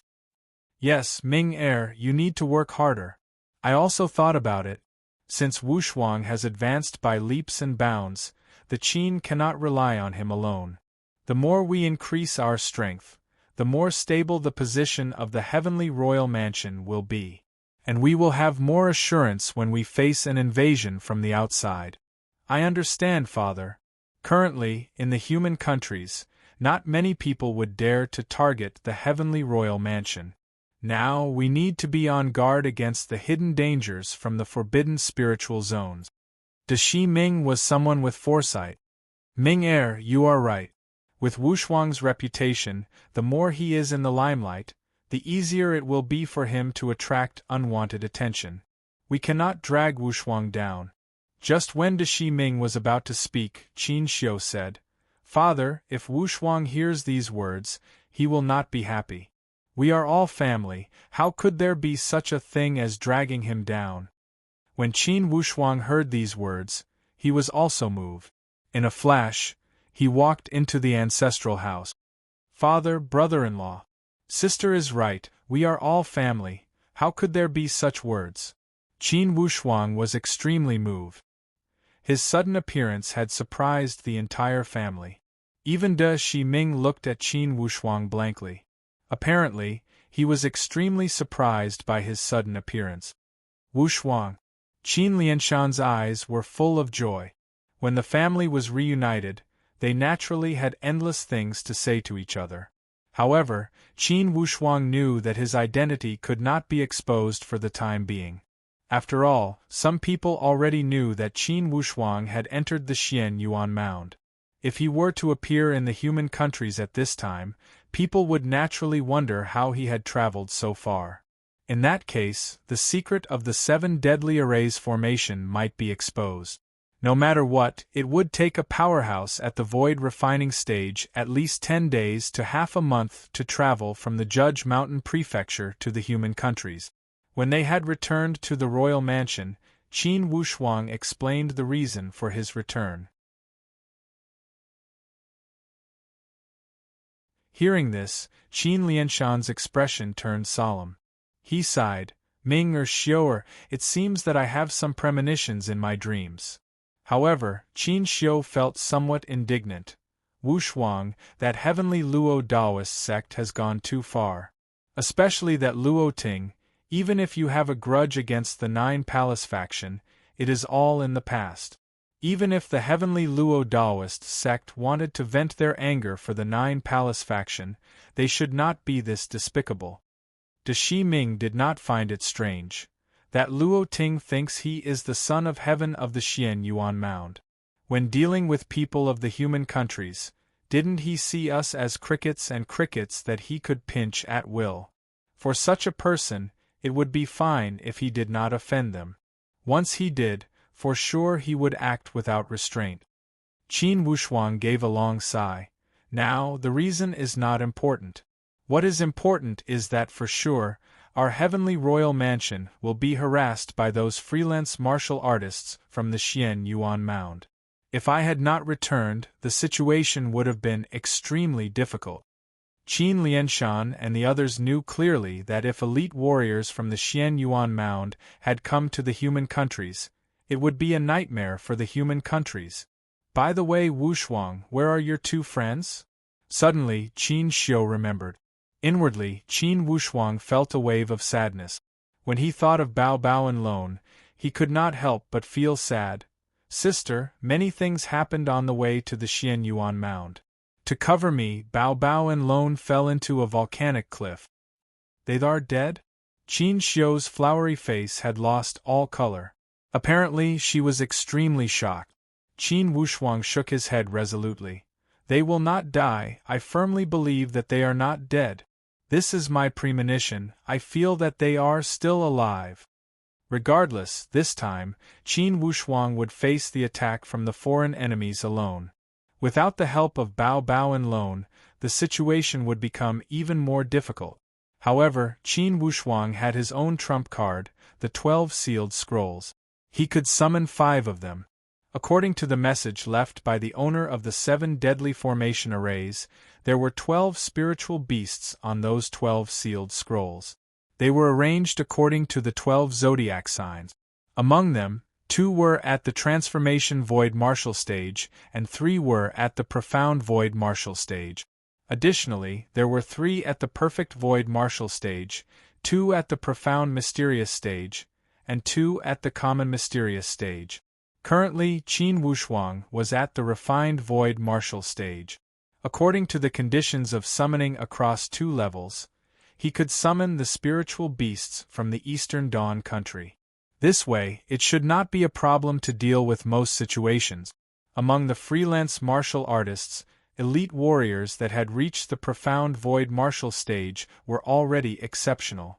"Yes, Ming heir, you need to work harder. I also thought about it. Since Wushuang has advanced by leaps and bounds, the Qin cannot rely on him alone. The more we increase our strength, the more stable the position of the heavenly royal mansion will be. And we will have more assurance when we face an invasion from the outside." "I understand, Father. Currently, in the human countries, not many people would dare to target the heavenly royal mansion. Now we need to be on guard against the hidden dangers from the forbidden spiritual zones." De Shi Ming was someone with foresight. "Ming heir, you are right. With Wushuang's reputation, the more he is in the limelight, the easier it will be for him to attract unwanted attention. We cannot drag Wushuang down." Just when De Shi Ming was about to speak, Qin Xiu said, "Father, if Wushuang hears these words, he will not be happy. We are all family, how could there be such a thing as dragging him down?" When Qin Wushuang heard these words, he was also moved. In a flash, he walked into the ancestral house. "Father, brother-in-law, sister is right, we are all family, how could there be such words?" Qin Wushuang was extremely moved. His sudden appearance had surprised the entire family. Even De Shi Ming looked at Qin Wushuang blankly. Apparently, he was extremely surprised by his sudden appearance. "Wushuang." Qin Lianshan's eyes were full of joy. When the family was reunited, they naturally had endless things to say to each other. However, Qin Wushuang knew that his identity could not be exposed for the time being. After all, some people already knew that Qin Wushuang had entered the Xian Yuan mound. If he were to appear in the human countries at this time, people would naturally wonder how he had traveled so far. In that case, the secret of the 7 deadly arrays formation might be exposed. No matter what, it would take a powerhouse at the void refining stage at least 10 days to half a month to travel from the Judge Mountain Prefecture to the human countries. When they had returned to the royal mansion, Qin Wushuang explained the reason for his return. Hearing this, Qin Lianshan's expression turned solemn. He sighed, "Ming or Xiu, it seems that I have some premonitions in my dreams." However, Qin Xiu felt somewhat indignant. Wushuang, that heavenly Luo Daoist sect has gone too far. Especially that Luo Ting, even if you have a grudge against the 9 Palace faction, it is all in the past. Even if the heavenly Luo Daoist sect wanted to vent their anger for the Nine Palace faction, they should not be this despicable. De Shi Ming did not find it strange that Luo Ting thinks he is the son of heaven of the Xian Yuan Mound. When dealing with people of the human countries, didn't he see us as crickets and crickets that he could pinch at will? For such a person, it would be fine if he did not offend them. Once he did, for sure he would act without restraint. Qin Wushuang gave a long sigh. Now, the reason is not important. What is important is that for sure, our heavenly royal mansion will be harassed by those freelance martial artists from the Xian Yuan Mound. If I had not returned, the situation would have been extremely difficult. Qin Lianshan and the others knew clearly that if elite warriors from the Xian Yuan Mound had come to the human countries, it would be a nightmare for the human countries. By the way, Wushuang, where are your two friends? Suddenly, Qin Xiu remembered. Inwardly, Qin Wushuang felt a wave of sadness. When he thought of Bao Bao and Lone, he could not help but feel sad. Sister, many things happened on the way to the Xian Yuan Mound. To cover me, Bao Bao and Lone fell into a volcanic cliff. They are dead? Qin Xiu's flowery face had lost all color. Apparently, she was extremely shocked. Qin Wushuang shook his head resolutely. They will not die. I firmly believe that they are not dead. This is my premonition. I feel that they are still alive. Regardless, this time, Qin Wushuang would face the attack from the foreign enemies alone. Without the help of Bao Bao and Lone, the situation would become even more difficult. However, Qin Wushuang had his own trump card, the 12 sealed scrolls. He could summon 5 of them. According to the message left by the owner of the 7 deadly formation arrays, there were 12 spiritual beasts on those 12 sealed scrolls. They were arranged according to the 12 zodiac signs. Among them, 2 were at the transformation void martial stage, and 3 were at the profound void martial stage. Additionally, there were 3 at the perfect void martial stage, 2 at the profound mysterious stage, and 2 at the common mysterious stage. Currently, Qin Wushuang was at the refined void martial stage. According to the conditions of summoning across 2 levels, he could summon the spiritual beasts from the Eastern Dawn country. This way, it should not be a problem to deal with most situations. Among the freelance martial artists, elite warriors that had reached the profound void martial stage were already exceptional.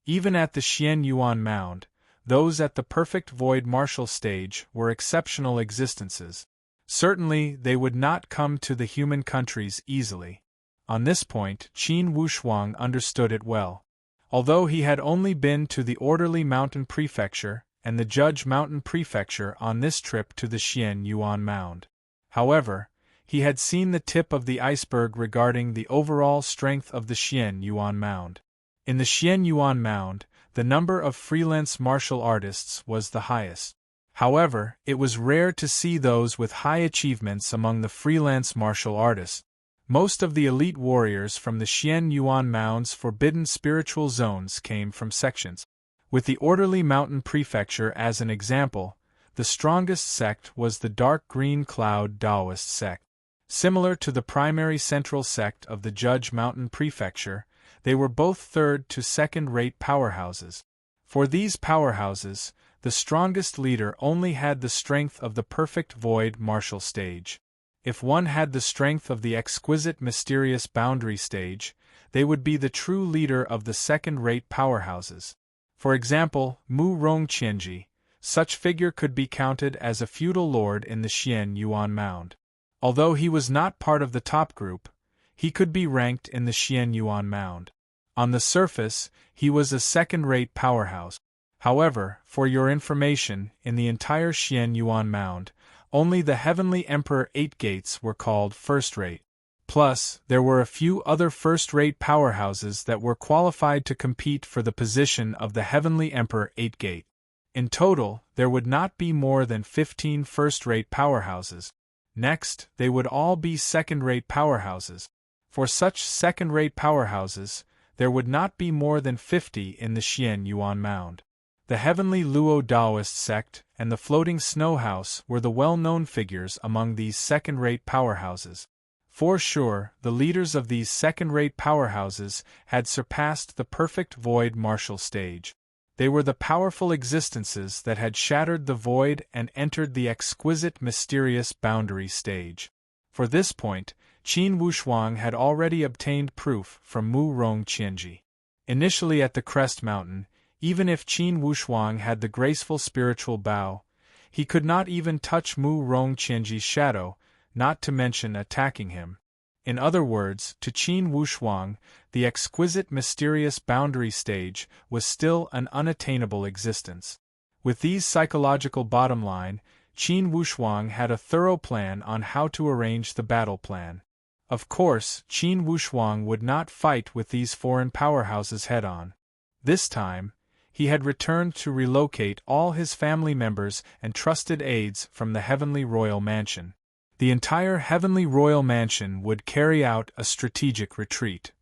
Even at the Xian Yuan Mound, those at the perfect void martial stage were exceptional existences. Certainly, they would not come to the human countries easily. On this point, Qin Wushuang understood it well. Although he had only been to the Orderly Mountain Prefecture and the Judge Mountain Prefecture on this trip to the Xian Yuan Mound. However, he had seen the tip of the iceberg regarding the overall strength of the Xian Yuan Mound. In the Xian Yuan Mound, the number of freelance martial artists was the highest. However, it was rare to see those with high achievements among the freelance martial artists. Most of the elite warriors from the Xian Yuan Mound's forbidden spiritual zones came from sections. With the Orderly Mountain Prefecture as an example, the strongest sect was the Dark Green Cloud Daoist sect. Similar to the primary central sect of the Judge Mountain Prefecture, they were both third to second-rate powerhouses. For these powerhouses, the strongest leader only had the strength of the perfect void martial stage. If one had the strength of the exquisite mysterious boundary stage, they would be the true leader of the second-rate powerhouses. For example, Mu Rongqianji, such figure could be counted as a feudal lord in the Xian Yuan Mound. Although he was not part of the top group, he could be ranked in the Xian Yuan Mound. On the surface, he was a second-rate powerhouse. However, for your information, in the entire Xian Yuan Mound, only the Heavenly Emperor 8 gates were called first-rate. Plus, there were a few other first-rate powerhouses that were qualified to compete for the position of the Heavenly Emperor 8 gate. In total, there would not be more than 15 first-rate powerhouses. Next, they would all be second-rate powerhouses. For such second-rate powerhouses, there would not be more than 50 in the Xian Yuan Mound. The heavenly Luo Daoist sect and the floating snow house were the well-known figures among these second-rate powerhouses. For sure, the leaders of these second-rate powerhouses had surpassed the perfect void martial stage. They were the powerful existences that had shattered the void and entered the exquisite mysterious boundary stage. For this point, Qin Wushuang had already obtained proof from Mu Rong Qianji. Initially at the Crest Mountain, even if Qin Wushuang had the graceful spiritual bow, he could not even touch Mu Rong Qianji's shadow, not to mention attacking him. In other words, to Qin Wushuang, the exquisite mysterious boundary stage was still an unattainable existence. With these psychological bottom line, Qin Wushuang had a thorough plan on how to arrange the battle plan. Of course, Qin Wushuang would not fight with these foreign powerhouses head-on. This time, he had returned to relocate all his family members and trusted aides from the Heavenly Royal Mansion. The entire Heavenly Royal Mansion would carry out a strategic retreat.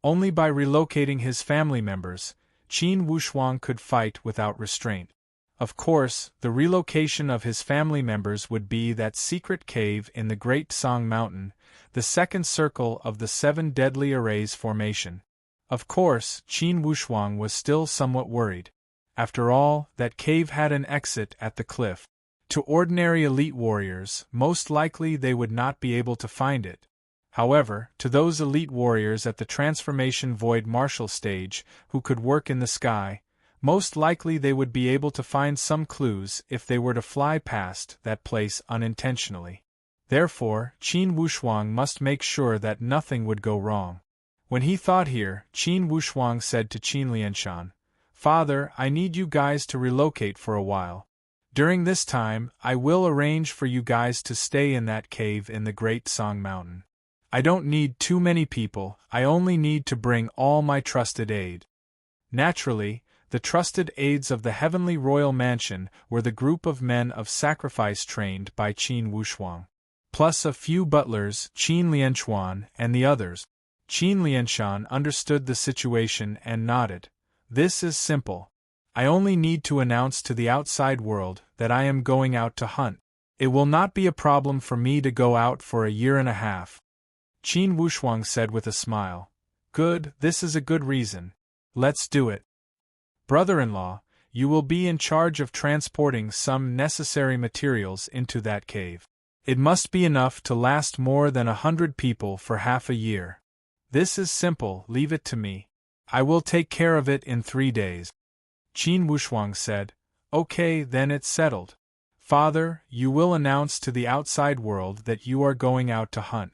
Only by relocating his family members, Qin Wushuang could fight without restraint. Of course, the relocation of his family members would be that secret cave in the Great Song Mountain, the second circle of the Seven Deadly Arrays formation. Of course, Qin Wushuang was still somewhat worried. After all, that cave had an exit at the cliff. To ordinary elite warriors, most likely they would not be able to find it. However, to those elite warriors at the transformation void martial stage, who could work in the sky, most likely they would be able to find some clues if they were to fly past that place unintentionally. Therefore, Qin Wushuang must make sure that nothing would go wrong. When he thought here, Qin Wushuang said to Qin Lianshan, "Father, I need you guys to relocate for a while. During this time, I will arrange for you guys to stay in that cave in the Great Song Mountain. I don't need too many people, I only need to bring all my trusted aid." Naturally, the trusted aides of the Heavenly Royal Mansion were the group of men of sacrifice trained by Qin Wushuang, plus a few butlers, Qin Lianchuan and the others. Qin Lianshan understood the situation and nodded. "This is simple. I only need to announce to the outside world that I am going out to hunt. It will not be a problem for me to go out for 1.5 years. Qin Wushuang said with a smile. "Good, this is a good reason. Let's do it. Brother-in-law, you will be in charge of transporting some necessary materials into that cave. It must be enough to last more than 100 people for half a year. This is simple, leave it to me. I will take care of it in 3 days." Qin Wushuang said, "Okay, then it's settled. Father, you will announce to the outside world that you are going out to hunt."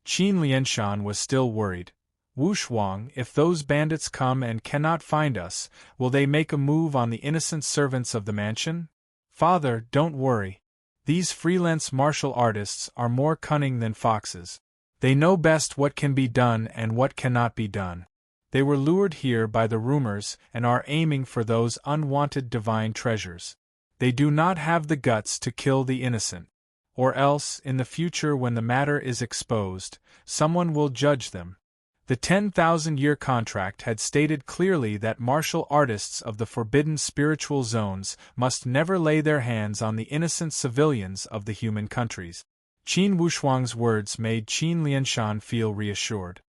Qin Lianshan was still worried. "Wushuang, if those bandits come and cannot find us, will they make a move on the innocent servants of the mansion?" "Father, don't worry. These freelance martial artists are more cunning than foxes. They know best what can be done and what cannot be done. They were lured here by the rumors and are aiming for those unwanted divine treasures. They do not have the guts to kill the innocent. Or else, in the future when the matter is exposed, someone will judge them." The 10,000-year contract had stated clearly that martial artists of the forbidden spiritual zones must never lay their hands on the innocent civilians of the human countries. Qin Wushuang's words made Qin Lianshan feel reassured.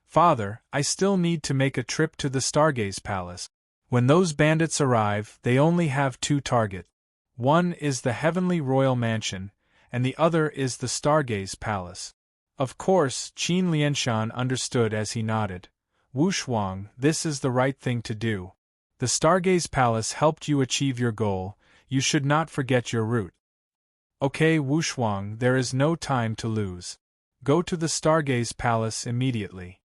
"Father, I still need to make a trip to the Stargaze Palace. When those bandits arrive, they only have 2 targets. One is the Heavenly Royal Mansion, and the other is the Stargaze Palace." Of course, Qin Lianshan understood as he nodded. "Wushuang, this is the right thing to do. The Stargaze Palace helped you achieve your goal, you should not forget your route. Okay, Wushuang, there is no time to lose. Go to the Stargaze Palace immediately.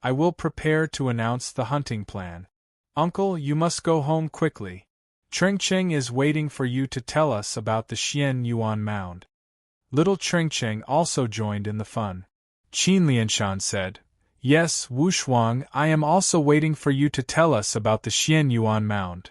I will prepare to announce the hunting plan. Uncle, you must go home quickly. Chengcheng is waiting for you to tell us about the Xian Yuan Mound." Little Chengcheng also joined in the fun. Qin Lianshan said, "Yes, Wushuang, I am also waiting for you to tell us about the Xian Yuan Mound."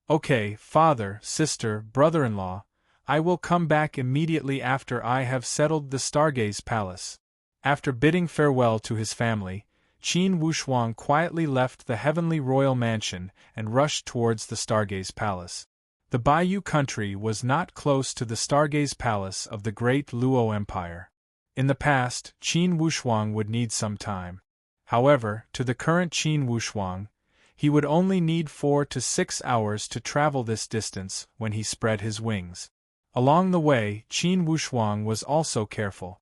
"Okay, father, sister, brother-in-law, I will come back immediately after I have settled the Stargaze Palace. After bidding farewell to his family, Qin Wushuang quietly left the heavenly royal mansion and rushed towards the Stargaze Palace. The Baiyu country was not close to the Stargaze Palace of the great Luo Empire. In the past, Qin Wushuang would need some time. However, to the current Qin Wushuang, he would only need 4 to 6 hours to travel this distance when he spread his wings. Along the way, Qin Wushuang was also careful.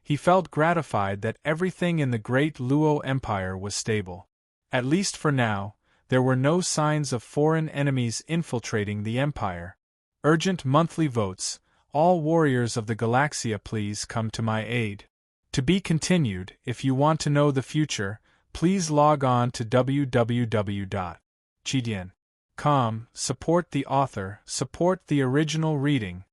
He felt gratified that everything in the great Luo Empire was stable. At least for now, there were no signs of foreign enemies infiltrating the empire. Urgent monthly votes. All warriors of the Galaxia, please come to my aid. To be continued. If you want to know the future, please log on to www.chidian.com. Support the author, support the original reading.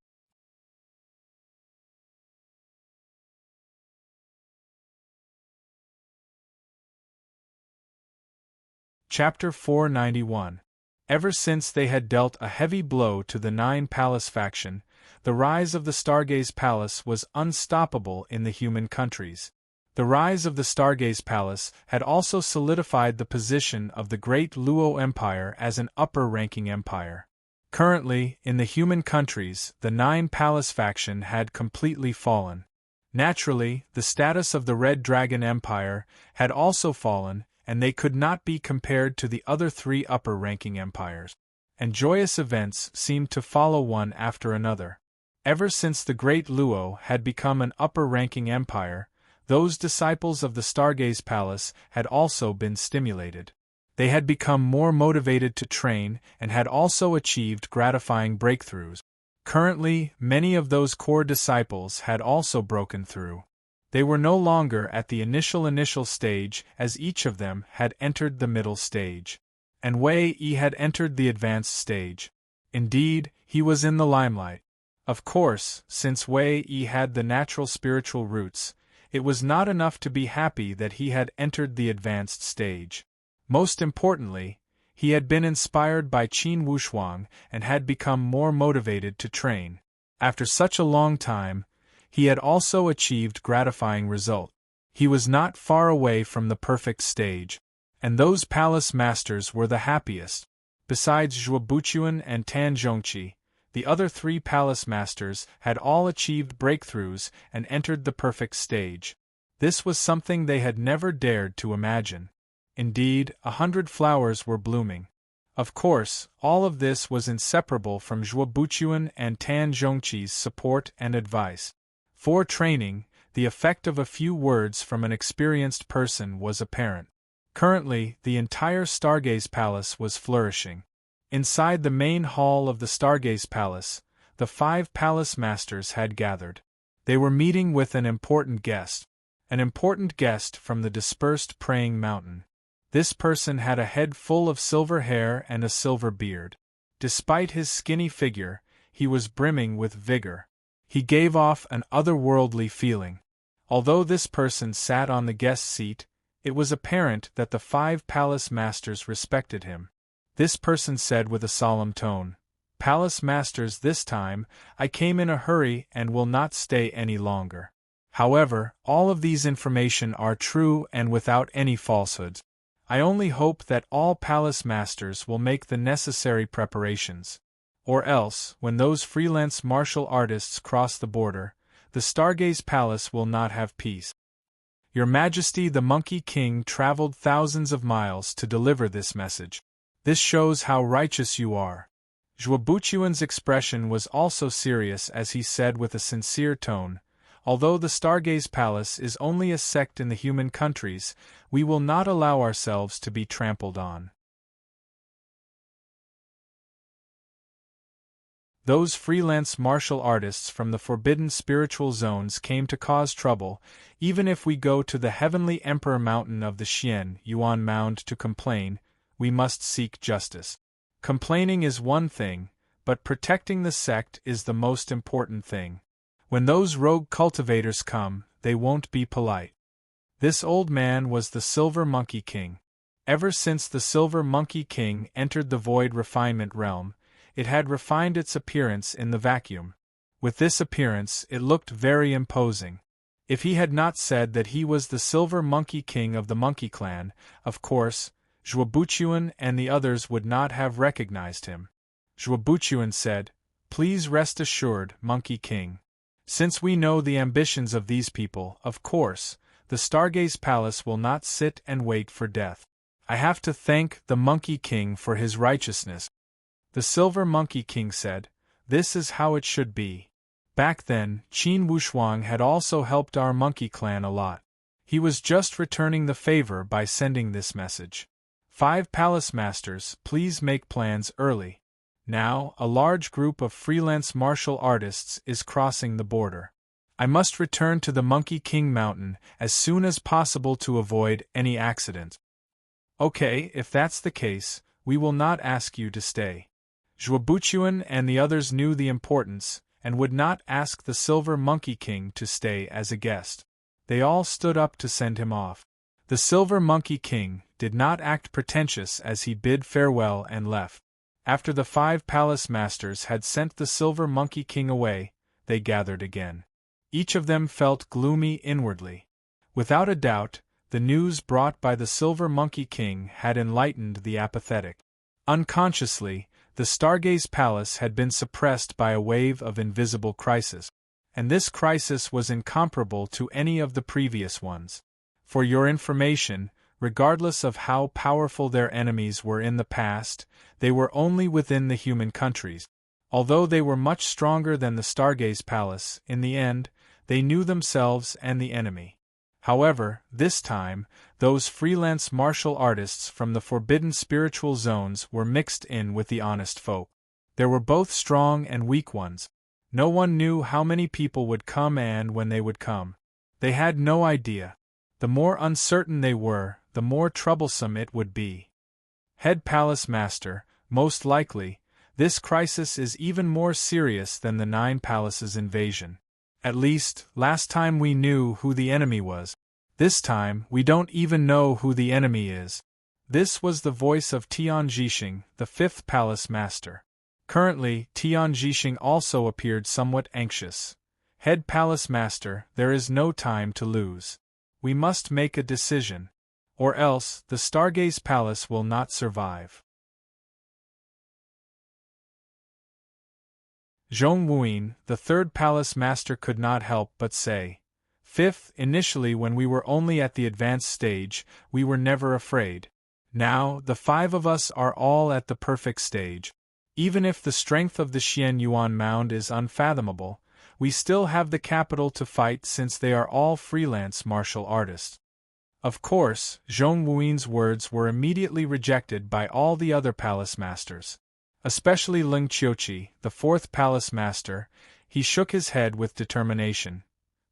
Chapter 491. Ever since they had dealt a heavy blow to the Nine Palace faction, the rise of the Stargaze Palace was unstoppable in the human countries. The rise of the Stargaze Palace had also solidified the position of the great Luo Empire as an upper-ranking empire. Currently, in the human countries, the Nine Palace faction had completely fallen. Naturally, the status of the Red Dragon Empire had also fallen, and they could not be compared to the other 3 upper-ranking empires. And joyous events seemed to follow one after another. Ever since the Great Luo had become an upper-ranking empire, those disciples of the Stargaze Palace had also been stimulated. They had become more motivated to train and had also achieved gratifying breakthroughs. Currently, many of those core disciples had also broken through. They were no longer at the initial stage, as each of them had entered the middle stage. And Wei Yi had entered the advanced stage. Indeed, he was in the limelight. Of course, since Wei Yi had the natural spiritual roots, it was not enough to be happy that he had entered the advanced stage. Most importantly, he had been inspired by Qin Wushuang and had become more motivated to train. After such a long time, he had also achieved gratifying result. He was not far away from the perfect stage, and those palace masters were the happiest. Besides Zhuobuchuan and Tan Zhongqi, the other 3 palace masters had all achieved breakthroughs and entered the perfect stage. This was something they had never dared to imagine. Indeed, 100 flowers were blooming. Of course, all of this was inseparable from Zhuobuchuan and Tan Zhongqi's support and advice. For training, the effect of a few words from an experienced person was apparent. Currently, the entire Stargaze Palace was flourishing. Inside the main hall of the Stargaze Palace, the 5 palace masters had gathered. They were meeting with an important guest from the dispersed praying mountain. This person had a head full of silver hair and a silver beard. Despite his skinny figure, he was brimming with vigor. He gave off an otherworldly feeling. Although this person sat on the guest seat, it was apparent that the 5 palace masters respected him. This person said with a solemn tone, "Palace masters, this time, I came in a hurry and will not stay any longer. However, all of these information are true and without any falsehoods. I only hope that all palace masters will make the necessary preparations. Or else, when those freelance martial artists cross the border, the Stargaze Palace will not have peace. Your Majesty the Monkey King traveled thousands of miles to deliver this message. This shows how righteous you are." Zhuobuchuan's expression was also serious as he said with a sincere tone, "Although the Stargaze Palace is only a sect in the human countries, we will not allow ourselves to be trampled on. Those freelance martial artists from the forbidden spiritual zones came to cause trouble. Even if we go to the heavenly Emperor Mountain of the Xian Yuan Mound to complain, we must seek justice. Complaining is one thing, but protecting the sect is the most important thing. When those rogue cultivators come, they won't be polite." This old man was the Silver Monkey King. Ever since the Silver Monkey King entered the Void Refinement realm, it had refined its appearance in the vacuum. With this appearance, it looked very imposing. If he had not said that he was the Silver Monkey King of the Monkey Clan, of course, Zhuobuchuan and the others would not have recognized him. Zhuobuchuan said, "Please rest assured, Monkey King. Since we know the ambitions of these people, of course, the Stargaze Palace will not sit and wait for death. I have to thank the Monkey King for his righteousness." The Silver Monkey King said, "This is how it should be. Back then, Qin Wushuang had also helped our Monkey Clan a lot. He was just returning the favor by sending this message. 5 Palace Masters, please make plans early. Now, a large group of freelance martial artists is crossing the border. I must return to the Monkey King Mountain as soon as possible to avoid any accident." "Okay, if that's the case, we will not ask you to stay." Zhuobuchuan and the others knew the importance, and would not ask the Silver Monkey King to stay as a guest. They all stood up to send him off. The Silver Monkey King did not act pretentious as he bid farewell and left. After the 5 Palace Masters had sent the Silver Monkey King away, they gathered again. Each of them felt gloomy inwardly. Without a doubt, the news brought by the Silver Monkey King had enlightened the apathetic. Unconsciously, the Stargaze Palace had been suppressed by a wave of invisible crisis, and this crisis was incomparable to any of the previous ones. For your information, regardless of how powerful their enemies were in the past, they were only within the human countries. Although they were much stronger than the Stargaze Palace, in the end, they knew themselves and the enemy. However, this time, those freelance martial artists from the forbidden spiritual zones were mixed in with the honest folk. There were both strong and weak ones. No one knew how many people would come and when they would come. They had no idea. The more uncertain they were, the more troublesome it would be. Head Palace Master, most likely, this crisis is even more serious than the 9 Palaces invasion. At least, last time we knew who the enemy was. This time, we don't even know who the enemy is. This was the voice of Tian Zhixing, the 5th Palace Master. Currently, Tian Zhixing also appeared somewhat anxious. Head Palace Master, there is no time to lose. We must make a decision. Or else, the Stargaze Palace will not survive. Zhong Wuyin, the 3rd Palace Master, could not help but say, "5th, initially when we were only at the advanced stage, we were never afraid. Now, the 5 of us are all at the perfect stage. Even if the strength of the Xian Yuan Mound is unfathomable, we still have the capital to fight since they are all freelance martial artists." Of course, Zhong Wuyin's words were immediately rejected by all the other Palace Masters. Especially Ling Qiuqi, the 4th Palace Master. He shook his head with determination.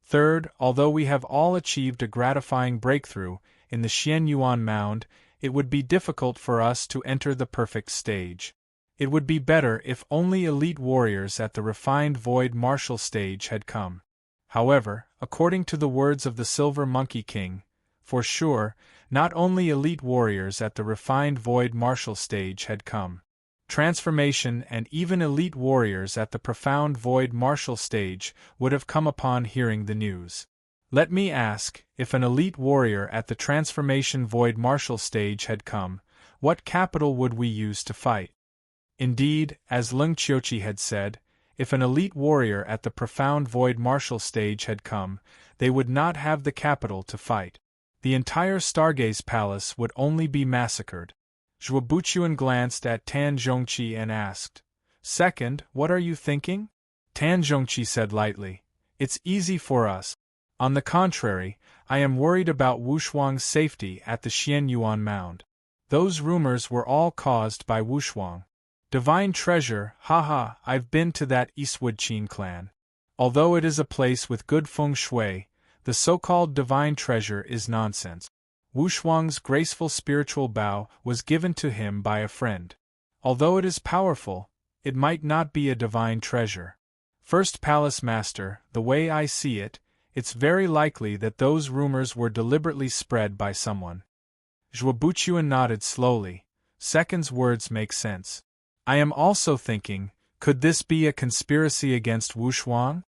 "3rd, although we have all achieved a gratifying breakthrough in the Xian Yuan Mound, it would be difficult for us to enter the perfect stage. It would be better if only elite warriors at the refined Void Martial stage had come. However, according to the words of the Silver Monkey King, for sure, not only elite warriors at the refined Void Martial stage had come. Transformation and even elite warriors at the profound Void Martial stage would have come upon hearing the news. Let me ask, if an elite warrior at the Transformation Void Martial stage had come, what capital would we use to fight? Indeed, as Ling Qiuqi had said, if an elite warrior at the profound Void Martial stage had come, they would not have the capital to fight. The entire Stargaze Palace would only be massacred. Zhuobuchuan glanced at Tan Zhongqi and asked, "2nd, what are you thinking?" Tan Zhongqi said lightly, "It's easy for us. On the contrary, I am worried about Wushuang's safety at the Xian Yuan Mound. Those rumors were all caused by Wushuang. Divine treasure, haha, I've been to that Eastwood Qin clan. Although it is a place with good feng shui, the so-called divine treasure is nonsense. Wushuang's graceful spiritual bow was given to him by a friend. Although it is powerful, it might not be a divine treasure. 1st Palace Master, the way I see it, it's very likely that those rumors were deliberately spread by someone." Zhuobuchuan nodded slowly. "2nd's words make sense. I am also thinking, could this be a conspiracy against Wushuang?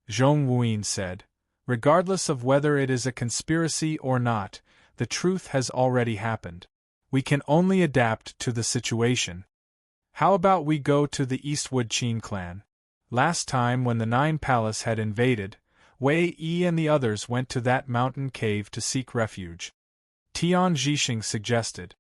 Zhong Wuyin said. Regardless of whether it is a conspiracy or not, the truth has already happened. We can only adapt to the situation. How about we go to the Eastwood Qin clan? Last time when the Nine Palace had invaded, Wei Yi and the others went to that mountain cave to seek refuge. Tian Zhixing suggested.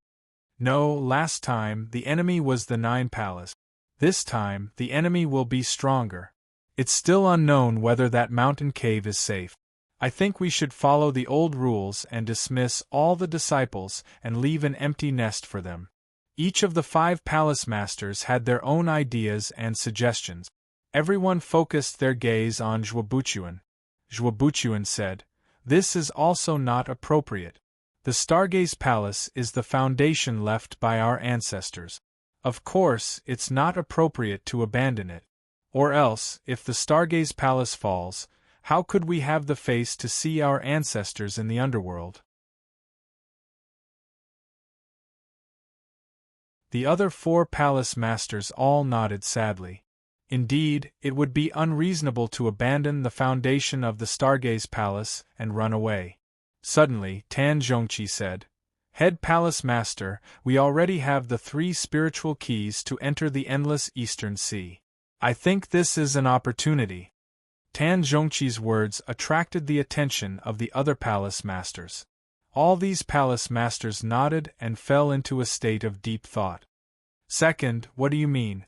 No, last time the enemy was the Nine Palace. This time the enemy will be stronger. It's still unknown whether that mountain cave is safe. I think we should follow the old rules and dismiss all the disciples and leave an empty nest for them. Each of the 5 palace masters had their own ideas and suggestions. Everyone focused their gaze on Zhuobuchuan. Zhuobuchuan said, "This is also not appropriate. The Stargaze Palace is the foundation left by our ancestors. Of course, it's not appropriate to abandon it. Or else, if the Stargaze Palace falls, how could we have the face to see our ancestors in the underworld?" The other 4 palace masters all nodded sadly. Indeed, it would be unreasonable to abandon the foundation of the Stargaze Palace and run away. Suddenly, Tan Zhongqi said, "Head Palace Master, we already have the 3 spiritual keys to enter the endless Eastern Sea. I think this is an opportunity." Tan Zhongqi's words attracted the attention of the other palace masters. All these palace masters nodded and fell into a state of deep thought. "Second, what do you mean?"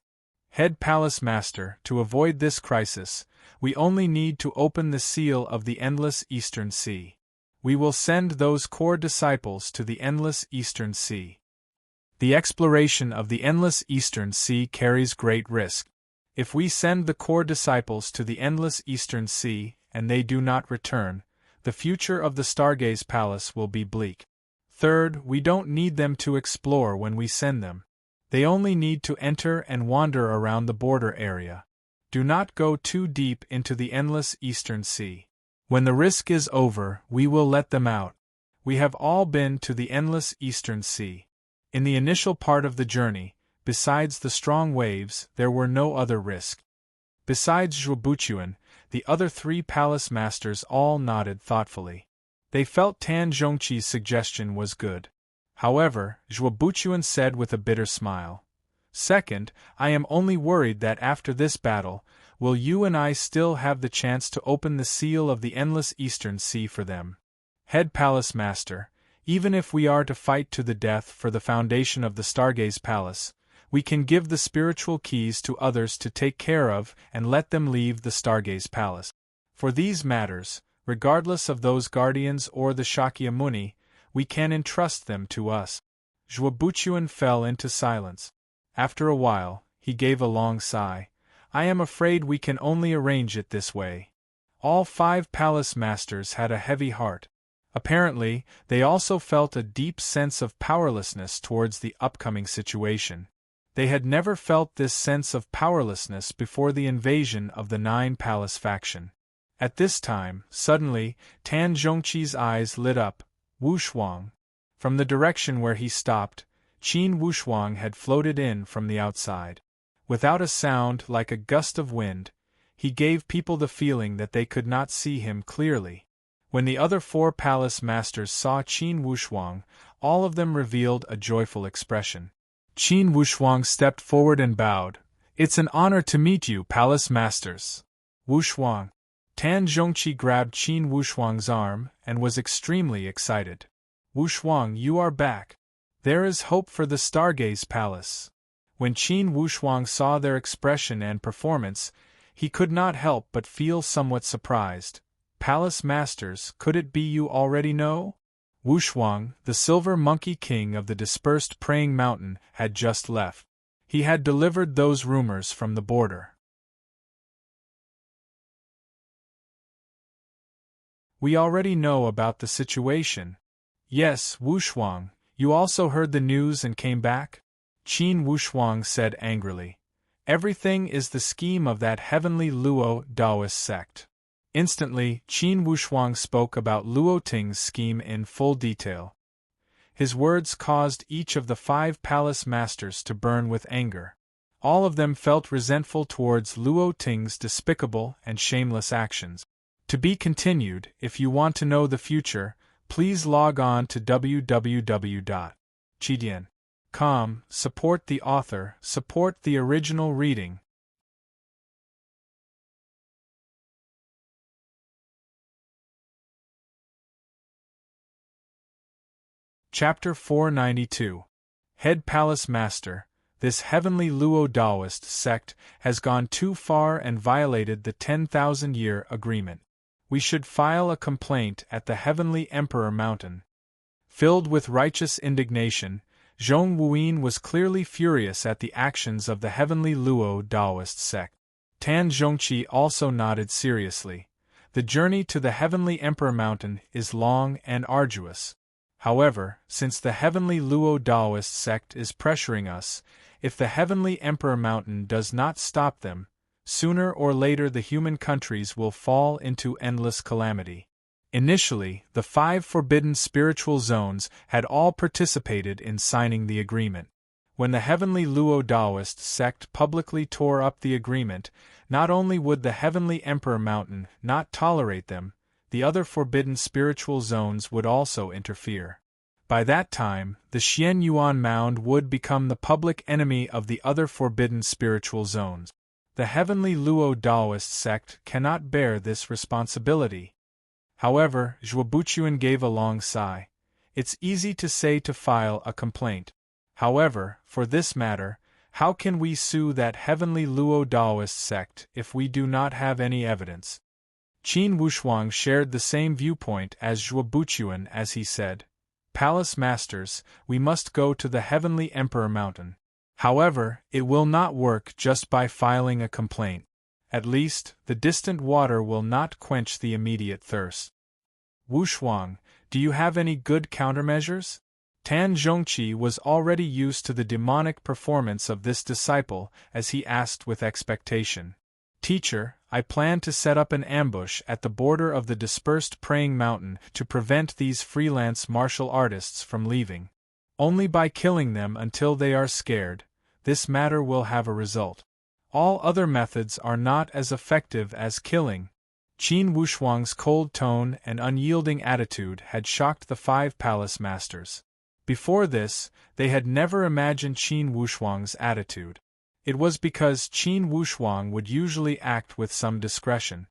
"Head Palace Master, to avoid this crisis, we only need to open the seal of the endless Eastern Sea. We will send those core disciples to the endless Eastern Sea. The exploration of the endless Eastern Sea carries great risk. If we send the core disciples to the endless Eastern Sea, and they do not return, the future of the Stargaze Palace will be bleak. Third, we don't need them to explore when we send them. They only need to enter and wander around the border area. Do not go too deep into the endless Eastern Sea. When the risk is over, we will let them out. We have all been to the endless Eastern Sea. In the initial part of the journey, besides the strong waves, there were no other risk." Besides Zhuobuchuan, the other 3 palace masters all nodded thoughtfully. They felt Tan Zhongqi's suggestion was good. However, Zhuobuchuan said with a bitter smile, "Second, I am only worried that after this battle, will you and I still have the chance to open the seal of the endless Eastern Sea for them? Head Palace Master, even if we are to fight to the death for the foundation of the Stargaze Palace, we can give the spiritual keys to others to take care of and let them leave the Stargaze Palace. For these matters, regardless of those guardians or the Shakyamuni, we can entrust them to us." Zhuobuchuan fell into silence. After a while, he gave a long sigh. "I am afraid we can only arrange it this way." All 5 palace masters had a heavy heart. Apparently, they also felt a deep sense of powerlessness towards the upcoming situation. They had never felt this sense of powerlessness before the invasion of the 9 palace faction. At this time, suddenly, Tan Zhongqi's eyes lit up. Wushuang. From the direction where he stopped, Qin Wushuang had floated in from the outside. Without a sound, like a gust of wind, he gave people the feeling that they could not see him clearly. When the other 4 palace masters saw Qin Wushuang, all of them revealed a joyful expression. Qin Wushuang stepped forward and bowed. "It's an honor to meet you, palace masters." "Wushuang." Tan Zhongqi grabbed Qin Wushuang's arm and was extremely excited. "Wushuang, you are back. There is hope for the Stargaze Palace." When Qin Wushuang saw their expression and performance, he could not help but feel somewhat surprised. "Palace Masters, could it be you already know?" Wushuang, the Silver Monkey King of the dispersed Praying Mountain, had just left. He had delivered those rumors from the border. "We already know about the situation." "Yes, Wushuang, you also heard the news and came back?" Qin Wushuang said angrily. "Everything is the scheme of that heavenly Luo Daoist sect." Instantly, Qin Wushuang spoke about Luo Ting's scheme in full detail. His words caused each of the 5 palace masters to burn with anger. All of them felt resentful towards Luo Ting's despicable and shameless actions. To be continued. If you want to know the future, please log on to www.chidian.com. Support the author, support the original reading. Chapter 492. Head Palace Master. This heavenly Luo Daoist sect has gone too far and violated the 10,000-year agreement. We should file a complaint at the Heavenly Emperor Mountain. Filled with righteous indignation, Zhong Wuyin was clearly furious at the actions of the heavenly Luo Daoist sect. Tan Zhongqi also nodded seriously. The journey to the Heavenly Emperor Mountain is long and arduous. However, since the heavenly Luo Daoist sect is pressuring us, if the Heavenly Emperor Mountain does not stop them, sooner or later the human countries will fall into endless calamity. Initially, the 5 forbidden spiritual zones had all participated in signing the agreement. When the heavenly Luo Daoist sect publicly tore up the agreement, not only would the Heavenly Emperor Mountain not tolerate them, the other forbidden spiritual zones would also interfere. By that time, the Xian Yuan Mound would become the public enemy of the other forbidden spiritual zones. The heavenly Luo Daoist sect cannot bear this responsibility. However, Zhuobuchuan gave a long sigh. It's easy to say to file a complaint. However, for this matter, how can we sue that heavenly Luo Daoist sect if we do not have any evidence? Qin Wushuang shared the same viewpoint as Zhuobuchuan as he said, "Palace Masters, we must go to the Heavenly Emperor Mountain. However, it will not work just by filing a complaint. At least, the distant water will not quench the immediate thirst." "Wushuang, do you have any good countermeasures?" Tan Zhongqi was already used to the demonic performance of this disciple as he asked with expectation. "Teacher, I plan to set up an ambush at the border of the dispersed praying mountain to prevent these freelance martial artists from leaving. Only by killing them until they are scared, this matter will have a result. All other methods are not as effective as killing." Qin Wushuang's cold tone and unyielding attitude had shocked the 5 palace masters. Before this, they had never imagined Qin Wushuang's attitude. It was because Qin Wushuang would usually act with some discretion.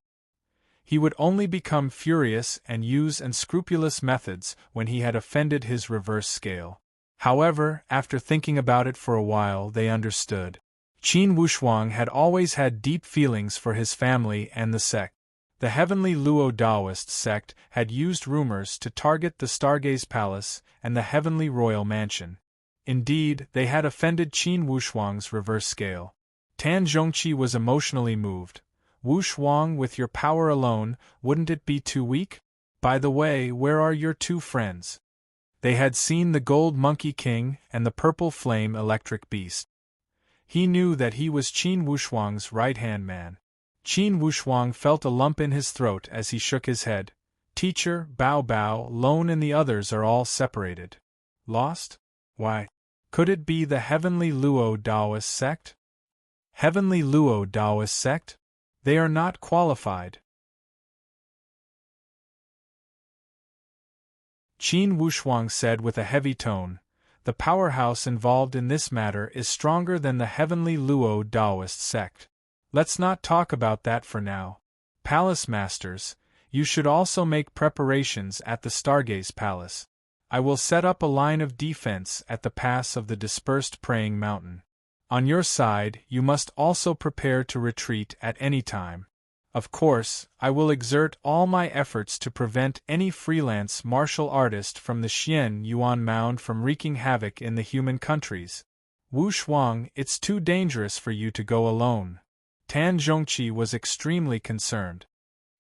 He would only become furious and use unscrupulous methods when he had offended his reverse scale. However, after thinking about it for a while, they understood. Qin Wushuang had always had deep feelings for his family and the sect. The heavenly Luo Daoist sect had used rumors to target the Stargaze Palace and the heavenly royal mansion. Indeed, they had offended Qin Wushuang's reverse scale. Tan Zhongqi was emotionally moved. "Wushuang, with your power alone, wouldn't it be too weak? By the way, where are your 2 friends?" They had seen the Gold Monkey King and the Purple Flame Electric Beast. He knew that he was Qin Wushuang's right-hand man. Qin Wushuang felt a lump in his throat as he shook his head. "Teacher, Bao Bao, Lone and the others are all separated. Lost? Why? Could it be the heavenly Luo Daoist sect?" "Heavenly Luo Daoist sect? They are not qualified." Qin Wushuang said with a heavy tone, "The powerhouse involved in this matter is stronger than the heavenly Luo Daoist sect. Let's not talk about that for now. Palace Masters, you should also make preparations at the Stargaze Palace. I will set up a line of defense at the pass of the dispersed praying mountain. On your side, you must also prepare to retreat at any time. Of course, I will exert all my efforts to prevent any freelance martial artist from the Xian Yuan Mound from wreaking havoc in the human countries. Wushuang, it's too dangerous for you to go alone." Tan Zhongqi was extremely concerned.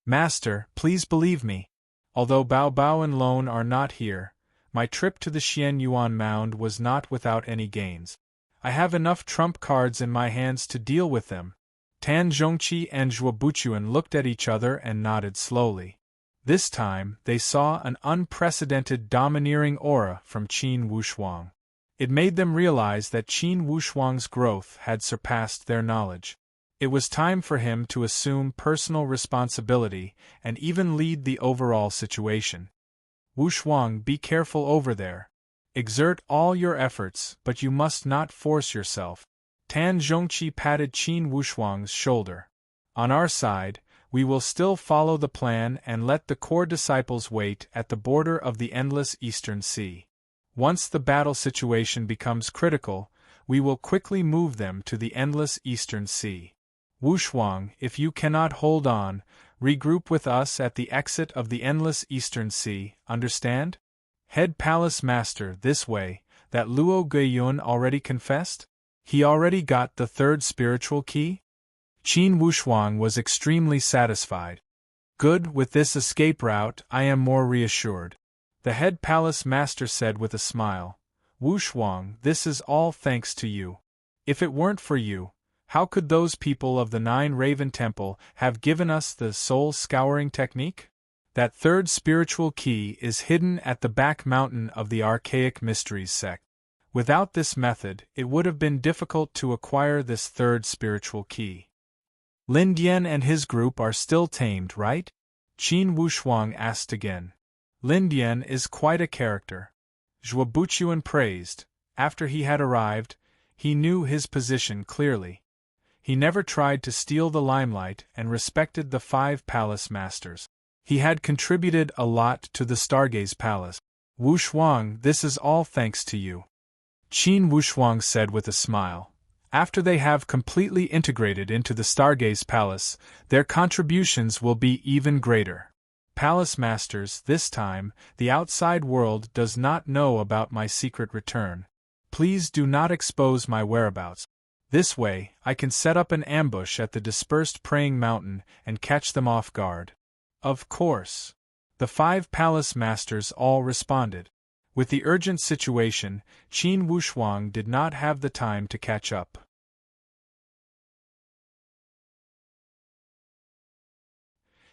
"Master, please believe me. Although Bao Bao and Lone are not here, my trip to the Xian Yuan Mound was not without any gains. I have enough trump cards in my hands to deal with them." Tan Zhongqi and Zhuobuchuan looked at each other and nodded slowly. This time, they saw an unprecedented domineering aura from Qin Wushuang. It made them realize that Qin Wushuang's growth had surpassed their knowledge. It was time for him to assume personal responsibility and even lead the overall situation. Wushuang, be careful over there. Exert all your efforts, but you must not force yourself. Tan Zhongqi patted Qin Wushuang's shoulder. On our side, we will still follow the plan and let the core disciples wait at the border of the endless Eastern Sea. Once the battle situation becomes critical, we will quickly move them to the endless Eastern Sea. Wushuang, if you cannot hold on, regroup with us at the exit of the endless Eastern Sea, understand? Head Palace Master, this way, that Luo Guiyun already confessed? He already got the third spiritual key? Qin Wushuang was extremely satisfied. Good, with this escape route I am more reassured. The head Palace Master said with a smile. Wushuang, this is all thanks to you. If it weren't for you, how could those people of the Nine Raven Temple have given us the soul-scouring technique? That third spiritual key is hidden at the back mountain of the Archaic Mysteries sect. Without this method, it would have been difficult to acquire this third spiritual key. Lin Dian and his group are still tamed, right? Qin Wushuang asked again. Lin Dian is quite a character. Zhuo Buchuan praised. After he had arrived, he knew his position clearly. He never tried to steal the limelight and respected the 5 palace masters. He had contributed a lot to the Stargaze Palace. Wushuang, this is all thanks to you. Qin Wushuang said with a smile. After they have completely integrated into the Stargaze Palace, their contributions will be even greater. Palace Masters, this time, the outside world does not know about my secret return. Please do not expose my whereabouts. This way, I can set up an ambush at the dispersed praying mountain and catch them off guard. Of course. The 5 palace masters all responded. With the urgent situation, Qin Wushuang did not have the time to catch up.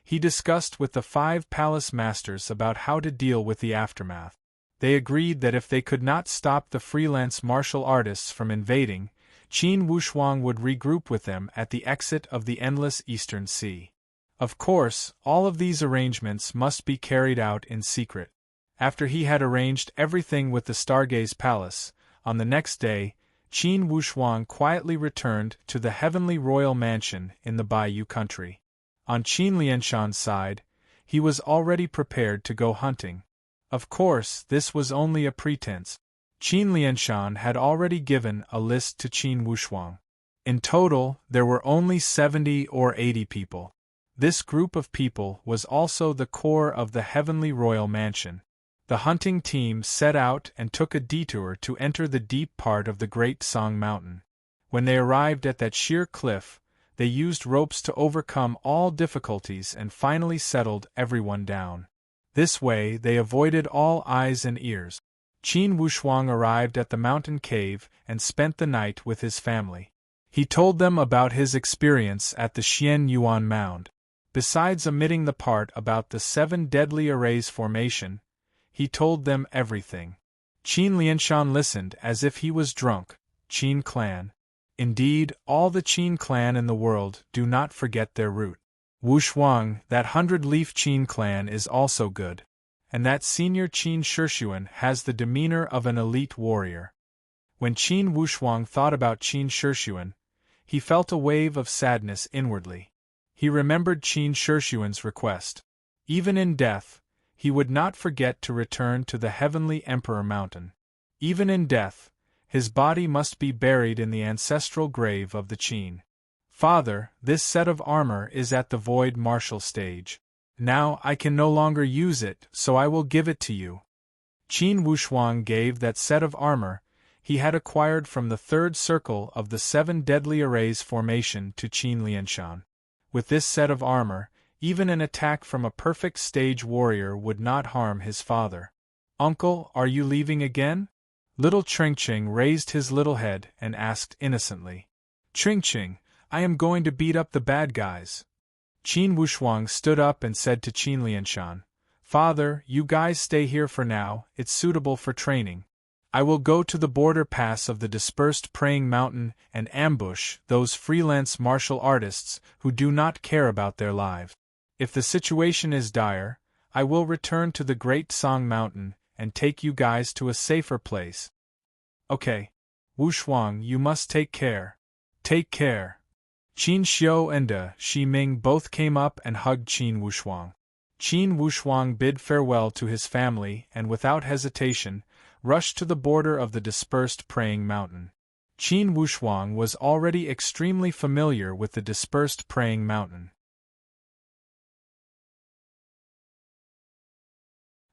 He discussed with the 5 palace masters about how to deal with the aftermath. They agreed that if they could not stop the freelance martial artists from invading, Qin Wushuang would regroup with them at the exit of the endless Eastern Sea. Of course, all of these arrangements must be carried out in secret. After he had arranged everything with the Stargaze Palace, on the next day, Qin Wushuang quietly returned to the heavenly royal mansion in the Bayou country. On Qin Lianshan's side, he was already prepared to go hunting. Of course, this was only a pretense. Qin Lianshan had already given a list to Qin Wushuang. In total, there were only 70 or 80 people. This group of people was also the core of the heavenly royal mansion. The hunting team set out and took a detour to enter the deep part of the Great Song Mountain. When they arrived at that sheer cliff, they used ropes to overcome all difficulties and finally settled everyone down. This way they avoided all eyes and ears. Qin Wushuang arrived at the mountain cave and spent the night with his family. He told them about his experience at the Xian Yuan Mound. Besides omitting the part about the 7 deadly arrays formation, he told them everything. Qin Lianshan listened as if he was drunk. Qin clan. Indeed, all the Qin clan in the world do not forget their root. Wushuang, that 100-leaf Qin clan is also good. And that senior Qin Shixuan has the demeanor of an elite warrior. When Qin Wushuang thought about Qin Shixuan, he felt a wave of sadness inwardly. He remembered Qin Shixuan's request. Even in death, he would not forget to return to the heavenly Emperor Mountain. Even in death, his body must be buried in the ancestral grave of the Qin. Father, this set of armor is at the void martial stage. Now I can no longer use it, so I will give it to you. Qin Wushuang gave that set of armor he had acquired from the 3rd circle of the 7 deadly arrays formation to Qin Lianshan. With this set of armor, even an attack from a perfect stage warrior would not harm his father. Uncle, are you leaving again? Little Chingching raised his little head and asked innocently. Chingching, I am going to beat up the bad guys. Qin Wushuang stood up and said to Qin Lianshan, Father, you guys stay here for now, it's suitable for training. I will go to the border pass of the dispersed praying mountain and ambush those freelance martial artists who do not care about their lives. If the situation is dire, I will return to the Great Song Mountain and take you guys to a safer place. Okay. Wuxuang, you must take care. Take care. Qin Xiu and Shi Ming both came up and hugged Qin Wuxuang. Qin Wuxuang bid farewell to his family and without hesitation, rushed to the border of the dispersed praying mountain. Qin Wuxuang was already extremely familiar with the dispersed praying mountain.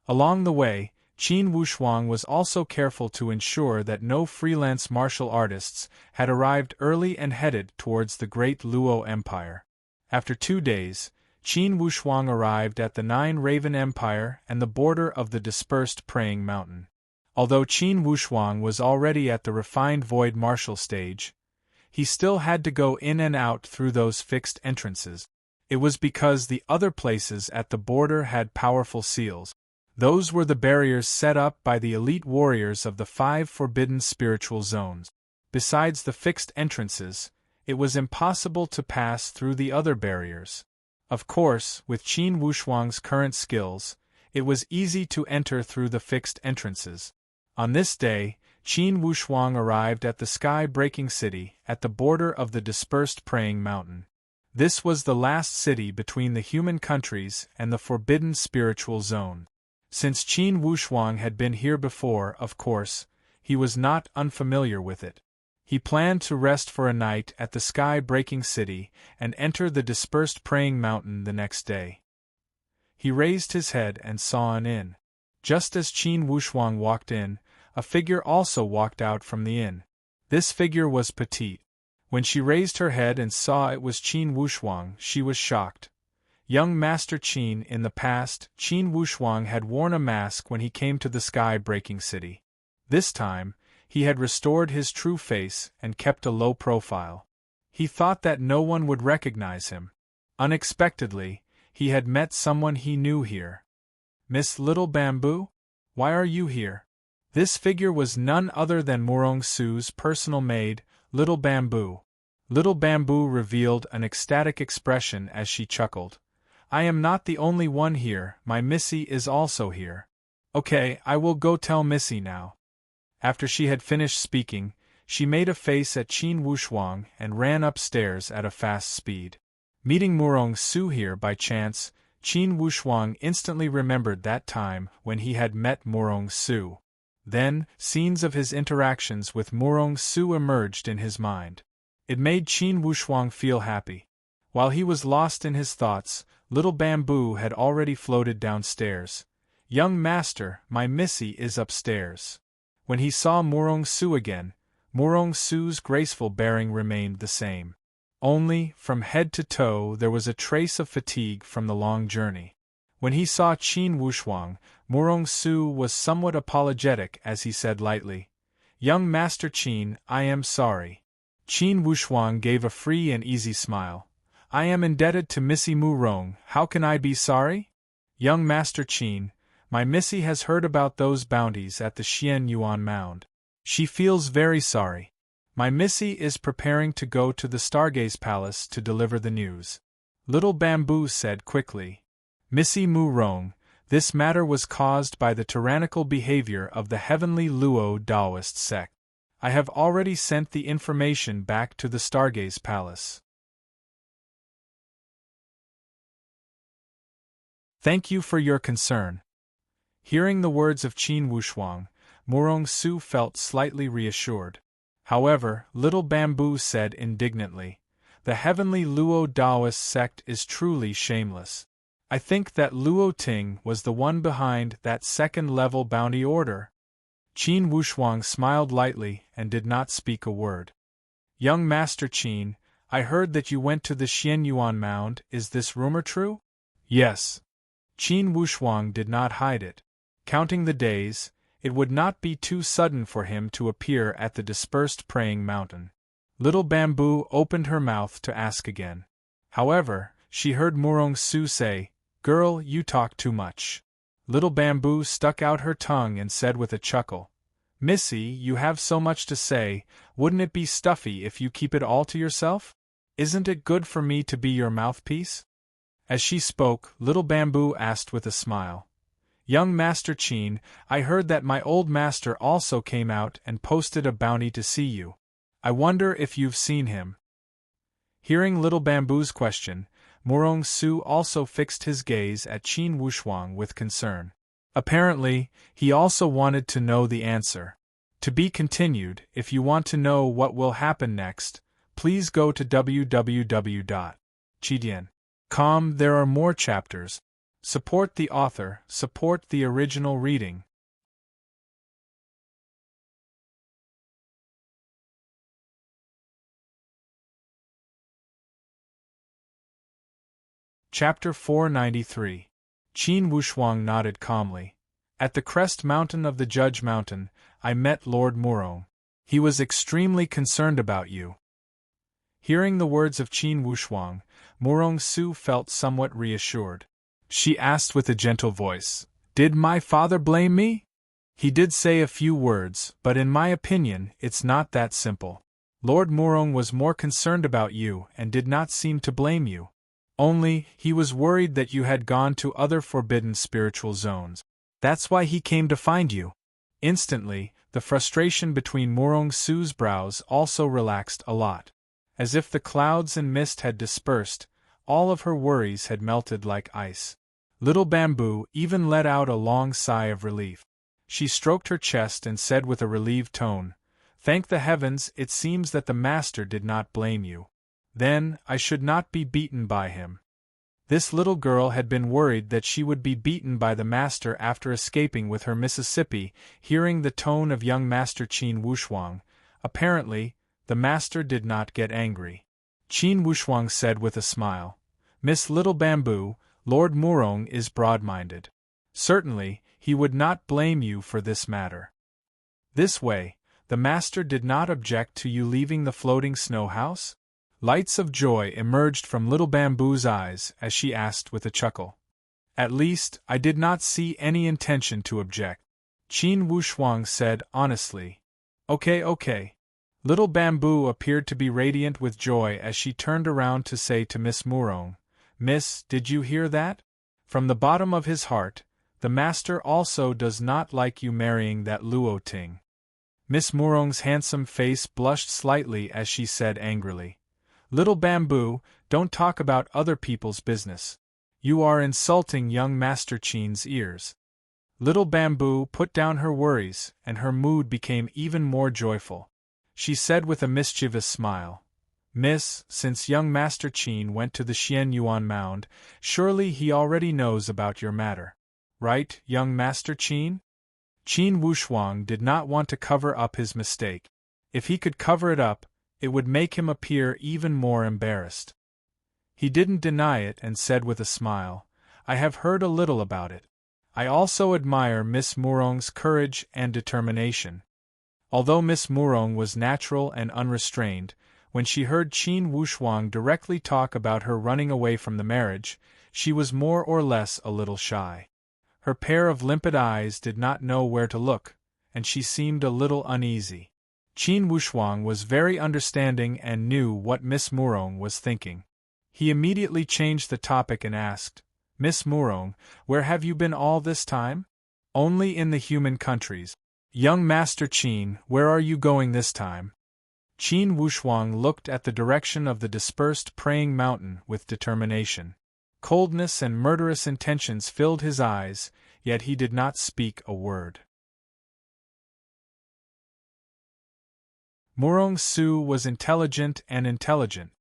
Along the way, Qin Wuxuang was also careful to ensure that no freelance martial artists had arrived early and headed towards the Great Luo Empire. After 2 days, Qin Wuxuang arrived at the Nine Raven Empire and the border of the dispersed praying mountain. Although Qin Wuxuang was already at the refined void martial stage, he still had to go in and out through those fixed entrances. It was because the other places at the border had powerful seals. Those were the barriers set up by the elite warriors of the 5 forbidden spiritual zones. Besides the fixed entrances, it was impossible to pass through the other barriers. Of course, with Qin Wuxuang's current skills, it was easy to enter through the fixed entrances. On this day, Qin Wuxuang arrived at the sky-breaking city at the border of the dispersed praying mountain. This was the last city between the human countries and the forbidden spiritual zone. Since Qin Wuxuang had been here before, of course, he was not unfamiliar with it. He planned to rest for a night at the sky-breaking city and enter the dispersed praying mountain the next day. He raised his head and saw an inn. Just as Qin Wuxuang walked in, a figure also walked out from the inn. This figure was petite. When she raised her head and saw it was Qin Wuxuang, she was shocked. Young Master Qin. In the past, Qin Wuxuang had worn a mask when he came to the sky-breaking city. This time, he had restored his true face and kept a low profile. He thought that no one would recognize him. Unexpectedly, he had met someone he knew here. Miss Little Bamboo? Why are you here? This figure was none other than Murong Su's personal maid, Little Bamboo. Little Bamboo revealed an ecstatic expression as she chuckled. I am not the only one here, my Missy is also here. Okay, I will go tell Missy now. After she had finished speaking, she made a face at Qin Wuxuang and ran upstairs at a fast speed. Meeting Murong Su here by chance, Qin Wuxuang instantly remembered that time when he had met Murong Su. Then, scenes of his interactions with Murong Su emerged in his mind. It made Qin Wuxuang feel happy. While he was lost in his thoughts, Little Bamboo had already floated downstairs. Young Master, my Missy is upstairs. When he saw Murong Su again, Murong Su's graceful bearing remained the same. Only, from head to toe there was a trace of fatigue from the long journey. When he saw Qin Wuxuang, Murong Su was somewhat apologetic as he said lightly, Young Master Qin, I am sorry. Qin Wuxuang gave a free and easy smile. I am indebted to Missy Murong, how can I be sorry? Young Master Qin, my Missy has heard about those bounties at the Xian Yuan Mound. She feels very sorry. My Missy is preparing to go to the Stargaze Palace to deliver the news. Little Bamboo said quickly. Missy Murong, this matter was caused by the tyrannical behavior of the heavenly Luo Taoist sect. I have already sent the information back to the Stargaze Palace. Thank you for your concern. Hearing the words of Qin Wuxuang, Murong Su felt slightly reassured. However, Little Bamboo said indignantly, the heavenly Luo Taoist sect is truly shameless. I think that Luo Ting was the one behind that second-level bounty order. Qin Wuxuang smiled lightly and did not speak a word. Young Master Qin, I heard that you went to the Xian Yuan Mound, is this rumor true? Yes. Qin Wuxuang did not hide it. Counting the days, it would not be too sudden for him to appear at the dispersed praying mountain. Little Bamboo opened her mouth to ask again. However, she heard Murong Su say, Girl, you talk too much. Little Bamboo stuck out her tongue and said with a chuckle, Missy, you have so much to say, wouldn't it be stuffy if you keep it all to yourself? Isn't it good for me to be your mouthpiece? As she spoke, Little Bamboo asked with a smile. Young Master Chin, I heard that my old master also came out and posted a bounty to see you. I wonder if you've seen him. Hearing Little Bamboo's question, Murong Su also fixed his gaze at Qin Wushuang with concern. Apparently, he also wanted to know the answer. To be continued. If you want to know what will happen next, please go to www.chidian.com. There are more chapters. Support the author, support the original reading. Chapter 493. Qin Wushuang nodded calmly. At the crest mountain of the Judge Mountain, I met Lord Murong. He was extremely concerned about you. Hearing the words of Qin Wushuang, Murong Su felt somewhat reassured. She asked with a gentle voice, Did my father blame me? He did say a few words, but in my opinion, it's not that simple. Lord Murong was more concerned about you and did not seem to blame you. Only, he was worried that you had gone to other forbidden spiritual zones. That's why he came to find you. Instantly, the frustration between Murong Su's brows also relaxed a lot. As if the clouds and mist had dispersed, all of her worries had melted like ice. Little Bamboo even let out a long sigh of relief. She stroked her chest and said with a relieved tone, Thank the heavens, it seems that the master did not blame you. Then, I should not be beaten by him. This little girl had been worried that she would be beaten by the master after escaping with her Mississippi. Hearing the tone of young Master Qin Wushuang, apparently, the master did not get angry. Qin Wushuang said with a smile, Miss Little Bamboo, Lord Murong is broad-minded. Certainly, he would not blame you for this matter. This way, the master did not object to you leaving the floating snow house? Lights of joy emerged from Little Bamboo's eyes as she asked with a chuckle. At least, I did not see any intention to object. Qin Wushuang said honestly. Okay. Little Bamboo appeared to be radiant with joy as she turned around to say to Miss Murong, Miss, did you hear that? From the bottom of his heart, the master also does not like you marrying that Luo Ting. Miss Murong's handsome face blushed slightly as she said angrily, Little Bamboo, don't talk about other people's business. You are insulting young Master Qin's ears. Little Bamboo put down her worries, and her mood became even more joyful. She said with a mischievous smile, Miss, since young Master Qin went to the Xian Yuan Mound, surely he already knows about your matter. Right, young Master Qin? Qin Wushuang did not want to cover up his mistake. If he could cover it up, it would make him appear even more embarrassed. He didn't deny it and said with a smile, I have heard a little about it. I also admire Miss Murong's courage and determination. Although Miss Murong was natural and unrestrained, when she heard Qin Wushuang directly talk about her running away from the marriage, she was more or less a little shy. Her pair of limpid eyes did not know where to look, and she seemed a little uneasy. Qin Wushuang was very understanding and knew what Miss Murong was thinking. He immediately changed the topic and asked, Miss Murong, where have you been all this time? Only in the human countries. Young Master Qin, where are you going this time? Qin Wushuang looked at the direction of the dispersed praying mountain with determination. Coldness and murderous intentions filled his eyes, yet he did not speak a word. Murong Su was intelligent and intelligent.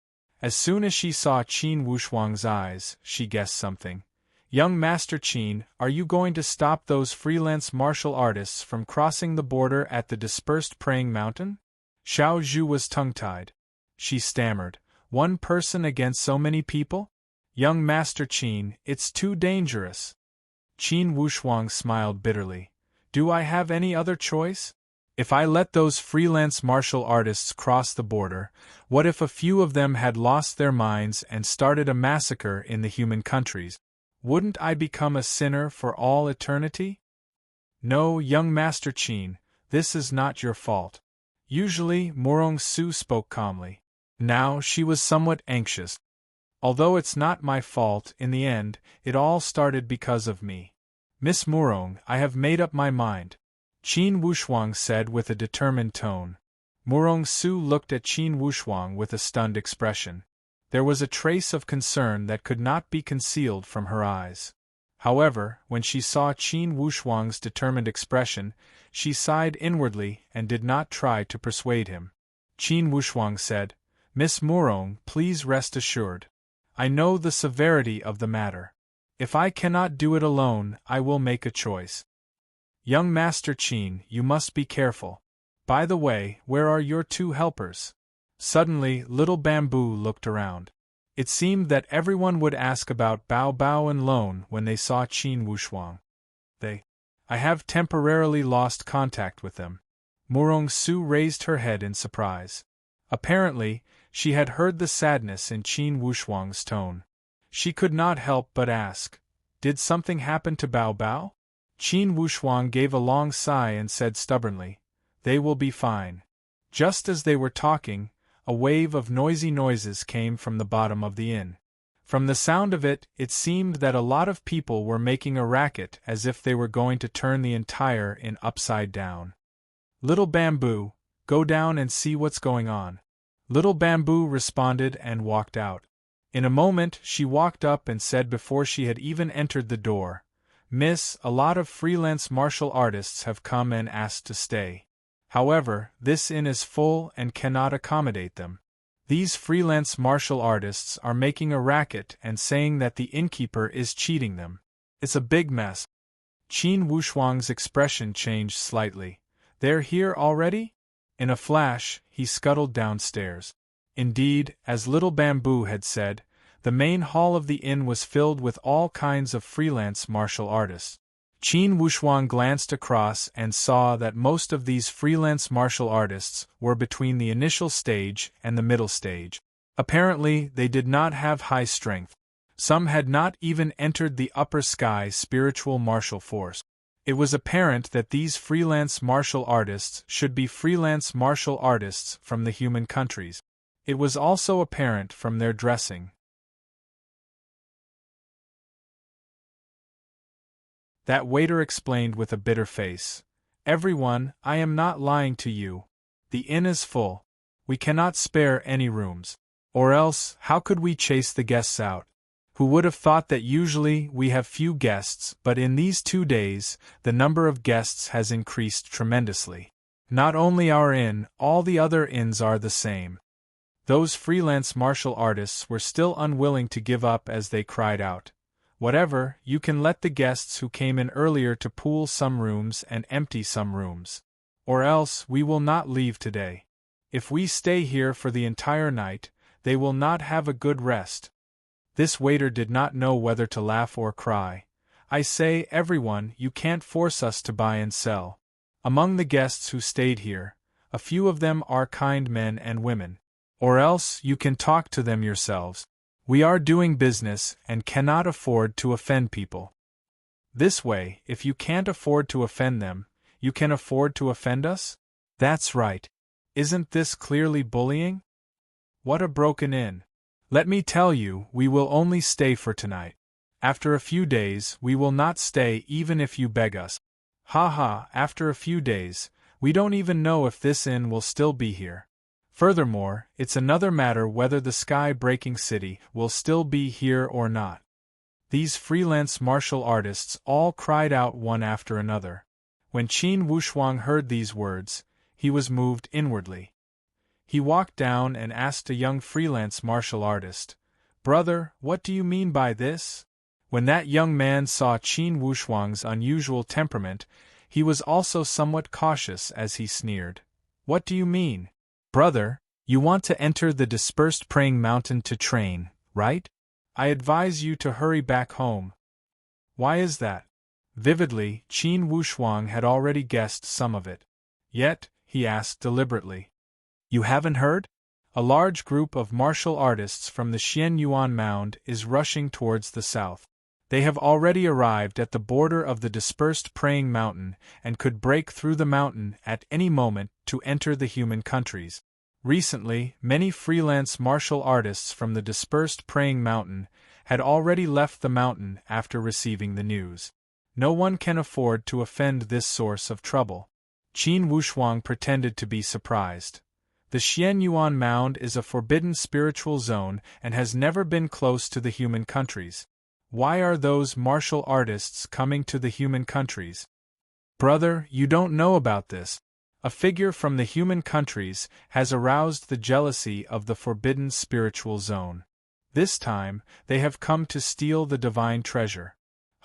As soon as she saw Qin Wushuang's eyes, she guessed something. Young Master Qin, are you going to stop those freelance martial artists from crossing the border at the dispersed praying mountain? Xiao Zhu was tongue-tied. She stammered, One person against so many people? Young Master Qin, it's too dangerous. Qin Wushuang smiled bitterly. Do I have any other choice? If I let those freelance martial artists cross the border, what if a few of them had lost their minds and started a massacre in the human countries? Wouldn't I become a sinner for all eternity? No, young Master Qin, This is not your fault. Usually, Murong Su spoke calmly. Now she was somewhat anxious. Although it's not my fault, in the end, it all started because of me. Miss Murong, I have made up my mind, Qin Wushuang said with a determined tone. Murong Su looked at Qin Wushuang with a stunned expression. There was a trace of concern that could not be concealed from her eyes. However, when she saw Qin Wushuang's determined expression, she sighed inwardly and did not try to persuade him. Qin Wushuang said, Miss Murong, please rest assured. I know the severity of the matter. If I cannot do it alone, I will make a choice. Young Master Qin, you must be careful. By the way, where are your 2 helpers? Suddenly, Little Bamboo looked around. It seemed that everyone would ask about Bao Bao and Lone when they saw Qin Wushuang. I have temporarily lost contact with them. Murong Su raised her head in surprise. Apparently, she had heard the sadness in Qin Wushuang's tone. She could not help but ask, did something happen to Bao Bao? Qin Wushuang gave a long sigh and said stubbornly, they will be fine. Just as they were talking, a wave of noisy noises came from the bottom of the inn. From the sound of it, it seemed that a lot of people were making a racket as if they were going to turn the entire inn upside down. Little Bamboo, go down and see what's going on. Little Bamboo responded and walked out. In a moment she walked up and said before she had even entered the door, Miss, a lot of freelance martial artists have come and asked to stay. However, this inn is full and cannot accommodate them. These freelance martial artists are making a racket and saying that the innkeeper is cheating them. It's a big mess. Qin Wushuang's expression changed slightly. They're here already? In a flash, he scuttled downstairs. Indeed, as Little Bamboo had said, the main hall of the inn was filled with all kinds of freelance martial artists. Qin Wushuang glanced across and saw that most of these freelance martial artists were between the initial stage and the middle stage. Apparently, they did not have high strength. Some had not even entered the upper sky spiritual martial force. It was apparent that these freelance martial artists should be freelance martial artists from the human countries. It was also apparent from their dressing. That waiter explained with a bitter face. Everyone, I am not lying to you. The inn is full. We cannot spare any rooms. Or else, how could we chase the guests out? Who would have thought that usually we have few guests, but in these 2 days, the number of guests has increased tremendously. Not only our inn, all the other inns are the same. Those freelance martial artists were still unwilling to give up as they cried out, whatever, you can let the guests who came in earlier to pool some rooms and empty some rooms. Or else we will not leave today. If we stay here for the entire night, they will not have a good rest. This waiter did not know whether to laugh or cry. I say, everyone, you can't force us to buy and sell. Among the guests who stayed here, a few of them are kind men and women. Or else you can talk to them yourselves. We are doing business and cannot afford to offend people. This way, if you can't afford to offend them, you can afford to offend us? That's right. Isn't this clearly bullying? What a broken inn. Let me tell you, we will only stay for tonight. After a few days, we will not stay even if you beg us. Ha ha, after a few days, we don't even know if this inn will still be here. Furthermore, it's another matter whether the sky-breaking city will still be here or not. These freelance martial artists all cried out one after another. When Qin Wushuang heard these words, he was moved inwardly. He walked down and asked a young freelance martial artist, "Brother, what do you mean by this?" When that young man saw Qin Wushuang's unusual temperament, he was also somewhat cautious as he sneered. "What do you mean? Brother, you want to enter the dispersed praying mountain to train, right? I advise you to hurry back home." Why is that? Vividly, Qin Wushuang had already guessed some of it. Yet, he asked deliberately, "You haven't heard? A large group of martial artists from the Xianyuan Mound is rushing towards the south. They have already arrived at the border of the dispersed praying mountain and could break through the mountain at any moment to enter the human countries. Recently, many freelance martial artists from the dispersed praying mountain had already left the mountain after receiving the news. No one can afford to offend this source of trouble. Qin Wushuang pretended to be surprised. The Xian Yuan Mound is a forbidden spiritual zone and has never been close to the human countries. Why are those martial artists coming to the human countries? Brother, you don't know about this. A figure from the human countries has aroused the jealousy of the forbidden spiritual zone. This time, they have come to steal the divine treasure.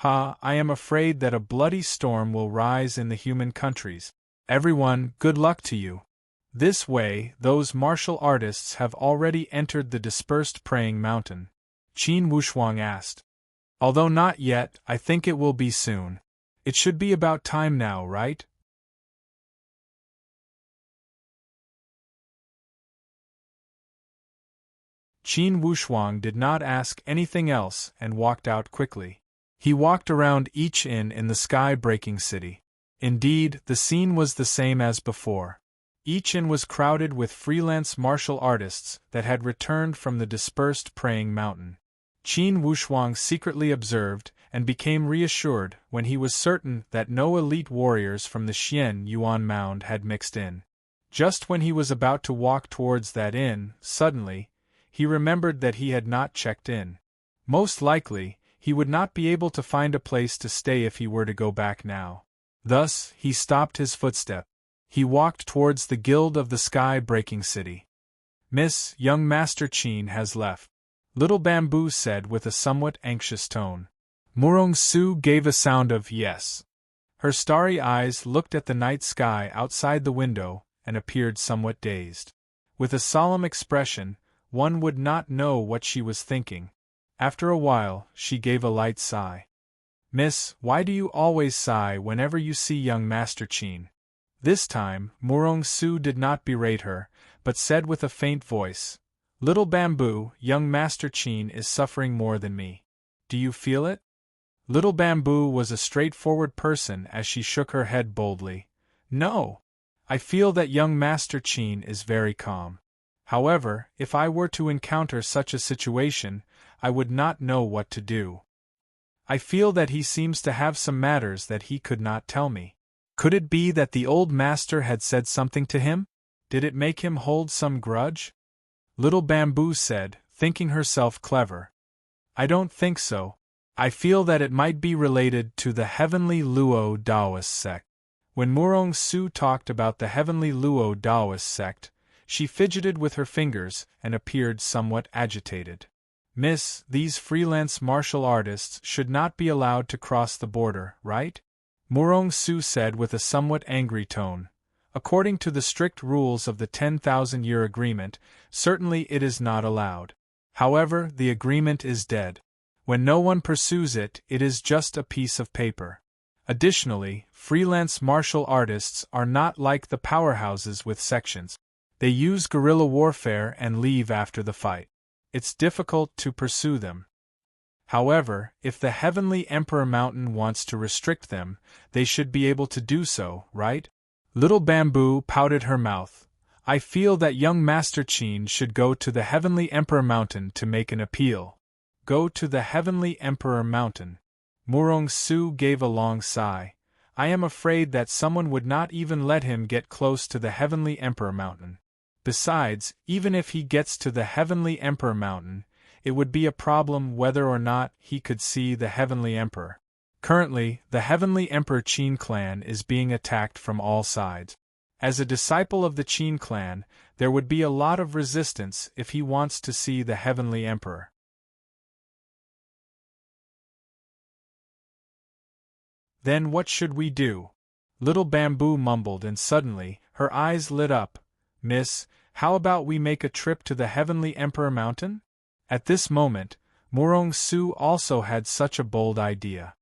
I am afraid that a bloody storm will rise in the human countries. Everyone, good luck to you. This way, those martial artists have already entered the dispersed praying mountain. Qin Wushuang asked. Although not yet, I think it will be soon. It should be about time now, right? Qin Wushuang did not ask anything else and walked out quickly. He walked around each inn in the sky-breaking city. Indeed, the scene was the same as before. Each inn was crowded with freelance martial artists that had returned from the dispersed praying mountain. Qin Wushuang secretly observed and became reassured when he was certain that no elite warriors from the Xian Yuan Mound had mixed in. Just when he was about to walk towards that inn, suddenly, he remembered that he had not checked in. Most likely, he would not be able to find a place to stay if he were to go back now. Thus, he stopped his footstep. He walked towards the guild of the sky-breaking city. Miss, young Master Qin has left. Little Bamboo said with a somewhat anxious tone. Murong Su gave a sound of yes. Her starry eyes looked at the night sky outside the window and appeared somewhat dazed. With a solemn expression, one would not know what she was thinking. After a while, she gave a light sigh. Miss, why do you always sigh whenever you see young Master Qin? This time, Murong Su did not berate her, but said with a faint voice, Little Bamboo, young Master Qin is suffering more than me. Do you feel it? Little Bamboo was a straightforward person as she shook her head boldly. No. I feel that young Master Qin is very calm. However, if I were to encounter such a situation, I would not know what to do. I feel that he seems to have some matters that he could not tell me. Could it be that the old master had said something to him? Did it make him hold some grudge? Little Bamboo said, thinking herself clever. I don't think so. I feel that it might be related to the heavenly Luo Daoist sect. When Murong Su talked about the heavenly Luo Daoist sect, she fidgeted with her fingers and appeared somewhat agitated. Miss, these freelance martial artists should not be allowed to cross the border, right? Murong Su said with a somewhat angry tone. According to the strict rules of the 10,000-year agreement, certainly it is not allowed. However, the agreement is dead. When no one pursues it, it is just a piece of paper. Additionally, freelance martial artists are not like the powerhouses with sections. They use guerrilla warfare and leave after the fight. It's difficult to pursue them. However, if the Heavenly Emperor Mountain wants to restrict them, they should be able to do so, right? Little Bamboo pouted her mouth. I feel that young Master Qin should go to the Heavenly Emperor Mountain to make an appeal. Go to the Heavenly Emperor Mountain. Murong Su gave a long sigh. I am afraid that someone would not even let him get close to the Heavenly Emperor Mountain. Besides, even if he gets to the Heavenly Emperor Mountain, it would be a problem whether or not he could see the Heavenly Emperor. Currently, the Heavenly Emperor Qin clan is being attacked from all sides. As a disciple of the Qin clan, there would be a lot of resistance if he wants to see the Heavenly Emperor. Then what should we do? Little Bamboo mumbled and suddenly, her eyes lit up. Miss, how about we make a trip to the Heavenly Emperor Mountain? At this moment, Murong Su also had such a bold idea.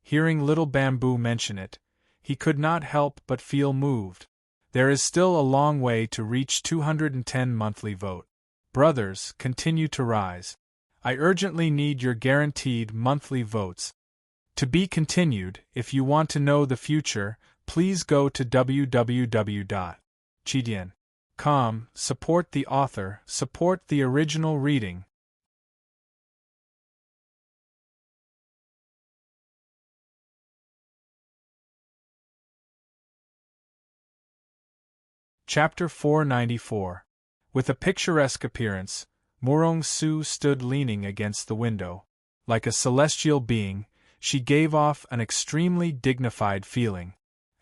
Hearing Little Bamboo mention it, he could not help but feel moved. There is still a long way to reach 210 monthly vote. Brothers, continue to rise. I urgently need your guaranteed monthly votes. To be continued. If you want to know the future, please go to www.chidian.com. Support the author, support the original reading. Chapter 494. With a picturesque appearance, Murong-su stood leaning against the window. Like a celestial being, she gave off an extremely dignified feeling.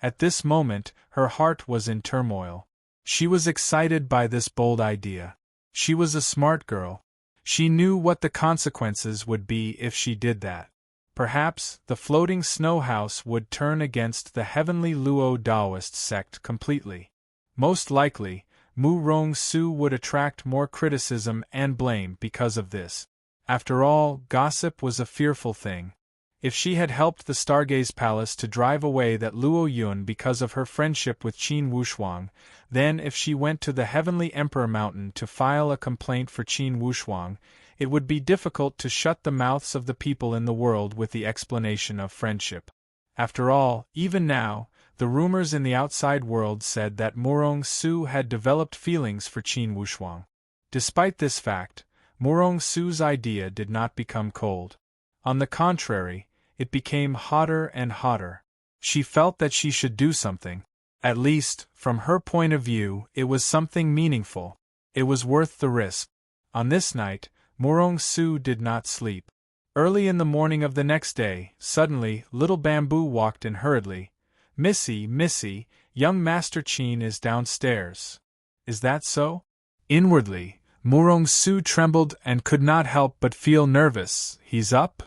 At this moment, her heart was in turmoil. She was excited by this bold idea. She was a smart girl. She knew what the consequences would be if she did that. Perhaps the floating snow house would turn against the heavenly Luo Taoist sect completely. Most likely, Murong-su would attract more criticism and blame because of this. After all, gossip was a fearful thing. If she had helped the Stargaze Palace to drive away that Luo Yun because of her friendship with Qin Wushuang, then if she went to the Heavenly Emperor Mountain to file a complaint for Qin Wushuang, it would be difficult to shut the mouths of the people in the world with the explanation of friendship. After all, even now, the rumors in the outside world said that Murong-su had developed feelings for Qin Wushuang. Despite this fact, Murong-su's idea did not become cold. On the contrary, it became hotter and hotter. She felt that she should do something. At least, from her point of view, it was something meaningful. It was worth the risk. On this night, Murong-su did not sleep. Early in the morning of the next day, suddenly, little Bamboo walked in hurriedly. "Missy, Missy, young Master Qin is downstairs. Is that so?" Inwardly, Murong-su trembled and could not help but feel nervous. "He's up?"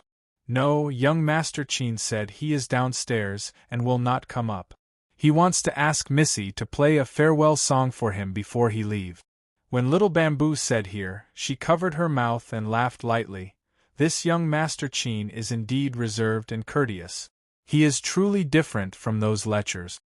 "No, young Master Qin said he is downstairs and will not come up. He wants to ask Missy to play a farewell song for him before he leave." When little Bamboo said here, she covered her mouth and laughed lightly. This young Master Qin is indeed reserved and courteous. He is truly different from those lechers.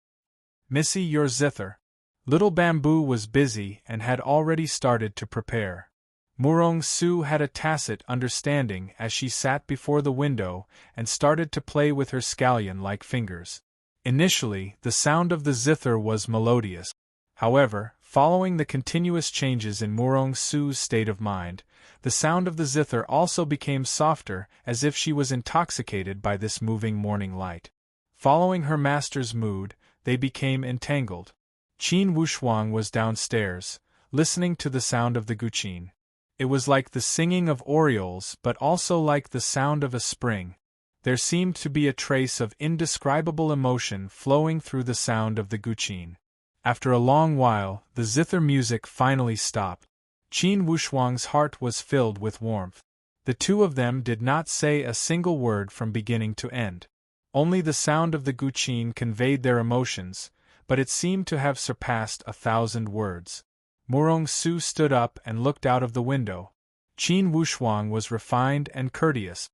"Missy, you're zither." Little Bamboo was busy and had already started to prepare. Murong-su had a tacit understanding as she sat before the window and started to play with her scallion-like fingers. Initially, the sound of the zither was melodious. However, following the continuous changes in Murong-su's state of mind, the sound of the zither also became softer, as if she was intoxicated by this moving morning light. Following her master's mood, they became entangled. Qin Wushuang was downstairs, listening to the sound of the guqin. It was like the singing of orioles but also like the sound of a spring. There seemed to be a trace of indescribable emotion flowing through the sound of the guqin. After a long while, the zither music finally stopped. Qin Wushuang's heart was filled with warmth. The two of them did not say a single word from beginning to end. Only the sound of the guqin conveyed their emotions, but it seemed to have surpassed 1,000 words. Murong-su stood up and looked out of the window. Qin Wushuang was refined and courteous.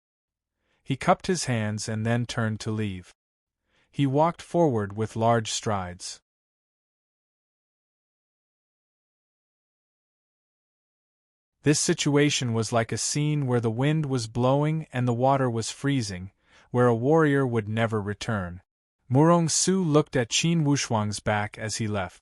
He cupped his hands and then turned to leave. He walked forward with large strides. This situation was like a scene where the wind was blowing and the water was freezing, where a warrior would never return. Murong-su looked at Qin Wushuang's back as he left.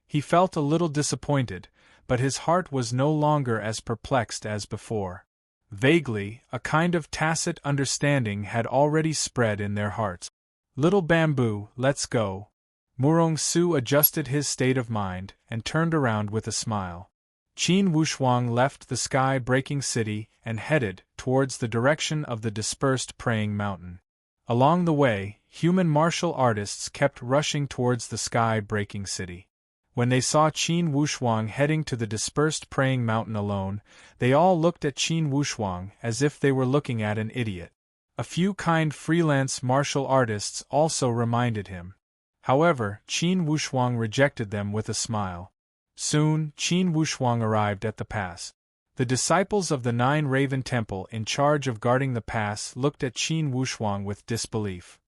He felt a little disappointed, but his heart was no longer as perplexed as before. Vaguely, a kind of tacit understanding had already spread in their hearts. "Little Bamboo, let's go." Murong-su adjusted his state of mind and turned around with a smile. Qin Wushuang left the sky-breaking city and headed towards the direction of the dispersed praying mountain. Along the way, human martial artists kept rushing towards the sky-breaking city. When they saw Qin Wushuang heading to the dispersed praying mountain alone, they all looked at Qin Wushuang as if they were looking at an idiot. A few kind freelance martial artists also reminded him. However, Qin Wushuang rejected them with a smile. Soon, Qin Wushuang arrived at the pass. The disciples of the Nine Raven Temple in charge of guarding the pass looked at Qin Wushuang with disbelief.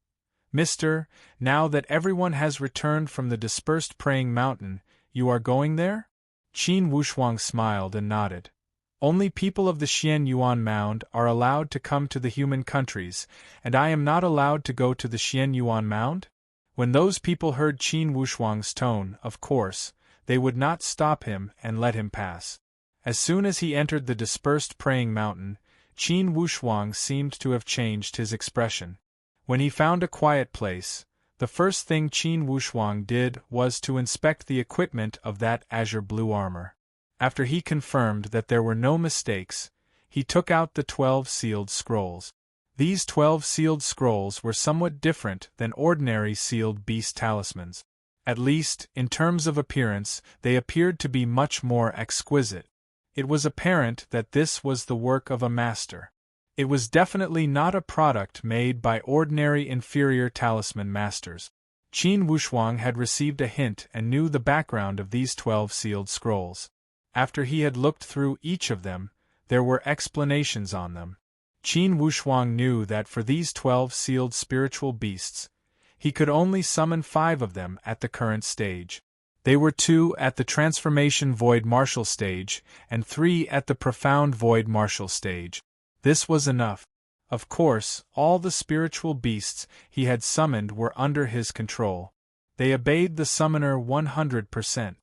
"Mister, now that everyone has returned from the dispersed praying mountain, you are going there?" Qin Wushuang smiled and nodded. Only people of the Xian Yuan Mound are allowed to come to the human countries, and I am not allowed to go to the Xian Yuan Mound? When those people heard Qin Wushuang's tone, of course, they would not stop him and let him pass. As soon as he entered the dispersed praying mountain, Qin Wushuang seemed to have changed his expression. When he found a quiet place, the first thing Qin Wushuang did was to inspect the equipment of that azure blue armor. After he confirmed that there were no mistakes, he took out the 12 sealed scrolls. These 12 sealed scrolls were somewhat different than ordinary sealed beast talismans. At least, in terms of appearance, they appeared to be much more exquisite. It was apparent that this was the work of a master. It was definitely not a product made by ordinary inferior talisman masters. Qin Wushuang had received a hint and knew the background of these 12 sealed scrolls. After he had looked through each of them, there were explanations on them. Qin Wushuang knew that for these 12 sealed spiritual beasts, he could only summon 5 of them at the current stage. They were 2 at the transformation void martial stage, and 3 at the profound void martial stage. This was enough. Of course, all the spiritual beasts he had summoned were under his control. They obeyed the summoner 100%.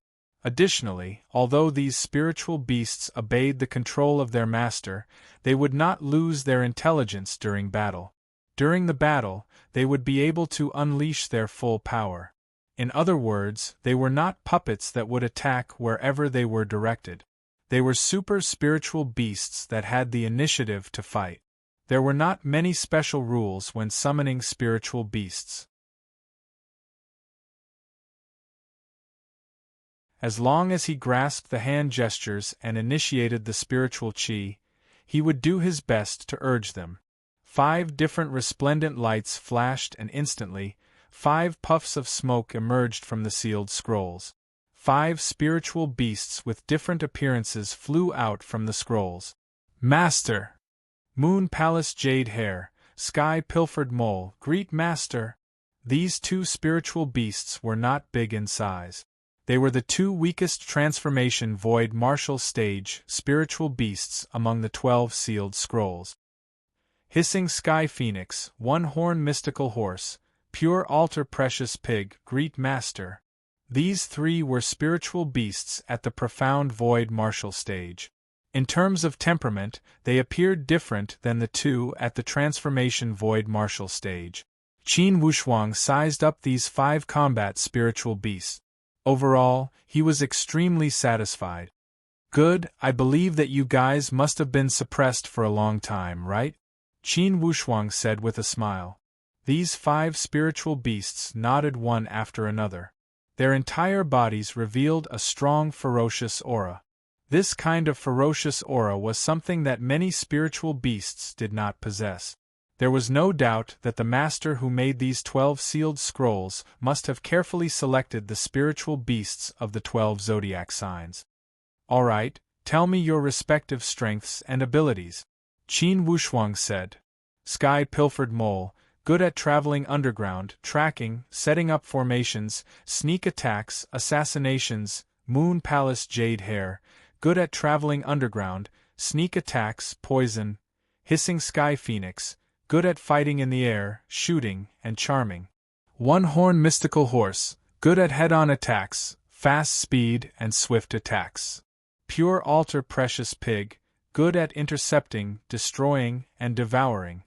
Additionally, although these spiritual beasts obeyed the control of their master, they would not lose their intelligence during battle. During the battle, they would be able to unleash their full power. In other words, they were not puppets that would attack wherever they were directed. They were super spiritual beasts that had the initiative to fight. There were not many special rules when summoning spiritual beasts. As long as he grasped the hand gestures and initiated the spiritual qi, he would do his best to urge them. 5 different resplendent lights flashed and instantly, 5 puffs of smoke emerged from the sealed scrolls. 5 spiritual beasts with different appearances flew out from the scrolls. Master! Moon Palace Jade Hair, Sky Pilfered Mole, greet Master! These 2 spiritual beasts were not big in size. They were the 2 weakest transformation void martial stage spiritual beasts among the 12 sealed scrolls. Hissing Sky Phoenix, One Horn Mystical Horse, Pure Altar Precious Pig, greet Master. These 3 were spiritual beasts at the profound void martial stage. In terms of temperament, they appeared different than the 2 at the transformation void martial stage. Qin Wushuang sized up these 5 combat spiritual beasts. Overall, he was extremely satisfied. Good, I believe that you guys must have been suppressed for a long time, right? Qin Wushuang said with a smile. These 5 spiritual beasts nodded one after another. Their entire bodies revealed a strong ferocious aura. This kind of ferocious aura was something that many spiritual beasts did not possess. There was no doubt that the master who made these 12 sealed scrolls must have carefully selected the spiritual beasts of the 12 zodiac signs. All right, tell me your respective strengths and abilities, Qin Wushuang said. Sky Pilfered Mole, good at traveling underground, tracking, setting up formations, sneak attacks, assassinations. Moon Palace Jade Hair, good at traveling underground, sneak attacks, poison. Hissing Sky Phoenix, good at fighting in the air, shooting, and charming. One Horn Mystical Horse, good at head-on attacks, fast speed, and swift attacks. Pure Altar Precious Pig, good at intercepting, destroying, and devouring.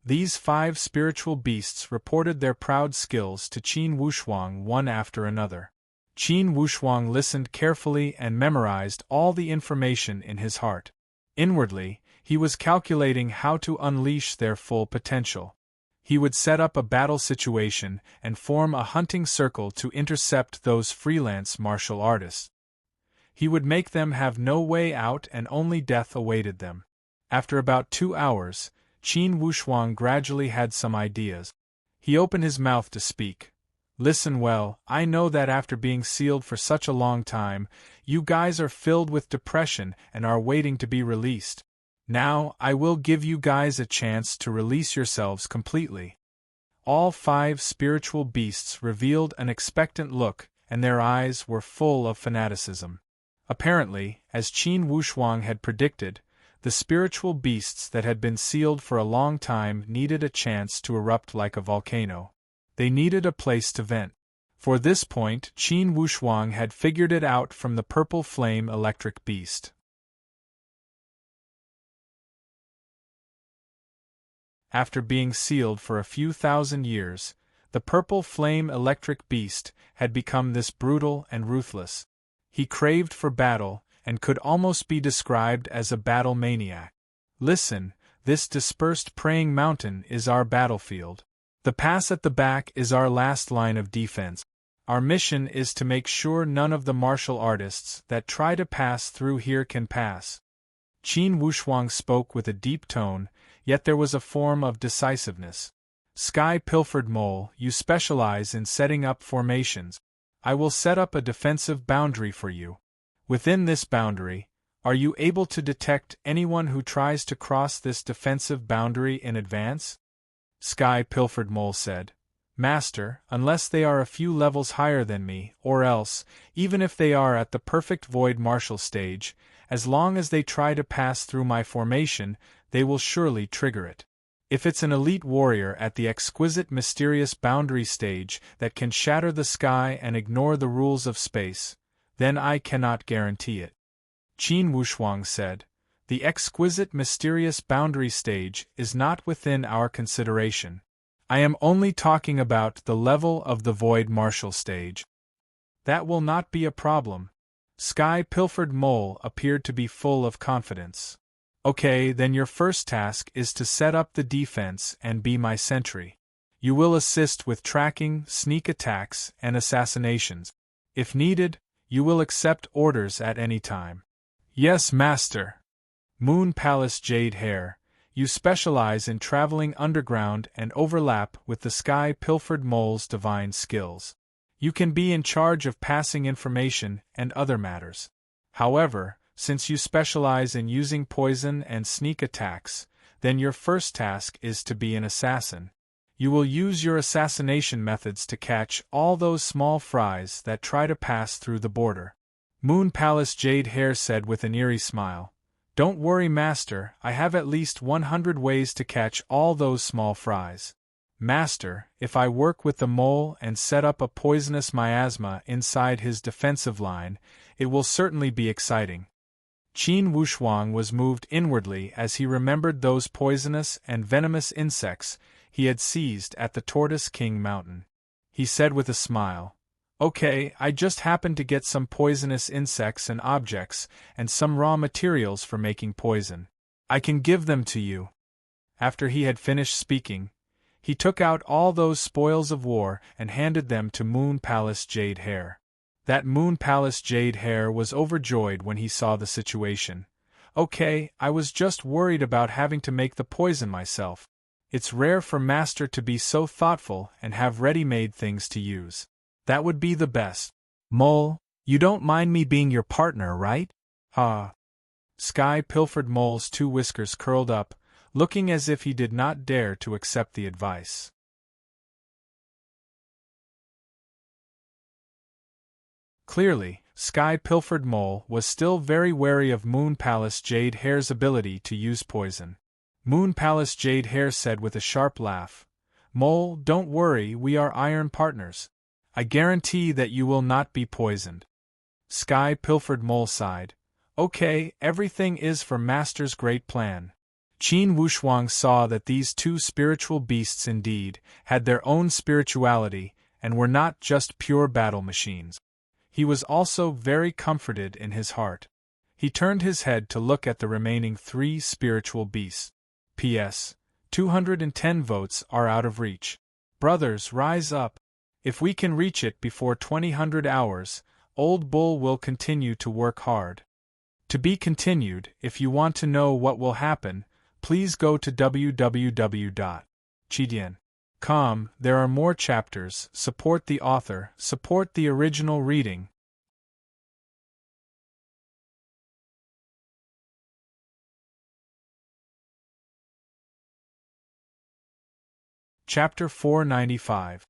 These 5 spiritual beasts reported their proud skills to Qin Wushuang one after another. Qin Wushuang listened carefully and memorized all the information in his heart. Inwardly, he was calculating how to unleash their full potential. He would set up a battle situation and form a hunting circle to intercept those freelance martial artists. He would make them have no way out and only death awaited them. After about 2 hours, Qin Wushuang gradually had some ideas. He opened his mouth to speak. Listen well, I know that after being sealed for such a long time, you guys are filled with depression and are waiting to be released. Now, I will give you guys a chance to release yourselves completely. All 5 spiritual beasts revealed an expectant look, and their eyes were full of fanaticism. Apparently, as Qin Wushuang had predicted, the spiritual beasts that had been sealed for a long time needed a chance to erupt like a volcano. They needed a place to vent. For this point, Qin Wushuang had figured it out from the purple flame electric beast. After being sealed for a few thousand years, the purple flame electric beast had become this brutal and ruthless. He craved for battle, and could almost be described as a battle maniac. Listen, this dispersed praying mountain is our battlefield. The pass at the back is our last line of defense. Our mission is to make sure none of the martial artists that try to pass through here can pass. Qin Wushuang spoke with a deep tone, yet there was a form of decisiveness. Sky-pilfered mole, you specialize in setting up formations. I will set up a defensive boundary for you. Within this boundary, are you able to detect anyone who tries to cross this defensive boundary in advance? Sky-pilfered mole said, Master, unless they are a few levels higher than me, or else, even if they are at the perfect void martial stage, as long as they try to pass through my formation, they will surely trigger it. If it's an elite warrior at the exquisite mysterious boundary stage that can shatter the sky and ignore the rules of space, then I cannot guarantee it. Qin Wushuang said, The exquisite mysterious boundary stage is not within our consideration. I am only talking about the level of the void martial stage. That will not be a problem. Sky-pilfered mole appeared to be full of confidence. Okay, then your first task is to set up the defense and be my sentry. You will assist with tracking, sneak attacks, and assassinations. If needed, you will accept orders at any time. Yes, Master. Moon Palace Jade Hair, you specialize in traveling underground and overlap with the Sky-pilfered mole's divine skills. You can be in charge of passing information and other matters. However, since you specialize in using poison and sneak attacks, then your first task is to be an assassin. You will use your assassination methods to catch all those small fries that try to pass through the border. Moon Palace Jade Hair said with an eerie smile, Don't worry, Master, I have at least 100 ways to catch all those small fries. Master, if I work with the mole and set up a poisonous miasma inside his defensive line, it will certainly be exciting. Qin Wushuang was moved inwardly as he remembered those poisonous and venomous insects he had seized at the Tortoise King Mountain. He said with a smile, Okay, I just happened to get some poisonous insects and objects, and some raw materials for making poison. I can give them to you. After he had finished speaking, he took out all those spoils of war and handed them to Moon Palace Jade Hair. That Moon Palace Jade Hair was overjoyed when he saw the situation. Okay, I was just worried about having to make the poison myself. It's rare for Master to be so thoughtful and have ready-made things to use. That would be the best. Mole, you don't mind me being your partner, right? Sky-pilfered mole's two whiskers curled up, looking as if he did not dare to accept the advice. Clearly, Sky-pilfered mole was still very wary of Moon Palace Jade Hair's ability to use poison. Moon Palace Jade Hair said with a sharp laugh, Mole, don't worry, we are iron partners. I guarantee that you will not be poisoned. Sky-pilfered mole sighed, Okay, everything is for Master's great plan. Qin Wushuang saw that these two spiritual beasts indeed had their own spirituality and were not just pure battle machines. He was also very comforted in his heart. He turned his head to look at the remaining 3 spiritual beasts. P.S. 210 votes are out of reach. Brothers, rise up. If we can reach it before 2000 hours, Old Bull will continue to work hard. To be continued. If you want to know what will happen, please go to www.chidian.com. There are more chapters. Support the author, support the original reading. Chapter 495.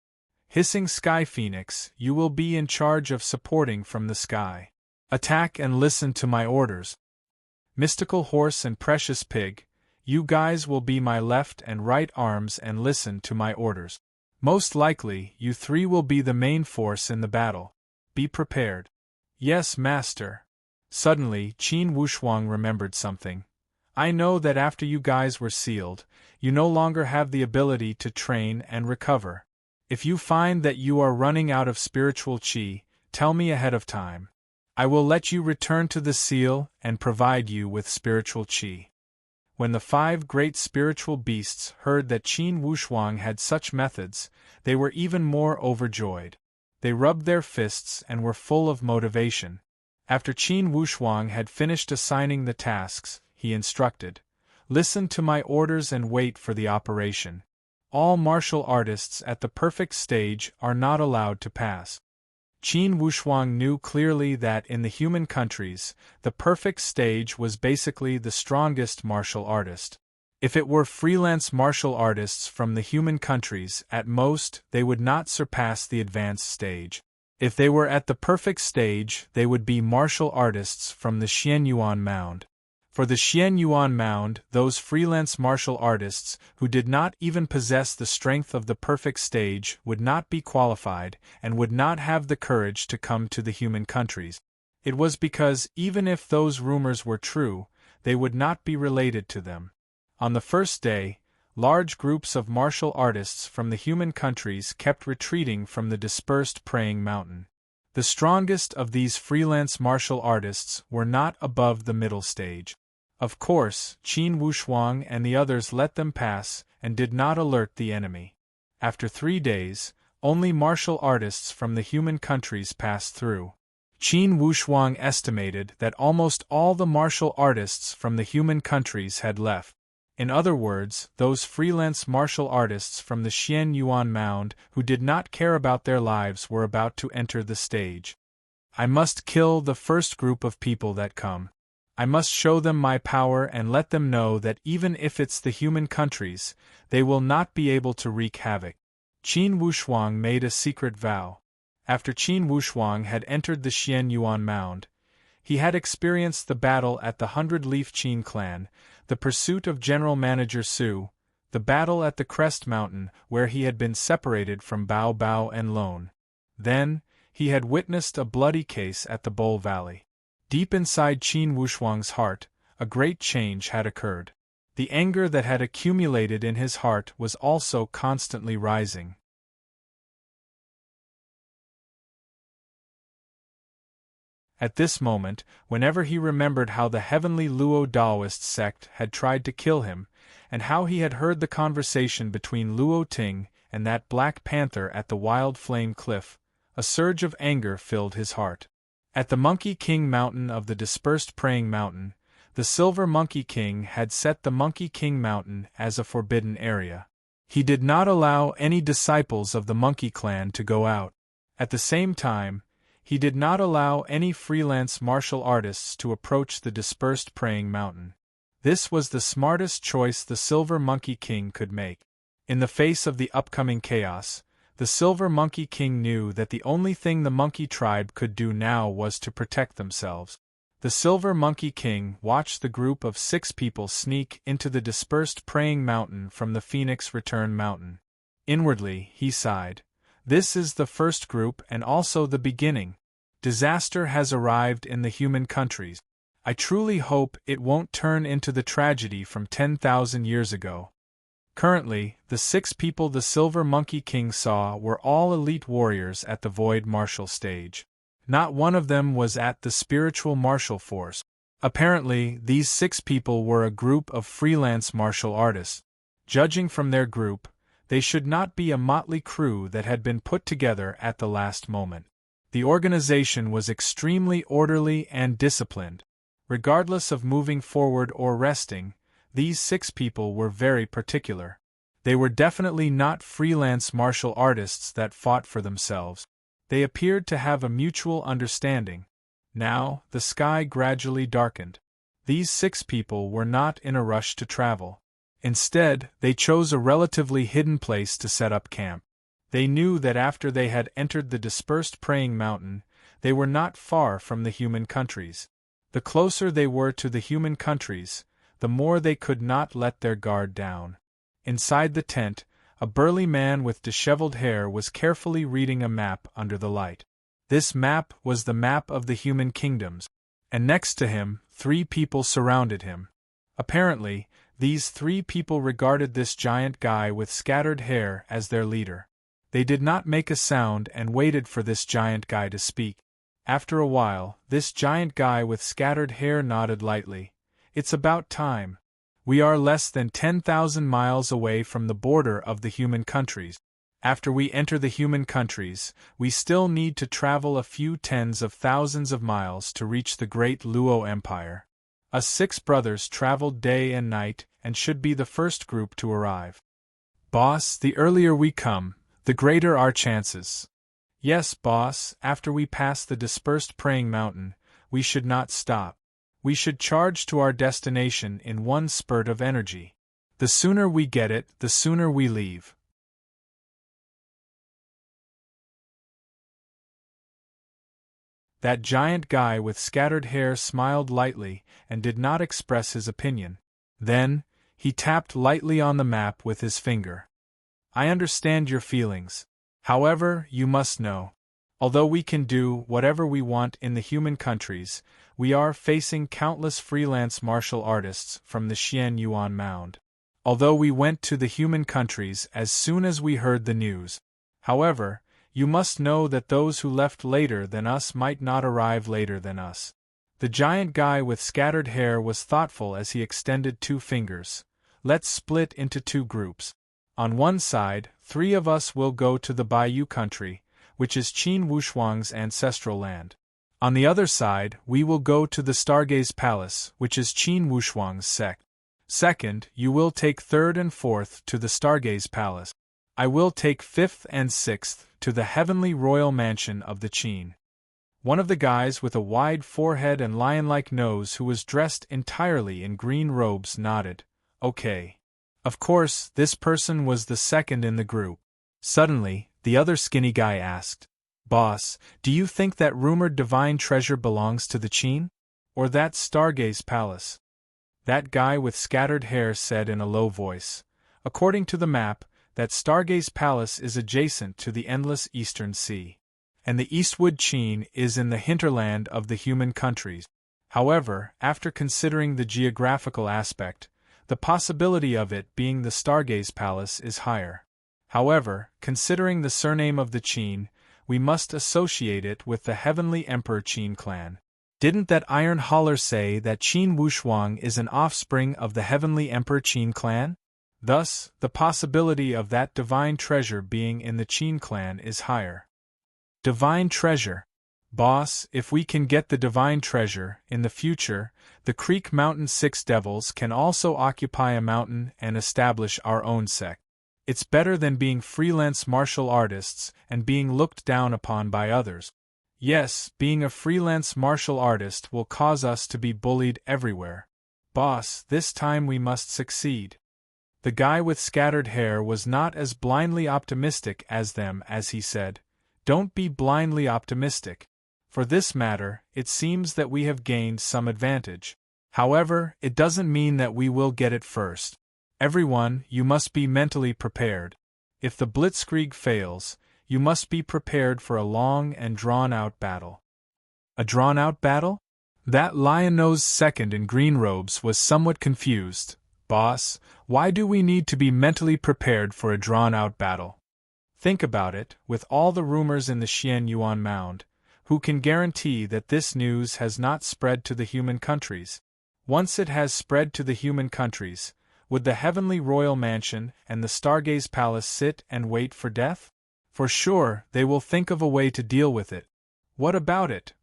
Hissing Sky Phoenix, you will be in charge of supporting from the sky. Attack and listen to my orders. Mystical horse and precious pig, you guys will be my left and right arms and listen to my orders. Most likely, you three will be the main force in the battle. Be prepared. Yes, master. Suddenly, Qin Wushuang remembered something. I know that after you guys were sealed, you no longer have the ability to train and recover. If you find that you are running out of spiritual qi, tell me ahead of time. I will let you return to the seal and provide you with spiritual qi. When the 5 great spiritual beasts heard that Qin Wushuang had such methods, they were even more overjoyed. They rubbed their fists and were full of motivation. After Qin Wushuang had finished assigning the tasks, he instructed, "Listen to my orders and wait for the operation. All martial artists at the perfect stage are not allowed to pass." Qin Wushuang knew clearly that in the human countries, the perfect stage was basically the strongest martial artist. If it were freelance martial artists from the human countries, at most, they would not surpass the advanced stage. If they were at the perfect stage, they would be martial artists from the Xianyuan Mound. For the Xianyuan Mound, those freelance martial artists, who did not even possess the strength of the perfect stage, would not be qualified, and would not have the courage to come to the human countries. It was because, even if those rumors were true, they would not be related to them. On the first day, large groups of martial artists from the human countries kept retreating from the dispersed praying mountain. The strongest of these freelance martial artists were not above the middle stage. Of course, Qin Wushuang and the others let them pass and did not alert the enemy. After 3 days, only martial artists from the human countries passed through. Qin Wushuang estimated that almost all the martial artists from the human countries had left. In other words, those freelance martial artists from the Xianyuan Mound who did not care about their lives were about to enter the stage. I must kill the first group of people that come. I must show them my power and let them know that even if it's the human countries, they will not be able to wreak havoc. Qin Wushuang made a secret vow. After Qin Wushuang had entered the Xianyuan Mound, he had experienced the battle at the 100-Leaf Qin clan, the pursuit of General Manager Su, the battle at the Crest Mountain where he had been separated from Bao Bao and Lone. Then, he had witnessed a bloody case at the Bowl Valley. Deep inside Qin Wushuang's heart, a great change had occurred. The anger that had accumulated in his heart was also constantly rising. At this moment, whenever he remembered how the heavenly Luo Daoist sect had tried to kill him, and how he had heard the conversation between Luo Ting and that Black Panther at the Wild Flame Cliff, a surge of anger filled his heart. At the Monkey King Mountain of the Dispersed Praying Mountain, the Silver Monkey King had set the Monkey King Mountain as a forbidden area. He did not allow any disciples of the Monkey Clan to go out. At the same time, he did not allow any freelance martial artists to approach the Dispersed Praying Mountain. This was the smartest choice the Silver Monkey King could make. In the face of the upcoming chaos, the Silver Monkey King knew that the only thing the monkey tribe could do now was to protect themselves. The Silver Monkey King watched the group of 6 people sneak into the Dispersed Praying Mountain from the Phoenix Return Mountain. Inwardly, he sighed. This is the first group and also the beginning. Disaster has arrived in the human countries. I truly hope it won't turn into the tragedy from 10,000 years ago. Currently, the 6 people the Silver Monkey King saw were all elite warriors at the Void Martial stage. Not one of them was at the Spiritual Martial Force. Apparently, these 6 people were a group of freelance martial artists. Judging from their group, they should not be a motley crew that had been put together at the last moment. The organization was extremely orderly and disciplined. Regardless of moving forward or resting, these 6 people were very particular. They were definitely not freelance martial artists that fought for themselves. They appeared to have a mutual understanding. Now, the sky gradually darkened. These 6 people were not in a rush to travel. Instead, they chose a relatively hidden place to set up camp. They knew that after they had entered the Dispersed Praying Mountain, They were not far from the human countries. The closer they were to the human countries, the more they could not let their guard down. Inside the tent, a burly man with disheveled hair was carefully reading a map under the light. This map was the map of the human kingdoms, and next to him, 3 people surrounded him. Apparently, these 3 people regarded this giant guy with scattered hair as their leader. They did not make a sound and waited for this giant guy to speak. After a while, this giant guy with scattered hair nodded lightly. "It's about time. We are less than 10,000 miles away from the border of the human countries. After we enter the human countries, we still need to travel a few tens of thousands of miles to reach the great Luo Empire. Us 6 brothers traveled day and night and should be the first group to arrive. Boss, the earlier we come, the greater our chances." "Yes, boss, after we pass the dispersed praying mountain, we should not stop. We should charge to our destination in one spurt of energy. The sooner we get it, the sooner we leave." That giant guy with scattered hair smiled lightly and did not express his opinion. Then, he tapped lightly on the map with his finger. "I understand your feelings. However, you must know. Although we can do whatever we want in the human countries, we are facing countless freelance martial artists from the Xian Yuan Mound. Although we went to the human countries as soon as we heard the news. However, you must know that those who left later than us might not arrive later than us." The giant guy with scattered hair was thoughtful as he extended 2 fingers. "Let's split into 2 groups. On one side, 3 of us will go to the Baiyu country, which is Qin Wushuang's ancestral land. On the other side, we will go to the Stargaze Palace, which is Qin Wushuang's sect. Second, you will take 3rd and 4th to the Stargaze Palace. I will take 5th and 6th to the heavenly royal mansion of the Qin." One of the guys with a wide forehead and lion-like nose who was dressed entirely in green robes nodded. "Okay." Of course, this person was the second in the group. Suddenly, the other skinny guy asked, "Boss, do you think that rumored divine treasure belongs to the Qin? Or that Stargaze Palace?" That guy with scattered hair said in a low voice, "According to the map, that Stargaze Palace is adjacent to the endless Eastern Sea. And the Eastwood Qin is in the hinterland of the human countries. However, after considering the geographical aspect, the possibility of it being the Stargaze Palace is higher. However, considering the surname of the Qin, we must associate it with the Heavenly Emperor Qin clan. Didn't that Iron Holler say that Qin Wushuang is an offspring of the Heavenly Emperor Qin clan? Thus, the possibility of that divine treasure being in the Qin clan is higher." Divine treasure. Boss, if we can get the divine treasure, in the future, the Creek Mountain 6 devils can also occupy a mountain and establish our own sect. It's better than being freelance martial artists and being looked down upon by others. Yes, being a freelance martial artist will cause us to be bullied everywhere. Boss, this time we must succeed. The guy with scattered hair was not as blindly optimistic as them as he said, "Don't be blindly optimistic. For this matter, it seems that we have gained some advantage. However, it doesn't mean that we will get it first. Everyone, you must be mentally prepared. If the blitzkrieg fails, you must be prepared for a long and drawn-out battle." A drawn-out battle? That lion-nosed second in green robes was somewhat confused. "Boss, why do we need to be mentally prepared for a drawn-out battle? Think about it, with all the rumors in the Xian Yuan Mound, who can guarantee that this news has not spread to the human countries? Once it has spread to the human countries, would the Heavenly Royal Mansion and the Stargaze Palace sit and wait for death? For sure, they will think of a way to deal with it. What about it?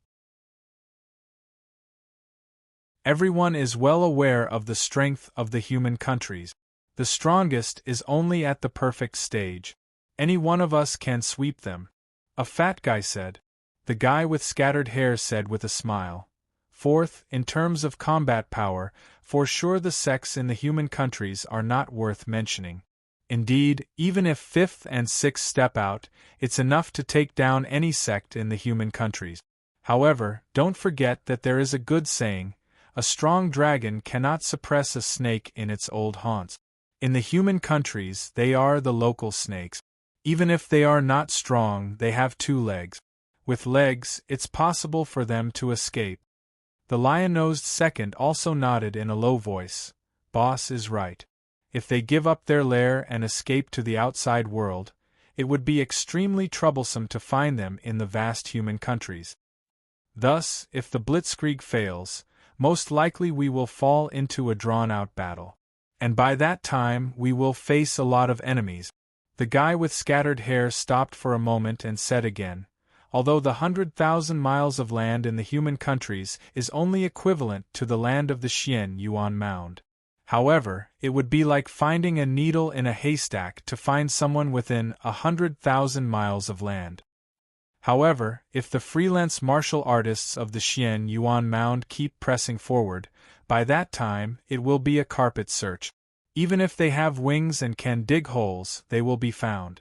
Everyone is well aware of the strength of the human countries. The strongest is only at the perfect stage. Any one of us can sweep them." A fat guy said. The guy with scattered hair said with a smile, "Fourth, in terms of combat power, for sure the sects in the human countries are not worth mentioning. Indeed, even if 5th and 6th step out, it's enough to take down any sect in the human countries. However, don't forget that there is a good saying: a strong dragon cannot suppress a snake in its old haunts. In the human countries, they are the local snakes. Even if they are not strong, they have 2 legs. With legs, it's possible for them to escape. The lion-nosed second also nodded in a low voice. Boss is right. If they give up their lair and escape to the outside world, it would be extremely troublesome to find them in the vast human countries. Thus, if the blitzkrieg fails, most likely we will fall into a drawn-out battle. And by that time we will face a lot of enemies. The guy with scattered hair stopped for a moment and said again, although the 100,000 miles of land in the human countries is only equivalent to the land of the Xian Yuan Mound. However, it would be like finding a needle in a haystack to find someone within 100,000 miles of land. However, if the freelance martial artists of the Xian Yuan Mound keep pressing forward, by that time it will be a carpet search. Even if they have wings and can dig holes, they will be found.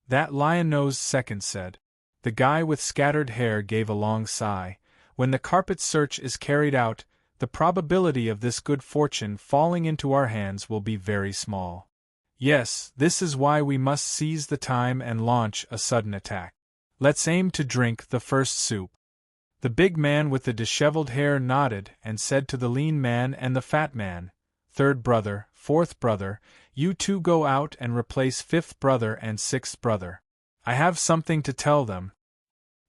That lion-nosed second said. The guy with scattered hair gave a long sigh. When the carpet search is carried out, the probability of this good fortune falling into our hands will be very small. Yes, this is why we must seize the time and launch a sudden attack. Let's aim to drink the first soup. The big man with the disheveled hair nodded and said to the lean man and the fat man, "Third brother, fourth brother, you 2 go out and replace 5th brother and 6th brother. I have something to tell them."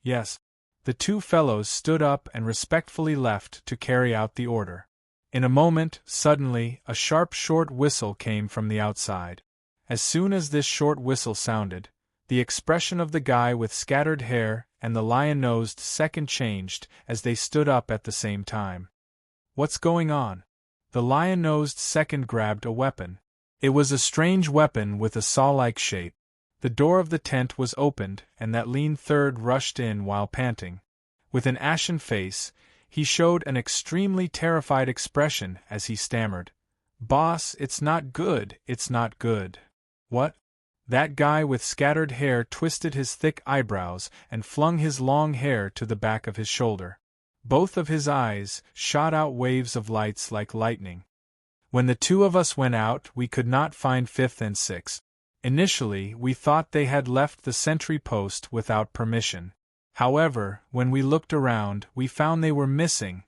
Yes. The 2 fellows stood up and respectfully left to carry out the order. In a moment, suddenly, a sharp short whistle came from the outside. As soon as this short whistle sounded, the expression of the guy with scattered hair and the lion-nosed second changed as they stood up at the same time. What's going on? The lion-nosed second grabbed a weapon. It was a strange weapon with a saw-like shape. The door of the tent was opened, and that lean third rushed in while panting. With an ashen face, he showed an extremely terrified expression as he stammered, "Boss, it's not good, it's not good." "What?" That guy with scattered hair twisted his thick eyebrows and flung his long hair to the back of his shoulder. Both of his eyes shot out waves of lights like lightning. "When the 2 of us went out, we could not find 5th and 6th. Initially, we thought they had left the sentry post without permission. However, when we looked around, we found they were missing."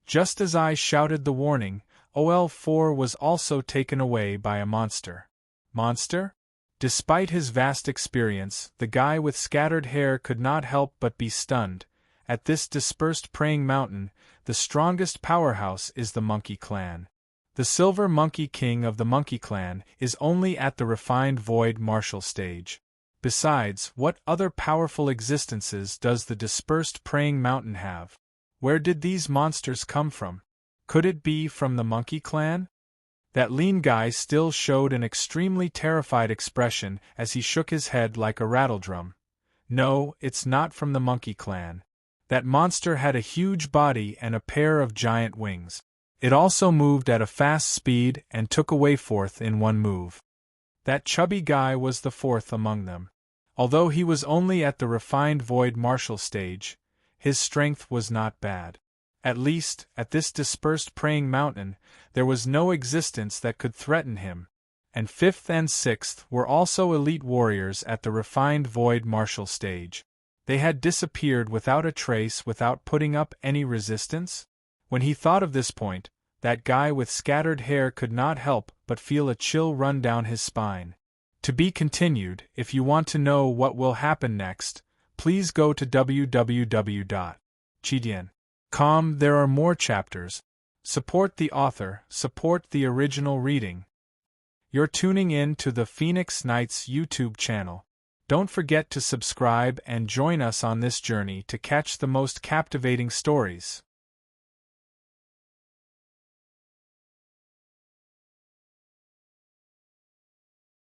Just as I shouted the warning, OL4 was also taken away by a monster. Monster? Despite his vast experience, the guy with scattered hair could not help but be stunned. At this dispersed praying mountain, the strongest powerhouse is the Monkey Clan. The Silver Monkey King of the Monkey Clan is only at the refined void martial stage. Besides, what other powerful existences does the dispersed praying mountain have? Where did these monsters come from? Could it be from the Monkey Clan? That lean guy still showed an extremely terrified expression as he shook his head like a rattledrum. "No, it's not from the Monkey Clan. That monster had a huge body and a pair of giant wings. It also moved at a fast speed and took away 4th in one move." That chubby guy was the 4th among them. Although he was only at the refined void martial stage, his strength was not bad. At least, at this dispersed praying mountain, there was no existence that could threaten him. And 5th and 6th were also elite warriors at the refined void martial stage. They had disappeared without a trace without putting up any resistance? When he thought of this point, that guy with scattered hair could not help but feel a chill run down his spine. To be continued. If you want to know what will happen next, please go to www.chidian.com. There are more chapters. Support the author, support the original reading. You're tuning in to the Phoenix Knights YouTube channel. Don't forget to subscribe and join us on this journey to catch the most captivating stories.